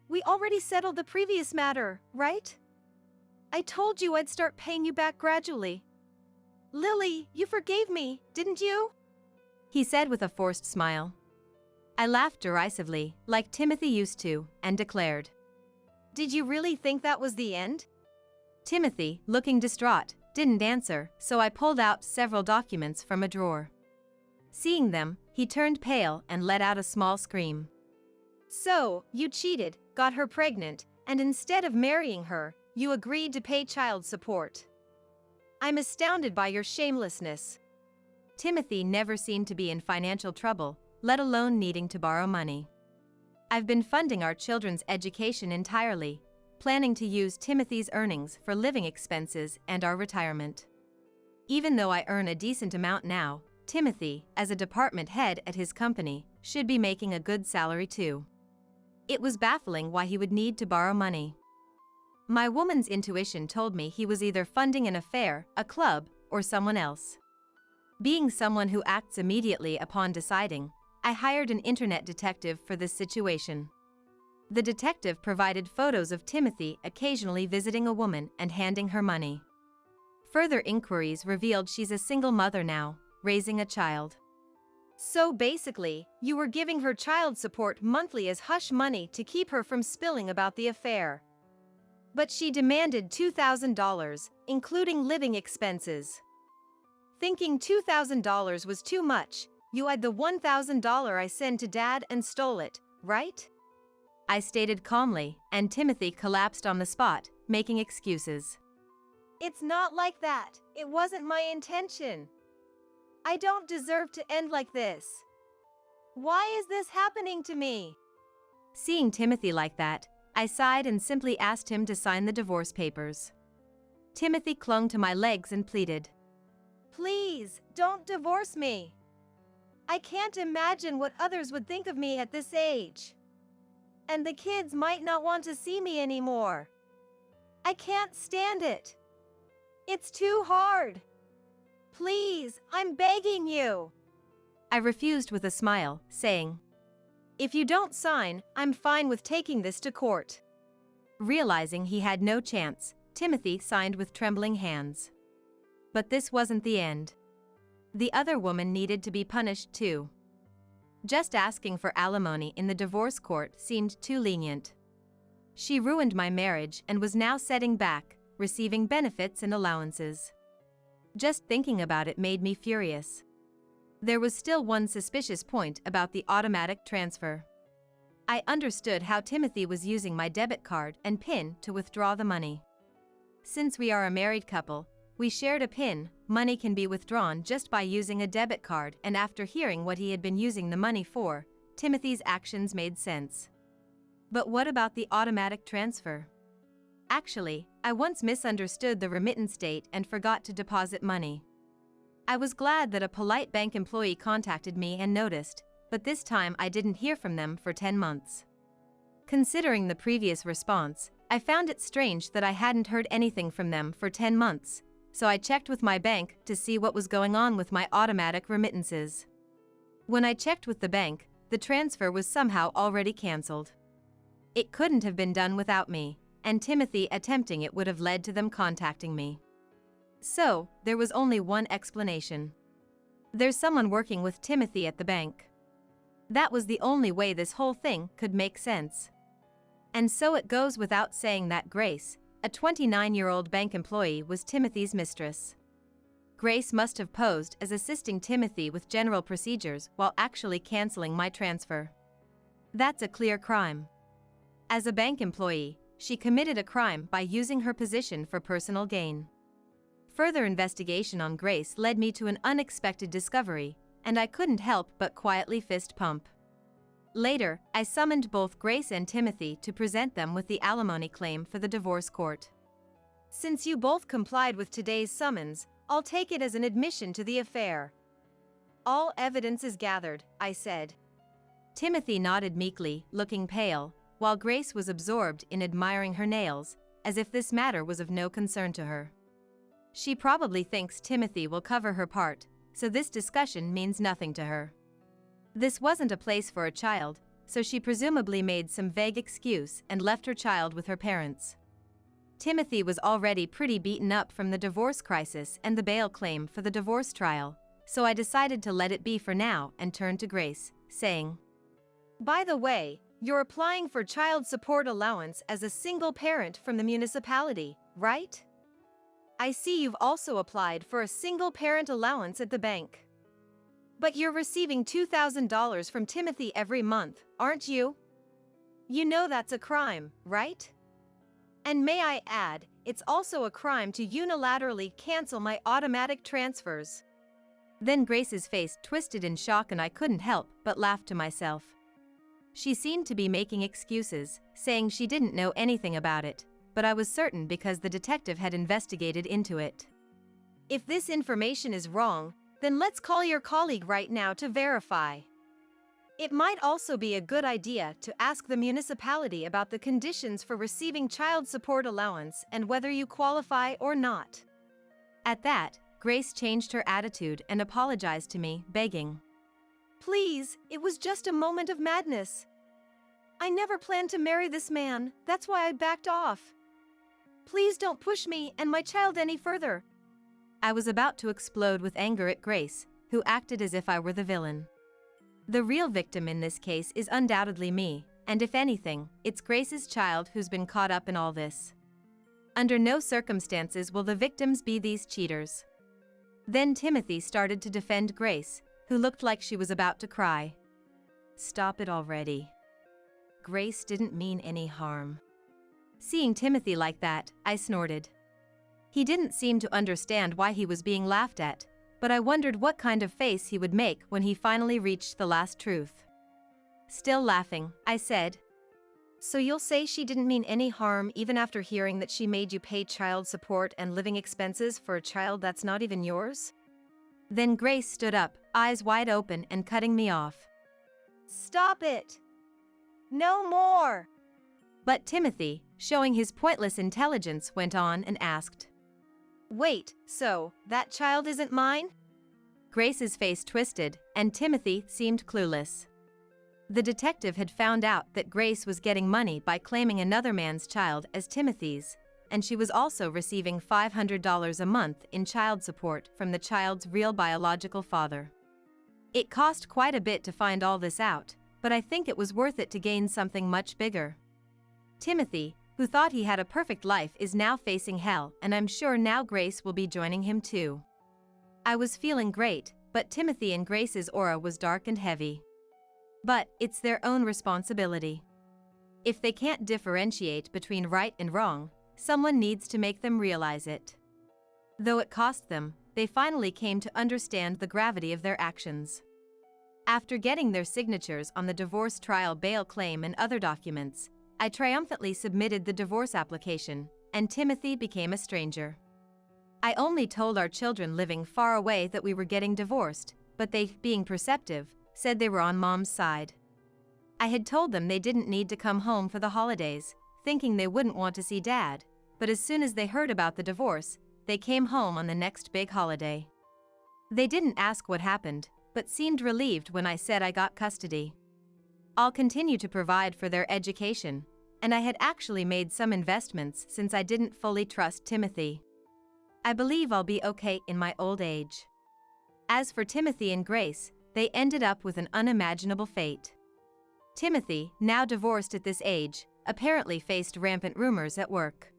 We already settled the previous matter, right? I told you I'd start paying you back gradually. Lily, you forgave me, didn't you? He said with a forced smile. I laughed derisively, like Timothy used to, and declared, "Did you really think that was the end?" Timothy, looking distraught, didn't answer, so I pulled out several documents from a drawer. Seeing them, he turned pale and let out a small scream. "So, you cheated, got her pregnant, and instead of marrying her, you agreed to pay child support. I'm astounded by your shamelessness." Timothy never seemed to be in financial trouble, let alone needing to borrow money. I've been funding our children's education entirely, planning to use Timothy's earnings for living expenses and our retirement. Even though I earn a decent amount now, Timothy, as a department head at his company, should be making a good salary too. It was baffling why he would need to borrow money. My woman's intuition told me he was either funding an affair, a club, or someone else. Being someone who acts immediately upon deciding, I hired an internet detective for this situation. The detective provided photos of Timothy occasionally visiting a woman and handing her money. Further inquiries revealed she's a single mother now, raising a child. So basically, you were giving her child support monthly as hush money to keep her from spilling about the affair. But she demanded $2,000, including living expenses. Thinking $2,000 was too much, you had the $1,000 I sent to Dad and stole it, right? I stated calmly, and Timothy collapsed on the spot, making excuses. It's not like that. It wasn't my intention. I don't deserve to end like this. Why is this happening to me? Seeing Timothy like that, I sighed and simply asked him to sign the divorce papers. Timothy clung to my legs and pleaded, "Please, don't divorce me. I can't imagine what others would think of me at this age. And the kids might not want to see me anymore. I can't stand it. It's too hard. Please, I'm begging you." I refused with a smile, saying, "If you don't sign, I'm fine with taking this to court." Realizing he had no chance, Timothy signed with trembling hands. But this wasn't the end. The other woman needed to be punished too. Just asking for alimony in the divorce court seemed too lenient. She ruined my marriage and was now setting back, receiving benefits and allowances. Just thinking about it made me furious. There was still one suspicious point about the automatic transfer. I understood how Timothy was using my debit card and PIN to withdraw the money. Since we are a married couple, we shared a PIN. Money can be withdrawn just by using a debit card, and after hearing what he had been using the money for, Timothy's actions made sense. But what about the automatic transfer? Actually, I once misunderstood the remittance date and forgot to deposit money. I was glad that a polite bank employee contacted me and noticed, but this time I didn't hear from them for 10 months. Considering the previous response, I found it strange that I hadn't heard anything from them for 10 months, so I checked with my bank to see what was going on with my automatic remittances. When I checked with the bank, the transfer was somehow already cancelled. It couldn't have been done without me, and Timothy attempting it would have led to them contacting me. So, there was only one explanation. There's someone working with Timothy at the bank. That was the only way this whole thing could make sense. And so it goes without saying that Grace, a 29-year-old bank employee, was Timothy's mistress. Grace must have posed as assisting Timothy with general procedures while actually canceling my transfer. That's a clear crime. As a bank employee, she committed a crime by using her position for personal gain. Further investigation on Grace led me to an unexpected discovery, and I couldn't help but quietly fist pump. Later, I summoned both Grace and Timothy to present them with the alimony claim for the divorce court. Since you both complied with today's summons, I'll take it as an admission to the affair. All evidence is gathered, I said. Timothy nodded meekly, looking pale, while Grace was absorbed in admiring her nails, as if this matter was of no concern to her. She probably thinks Timothy will cover her part, so this discussion means nothing to her. This wasn't a place for a child, so she presumably made some vague excuse and left her child with her parents. Timothy was already pretty beaten up from the divorce crisis and the bail claim for the divorce trial, so I decided to let it be for now and turn to Grace, saying, "By the way, you're applying for child support allowance as a single parent from the municipality, right? I see you've also applied for a single parent allowance at the bank. But you're receiving $2,000 from Timothy every month, aren't you? You know that's a crime, right? And may I add, it's also a crime to unilaterally cancel my automatic transfers." Then Grace's face twisted in shock and I couldn't help but laugh to myself. She seemed to be making excuses, saying she didn't know anything about it, but I was certain because the detective had investigated into it. "If this information is wrong, then let's call your colleague right now to verify. It might also be a good idea to ask the municipality about the conditions for receiving child support allowance and whether you qualify or not." At that, Grace changed her attitude and apologized to me, begging, "Please, it was just a moment of madness. I never planned to marry this man, that's why I backed off. Please don't push me and my child any further." I was about to explode with anger at Grace, who acted as if I were the villain. The real victim in this case is undoubtedly me, and if anything, it's Grace's child who's been caught up in all this. Under no circumstances will the victims be these cheaters. Then Timothy started to defend Grace, who looked like she was about to cry. "Stop it already. Grace didn't mean any harm." Seeing Timothy like that, I snorted. He didn't seem to understand why he was being laughed at, but I wondered what kind of face he would make when he finally reached the last truth. Still laughing, I said, "So you'll say she didn't mean any harm even after hearing that she made you pay child support and living expenses for a child that's not even yours?" Then Grace stood up, eyes wide open and cutting me off. "Stop it! No more!" But Timothy, showing his pointless intelligence, went on and asked, "Wait, so, that child isn't mine?" Grace's face twisted, and Timothy seemed clueless. The detective had found out that Grace was getting money by claiming another man's child as Timothy's, and she was also receiving $500 a month in child support from the child's real biological father. It cost quite a bit to find all this out, but I think it was worth it to gain something much bigger. Timothy, who thought he had a perfect life, is now facing hell, and I'm sure now Grace will be joining him too. I was feeling great, but Timothy and Grace's aura was dark and heavy. But it's their own responsibility. If they can't differentiate between right and wrong, someone needs to make them realize it. Though it cost them, they finally came to understand the gravity of their actions. After getting their signatures on the divorce trial bail claim and other documents, I triumphantly submitted the divorce application, and Timothy became a stranger. I only told our children living far away that we were getting divorced, but they, being perceptive, said they were on Mom's side. I had told them they didn't need to come home for the holidays, thinking they wouldn't want to see Dad, but as soon as they heard about the divorce, they came home on the next big holiday. They didn't ask what happened, but seemed relieved when I said I got custody. I'll continue to provide for their education, and I had actually made some investments since I didn't fully trust Timothy. I believe I'll be okay in my old age. As for Timothy and Grace, they ended up with an unimaginable fate. Timothy, now divorced at this age, apparently faced rampant rumors at work.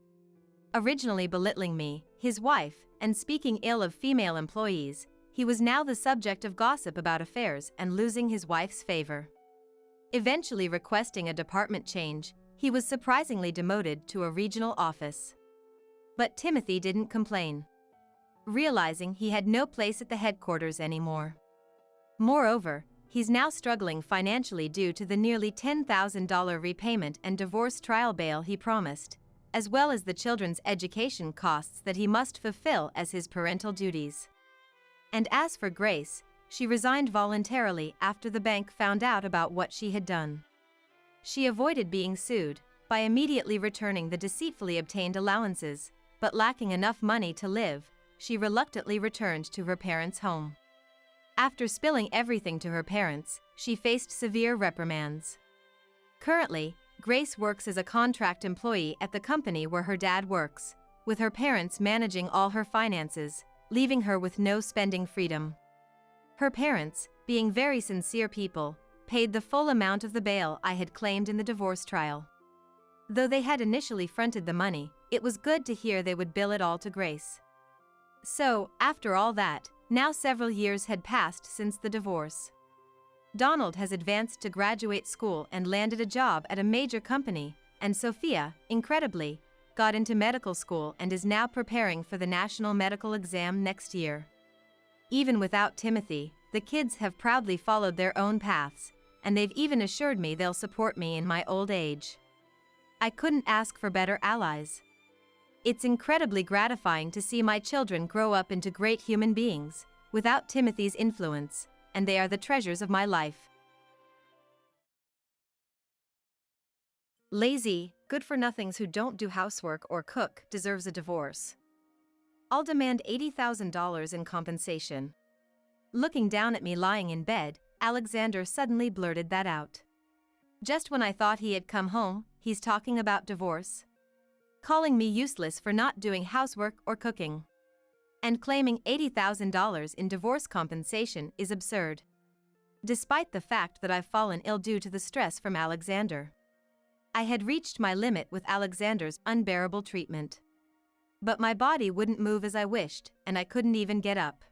Originally belittling me, his wife, and speaking ill of female employees, he was now the subject of gossip about affairs and losing his wife's favor. Eventually requesting a department change, he was surprisingly demoted to a regional office. But Timothy didn't complain, realizing he had no place at the headquarters anymore. Moreover, he's now struggling financially due to the nearly $10,000 repayment and divorce trial bail he promised, as well as the children's education costs that he must fulfill as his parental duties. And as for Grace, she resigned voluntarily after the bank found out about what she had done. She avoided being sued by immediately returning the deceitfully obtained allowances, but lacking enough money to live, she reluctantly returned to her parents' home. After spilling everything to her parents, she faced severe reprimands. Currently, Grace works as a contract employee at the company where her dad works, with her parents managing all her finances, leaving her with no spending freedom. Her parents, being very sincere people, paid the full amount of the bail I had claimed in the divorce trial. Though they had initially fronted the money, it was good to hear they would bill it all to Grace. So, after all that, now several years had passed since the divorce. Donald has advanced to graduate school and landed a job at a major company, and Sophia, incredibly, got into medical school and is now preparing for the national medical exam next year. Even without Timothy, the kids have proudly followed their own paths, and they've even assured me they'll support me in my old age. I couldn't ask for better allies. It's incredibly gratifying to see my children grow up into great human beings, without Timothy's influence, and they are the treasures of my life. Lazy, good-for-nothings who don't do housework or cook deserves a divorce. I'll demand $80,000 in compensation. Looking down at me lying in bed, Alexander suddenly blurted that out. Just when I thought he had come home, he's talking about divorce. Calling me useless for not doing housework or cooking. And claiming $80,000 in divorce compensation is absurd. Despite the fact that I've fallen ill due to the stress from Alexander. I had reached my limit with Alexander's unbearable treatment. But my body wouldn't move as I wished, and I couldn't even get up.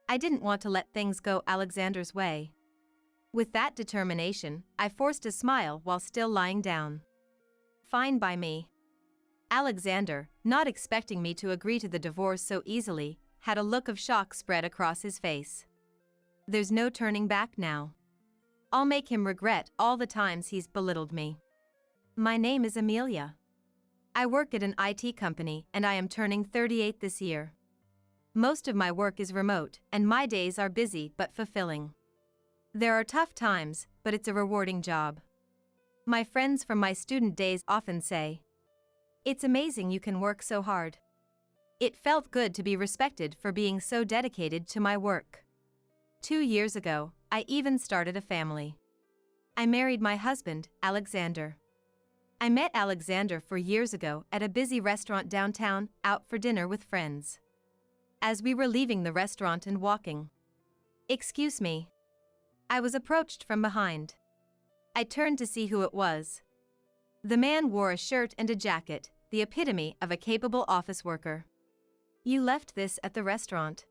I didn't want to let things go Alexander's way. With that determination, I forced a smile while still lying down. Fine by me. Alexander, not expecting me to agree to the divorce so easily, had a look of shock spread across his face. There's no turning back now. I'll make him regret all the times he's belittled me. My name is Amelia. I work at an IT company and I am turning 38 this year. Most of my work is remote, and my days are busy but fulfilling. There are tough times, but it's a rewarding job. My friends from my student days often say, "It's amazing you can work so hard." It felt good to be respected for being so dedicated to my work. 2 years ago, I even started a family. I married my husband, Alexander. I met Alexander 4 years ago at a busy restaurant downtown, out for dinner with friends. As we were leaving the restaurant and walking. "Excuse me." I was approached from behind. I turned to see who it was. The man wore a shirt and a jacket, the epitome of a capable office worker. "You left this at the restaurant,"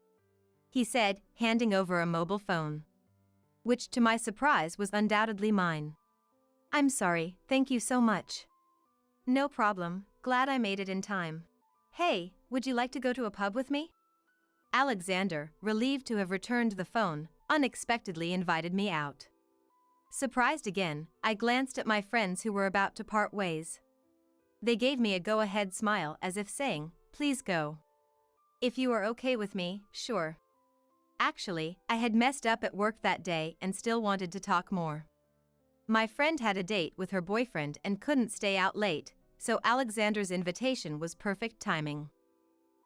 he said, handing over a mobile phone. Which to my surprise was undoubtedly mine. "I'm sorry, thank you so much." "No problem, glad I made it in time." "Hey, would you like to go to a pub with me?" Alexander, relieved to have returned the phone, unexpectedly invited me out. Surprised again, I glanced at my friends who were about to part ways. They gave me a go-ahead smile as if saying, "Please go." "If you are okay with me, sure." Actually, I had messed up at work that day and still wanted to talk more. My friend had a date with her boyfriend and couldn't stay out late, so Alexander's invitation was perfect timing.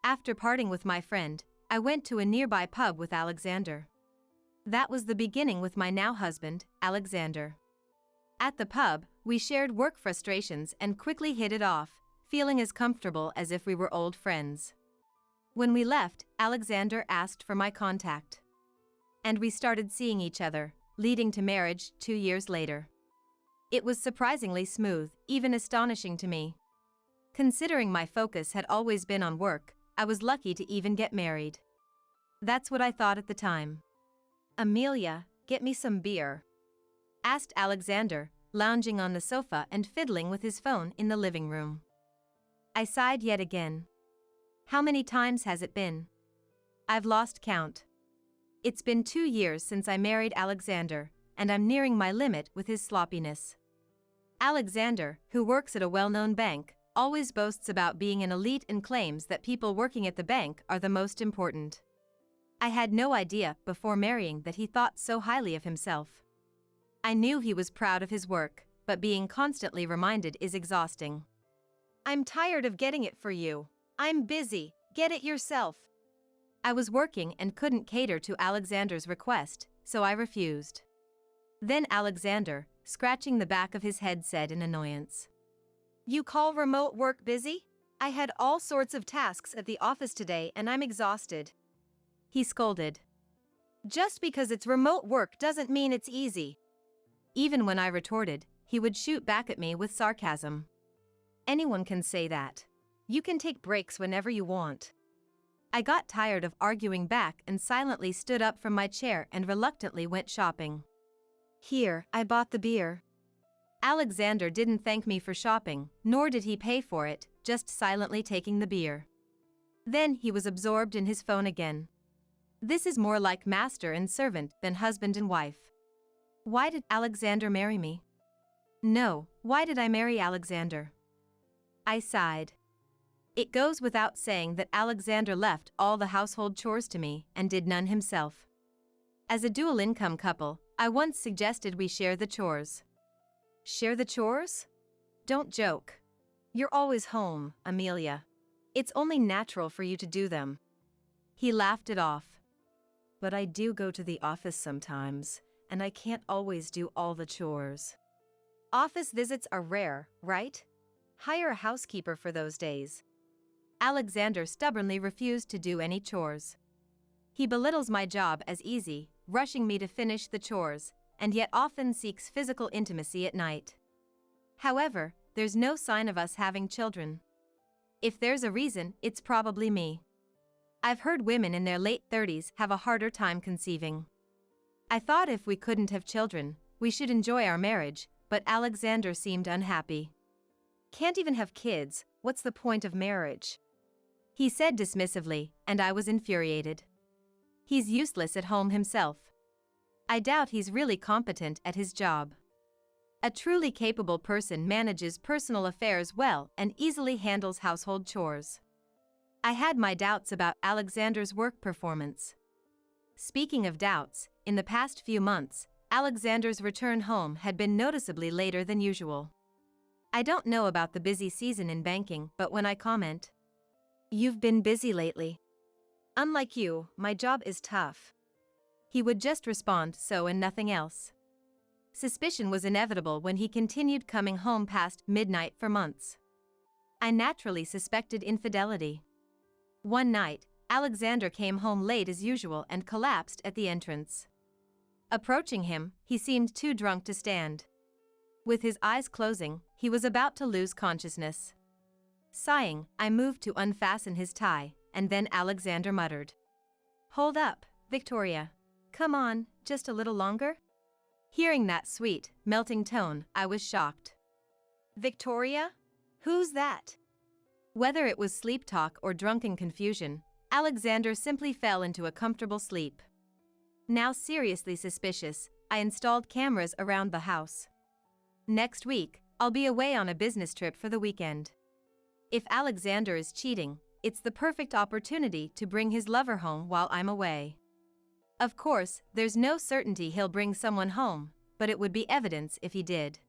After parting with my friend, I went to a nearby pub with Alexander. That was the beginning with my now husband, Alexander. At the pub, we shared work frustrations and quickly hit it off, feeling as comfortable as if we were old friends. When we left, Alexander asked for my contact. And we started seeing each other, leading to marriage 2 years later. It was surprisingly smooth, even astonishing to me. Considering my focus had always been on work, I was lucky to even get married. That's what I thought at the time. "Amelia, get me some beer," asked Alexander, lounging on the sofa and fiddling with his phone in the living room. I sighed yet again. How many times has it been? I've lost count. It's been 2 years since I married Alexander, and I'm nearing my limit with his sloppiness. Alexander, who works at a well-known bank, always boasts about being an elite and claims that people working at the bank are the most important. I had no idea before marrying that he thought so highly of himself. I knew he was proud of his work, but being constantly reminded is exhausting. "I'm tired of getting it for you. I'm busy, get it yourself." I was working and couldn't cater to Alexander's request, so I refused. Then Alexander, scratching the back of his head, said in annoyance, "You call remote work busy? I had all sorts of tasks at the office today and I'm exhausted." He scolded. "Just because it's remote work doesn't mean it's easy." Even when I retorted, he would shoot back at me with sarcasm. "Anyone can say that. You can take breaks whenever you want." I got tired of arguing back and silently stood up from my chair and reluctantly went shopping. "Here, I bought the beer." Alexander didn't thank me for shopping, nor did he pay for it, just silently taking the beer. Then he was absorbed in his phone again. This is more like master and servant than husband and wife. Why did Alexander marry me? No, why did I marry Alexander? I sighed. It goes without saying that Alexander left all the household chores to me and did none himself. As a dual-income couple, I once suggested we share the chores. Share the chores? Don't joke. You're always home, Amelia. It's only natural for you to do them. He laughed it off. But I do go to the office sometimes, and I can't always do all the chores. Office visits are rare, right? Hire a housekeeper for those days. Alexander stubbornly refused to do any chores. He belittles my job as easy, rushing me to finish the chores, and yet often seeks physical intimacy at night. However, there's no sign of us having children. If there's a reason, it's probably me. I've heard women in their late 30s have a harder time conceiving. I thought if we couldn't have children, we should enjoy our marriage, but Alexander seemed unhappy. Can't even have kids, what's the point of marriage? He said dismissively, and I was infuriated. He's useless at home himself. I doubt he's really competent at his job. A truly capable person manages personal affairs well and easily handles household chores. I had my doubts about Alexander's work performance. Speaking of doubts, in the past few months, Alexander's return home had been noticeably later than usual. I don't know about the busy season in banking, but when I comment, "You've been busy lately. Unlike you, my job is tough," he would just respond so and nothing else. Suspicion was inevitable when he continued coming home past midnight for months. I naturally suspected infidelity. One night, Alexander came home late as usual and collapsed at the entrance. Approaching him, he seemed too drunk to stand. With his eyes closing, he was about to lose consciousness. Sighing, I moved to unfasten his tie, and then Alexander muttered, "Hold up, Victoria. Come on, just a little longer?" Hearing that sweet, melting tone, I was shocked. Victoria? Who's that? Whether it was sleep talk or drunken confusion, Alexander simply fell into a comfortable sleep. Now seriously suspicious, I installed cameras around the house. Next week, I'll be away on a business trip for the weekend. If Alexander is cheating, it's the perfect opportunity to bring his lover home while I'm away. Of course, there's no certainty he'll bring someone home, but it would be evidence if he did.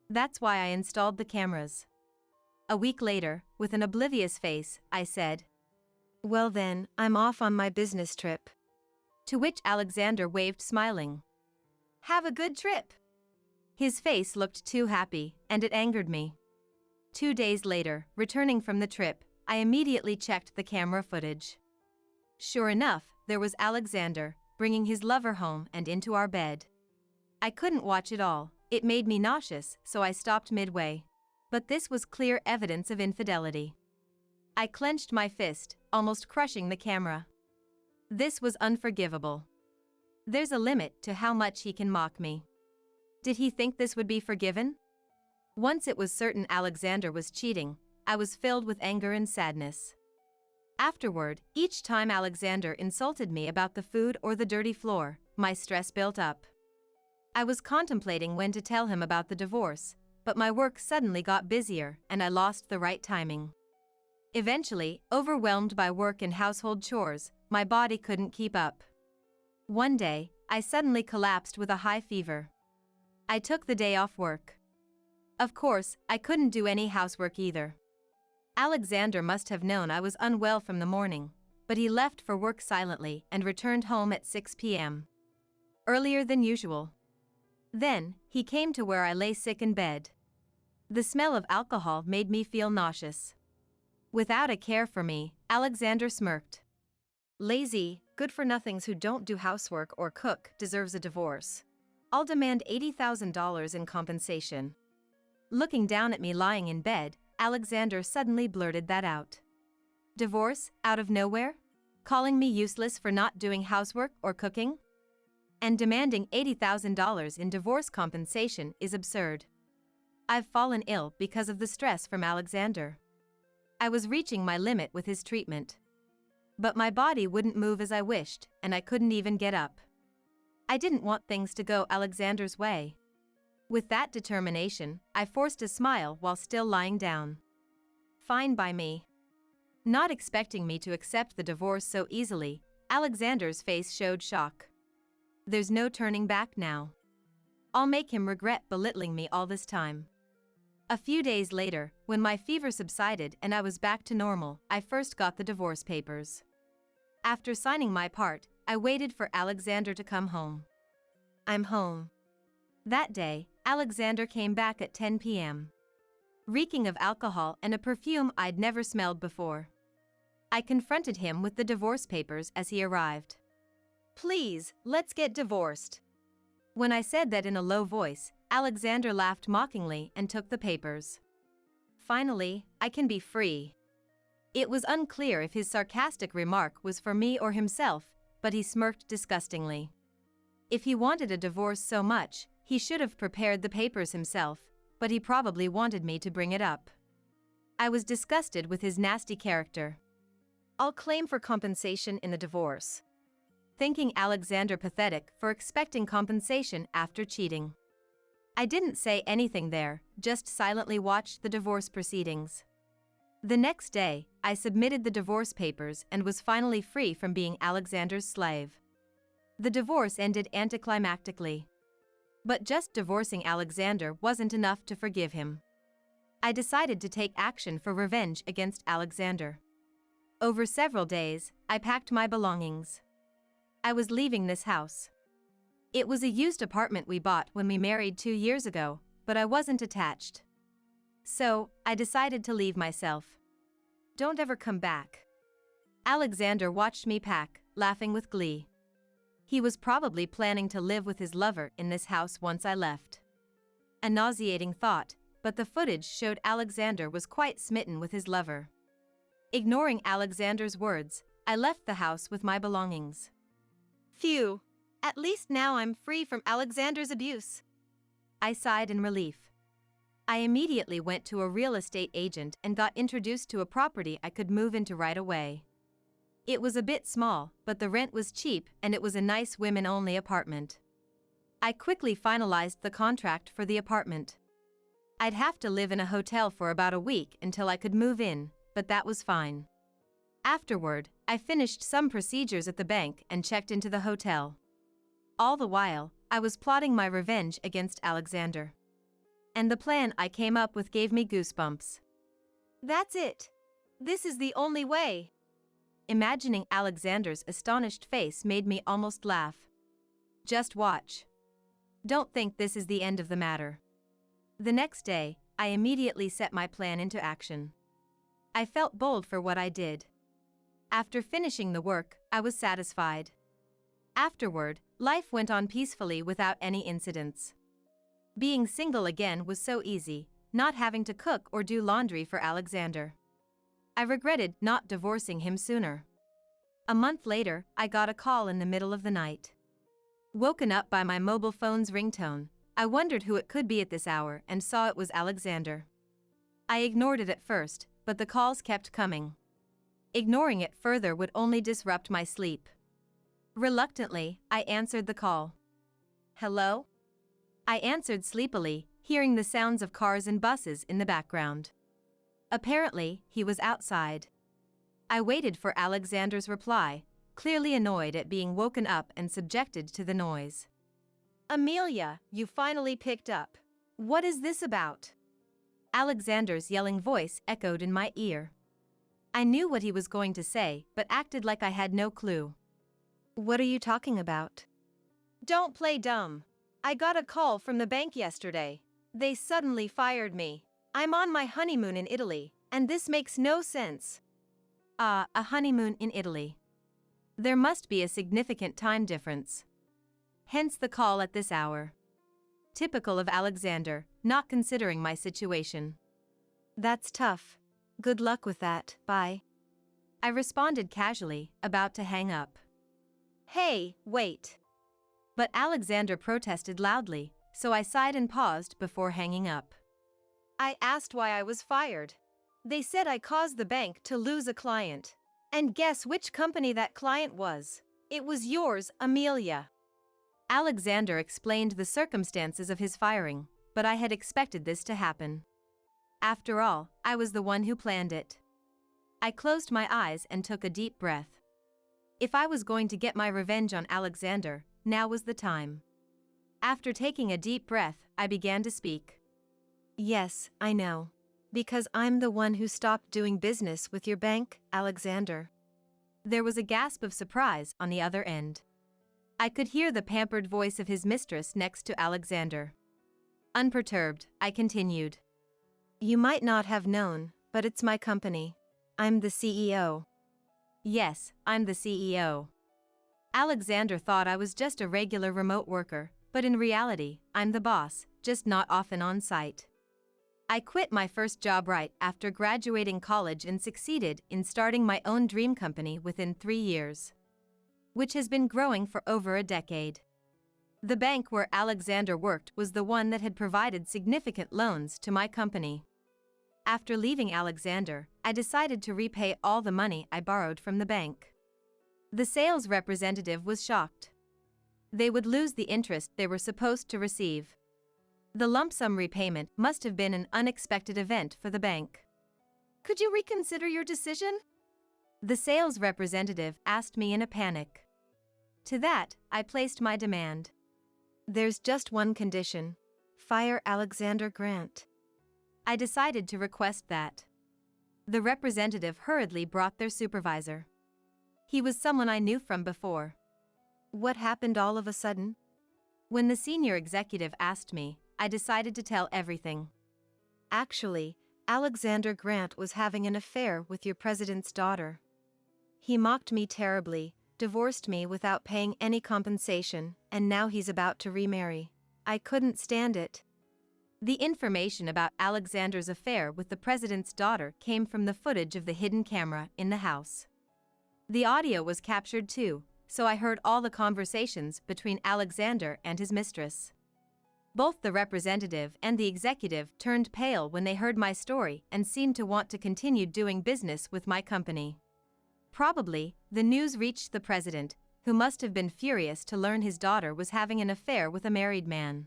That's why I installed the cameras. A week later, with an oblivious face, I said, "Well then, I'm off on my business trip." To which Alexander waved smiling. "Have a good trip." His face looked too happy, and it angered me. 2 days later, returning from the trip, I immediately checked the camera footage. Sure enough, there was Alexander, bringing his lover home and into our bed. I couldn't watch it all, it made me nauseous, so I stopped midway. But this was clear evidence of infidelity. I clenched my fist, almost crushing the camera. This was unforgivable. There's a limit to how much he can mock me. Did he think this would be forgiven? Once it was certain Alexander was cheating, I was filled with anger and sadness. Afterward, each time Alexander insulted me about the food or the dirty floor, my stress built up. I was contemplating when to tell him about the divorce, but my work suddenly got busier and I lost the right timing. Eventually, overwhelmed by work and household chores, my body couldn't keep up. One day, I suddenly collapsed with a high fever. I took the day off work. Of course, I couldn't do any housework either. Alexander must have known I was unwell from the morning, but he left for work silently and returned home at 6 p.m. Earlier than usual. Then, he came to where I lay sick in bed. The smell of alcohol made me feel nauseous. Without a care for me, Alexander smirked. "Lazy, good-for-nothings who don't do housework or cook deserves a divorce. I'll demand $80,000 in compensation." Looking down at me lying in bed, Alexander suddenly blurted that out. Divorce, out of nowhere? Calling me useless for not doing housework or cooking? And demanding $80,000 in divorce compensation is absurd. I've fallen ill because of the stress from Alexander. I was reaching my limit with his treatment. But my body wouldn't move as I wished, and I couldn't even get up. I didn't want things to go Alexander's way. With that determination, I forced a smile while still lying down. Fine by me. Not expecting me to accept the divorce so easily, Alexander's face showed shock. There's no turning back now. I'll make him regret belittling me all this time. A few days later, when my fever subsided and I was back to normal, I first got the divorce papers. After signing my part, I waited for Alexander to come home. I'm home. That day, Alexander came back at 10 p.m. reeking of alcohol and a perfume I'd never smelled before. I confronted him with the divorce papers as he arrived. "Please, let's get divorced." When I said that in a low voice, Alexander laughed mockingly and took the papers. Finally, I can be free. It was unclear if his sarcastic remark was for me or himself, but he smirked disgustingly. If he wanted a divorce so much, he should have prepared the papers himself, but he probably wanted me to bring it up. I was disgusted with his nasty character. "I'll claim for compensation in the divorce." Thinking Alexander pathetic for expecting compensation after cheating. I didn't say anything there, just silently watched the divorce proceedings. The next day, I submitted the divorce papers and was finally free from being Alexander's slave. The divorce ended anticlimactically. But just divorcing Alexander wasn't enough to forgive him. I decided to take action for revenge against Alexander. Over several days, I packed my belongings. I was leaving this house. It was a used apartment we bought when we married 2 years ago, but I wasn't attached. So, I decided to leave myself. Don't ever come back. Alexander watched me pack, laughing with glee. He was probably planning to live with his lover in this house once I left. A nauseating thought, but the footage showed Alexander was quite smitten with his lover. Ignoring Alexander's words, I left the house with my belongings. Phew. At least now I'm free from Alexander's abuse. I sighed in relief. I immediately went to a real estate agent and got introduced to a property I could move into right away. It was a bit small, but the rent was cheap and it was a nice women-only apartment. I quickly finalized the contract for the apartment. I'd have to live in a hotel for about a week until I could move in, but that was fine. Afterward, I finished some procedures at the bank and checked into the hotel. All the while, I was plotting my revenge against Alexander. And the plan I came up with gave me goosebumps. That's it. This is the only way. Imagining Alexander's astonished face made me almost laugh. Just watch. Don't think this is the end of the matter. The next day, I immediately set my plan into action. I felt bold for what I did. After finishing the work, I was satisfied. Afterward, life went on peacefully without any incidents. Being single again was so easy, not having to cook or do laundry for Alexander. I regretted not divorcing him sooner. A month later, I got a call in the middle of the night. Woken up by my mobile phone's ringtone, I wondered who it could be at this hour and saw it was Alexander. I ignored it at first, but the calls kept coming. Ignoring it further would only disrupt my sleep. Reluctantly, I answered the call. Hello? I answered sleepily, hearing the sounds of cars and buses in the background. Apparently, he was outside. I waited for Alexander's reply, clearly annoyed at being woken up and subjected to the noise. Amelia, you finally picked up. What is this about? Alexander's yelling voice echoed in my ear. I knew what he was going to say, but acted like I had no clue. What are you talking about? Don't play dumb. I got a call from the bank yesterday. They suddenly fired me. I'm on my honeymoon in Italy, and this makes no sense. A honeymoon in Italy. There must be a significant time difference. Hence the call at this hour. Typical of Alexander, not considering my situation. That's tough. Good luck with that, bye. I responded casually, about to hang up. Hey, wait. But Alexander protested loudly, so I sighed and paused before hanging up. I asked why I was fired. They said I caused the bank to lose a client. And guess which company that client was? It was yours, Amelia. Alexander explained the circumstances of his firing, but I had expected this to happen. After all, I was the one who planned it. I closed my eyes and took a deep breath. If I was going to get my revenge on Alexander, now was the time. After taking a deep breath, I began to speak. Yes, I know. Because I'm the one who stopped doing business with your bank, Alexander. There was a gasp of surprise on the other end. I could hear the pampered voice of his mistress next to Alexander. Unperturbed, I continued. You might not have known, but it's my company. I'm the CEO. Yes, I'm the CEO. Alexander thought I was just a regular remote worker, but in reality, I'm the boss, just not often on site. I quit my first job right after graduating college and succeeded in starting my own dream company within 3 years, which has been growing for over a decade. The bank where Alexander worked was the one that had provided significant loans to my company. After leaving Alexander, I decided to repay all the money I borrowed from the bank. The sales representative was shocked. They would lose the interest they were supposed to receive. The lump sum repayment must have been an unexpected event for the bank. Could you reconsider your decision? The sales representative asked me in a panic. To that, I placed my demand. There's just one condition. Fire Alexander Grant. I decided to request that. The representative hurriedly brought their supervisor. He was someone I knew from before. What happened all of a sudden? When the senior executive asked me, I decided to tell everything. Actually, Alexander Grant was having an affair with your president's daughter. He mocked me terribly, divorced me without paying any compensation, and now he's about to remarry. I couldn't stand it. The information about Alexander's affair with the president's daughter came from the footage of the hidden camera in the house. The audio was captured too, so I heard all the conversations between Alexander and his mistress. Both the representative and the executive turned pale when they heard my story and seemed to want to continue doing business with my company. Probably, the news reached the president, who must have been furious to learn his daughter was having an affair with a married man.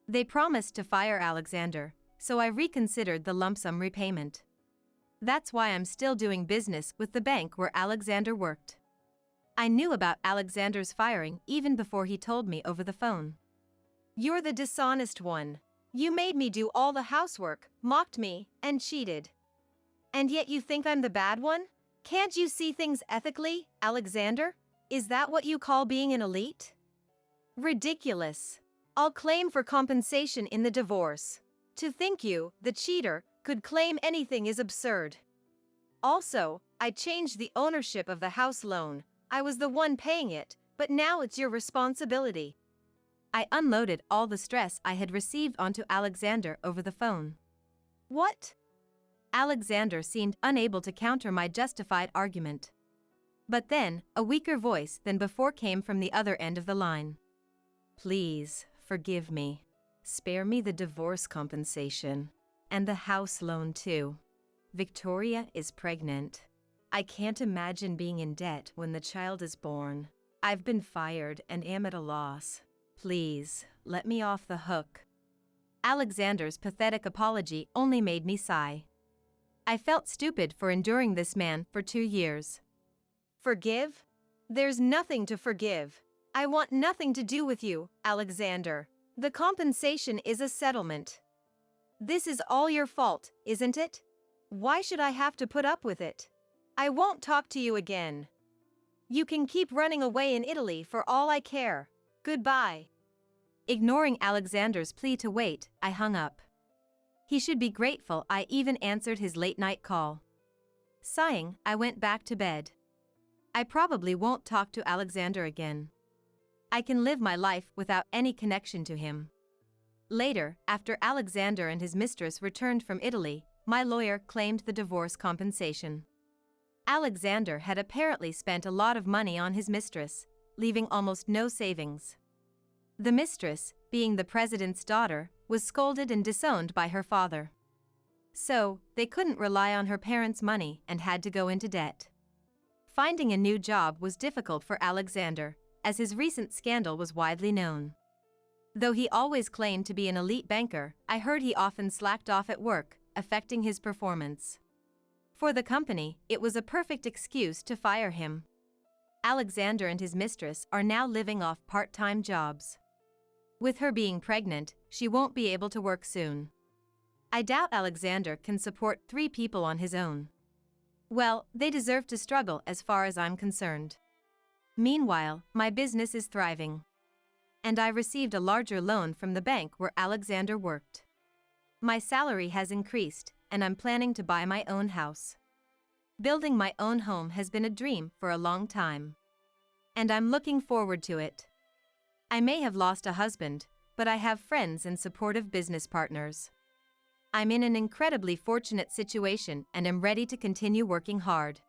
They promised to fire Alexander, so I reconsidered the lump sum repayment. That's why I'm still doing business with the bank where Alexander worked. I knew about Alexander's firing even before he told me over the phone. You're the dishonest one. You made me do all the housework, mocked me, and cheated. And yet you think I'm the bad one? Can't you see things ethically, Alexander? Is that what you call being an elite? Ridiculous. I'll claim for compensation in the divorce. To think you, the cheater, could claim anything is absurd. Also, I changed the ownership of the house loan. I was the one paying it, but now it's your responsibility. I unloaded all the stress I had received onto Alexander over the phone. What? Alexander seemed unable to counter my justified argument. But then, a weaker voice than before came from the other end of the line. Please, forgive me. Spare me the divorce compensation. And the house loan too. Victoria is pregnant. I can't imagine being in debt when the child is born. I've been fired and am at a loss. Please, let me off the hook. Alexander's pathetic apology only made me sigh. I felt stupid for enduring this man for 2 years. Forgive? There's nothing to forgive. I want nothing to do with you, Alexander. The compensation is a settlement. This is all your fault, isn't it? Why should I have to put up with it? I won't talk to you again. You can keep running away in Italy for all I care. Goodbye. Ignoring Alexander's plea to wait, I hung up. He should be grateful I even answered his late-night call. Sighing, I went back to bed. I probably won't talk to Alexander again. I can live my life without any connection to him. Later, after Alexander and his mistress returned from Italy, my lawyer claimed the divorce compensation. Alexander had apparently spent a lot of money on his mistress, leaving almost no savings. The mistress, being the president's daughter, was scolded and disowned by her father. So, they couldn't rely on her parents' money and had to go into debt. Finding a new job was difficult for Alexander, as his recent scandal was widely known. Though he always claimed to be an elite banker, I heard he often slacked off at work, affecting his performance. For the company, it was a perfect excuse to fire him. Alexander and his mistress are now living off part-time jobs. With her being pregnant, she won't be able to work soon. I doubt Alexander can support 3 people on his own. Well, they deserve to struggle as far as I'm concerned. Meanwhile, my business is thriving. And I received a larger loan from the bank where Alexander worked. My salary has increased, and I'm planning to buy my own house. Building my own home has been a dream for a long time. And I'm looking forward to it. I may have lost a husband, but I have friends and supportive business partners. I'm in an incredibly fortunate situation and am ready to continue working hard.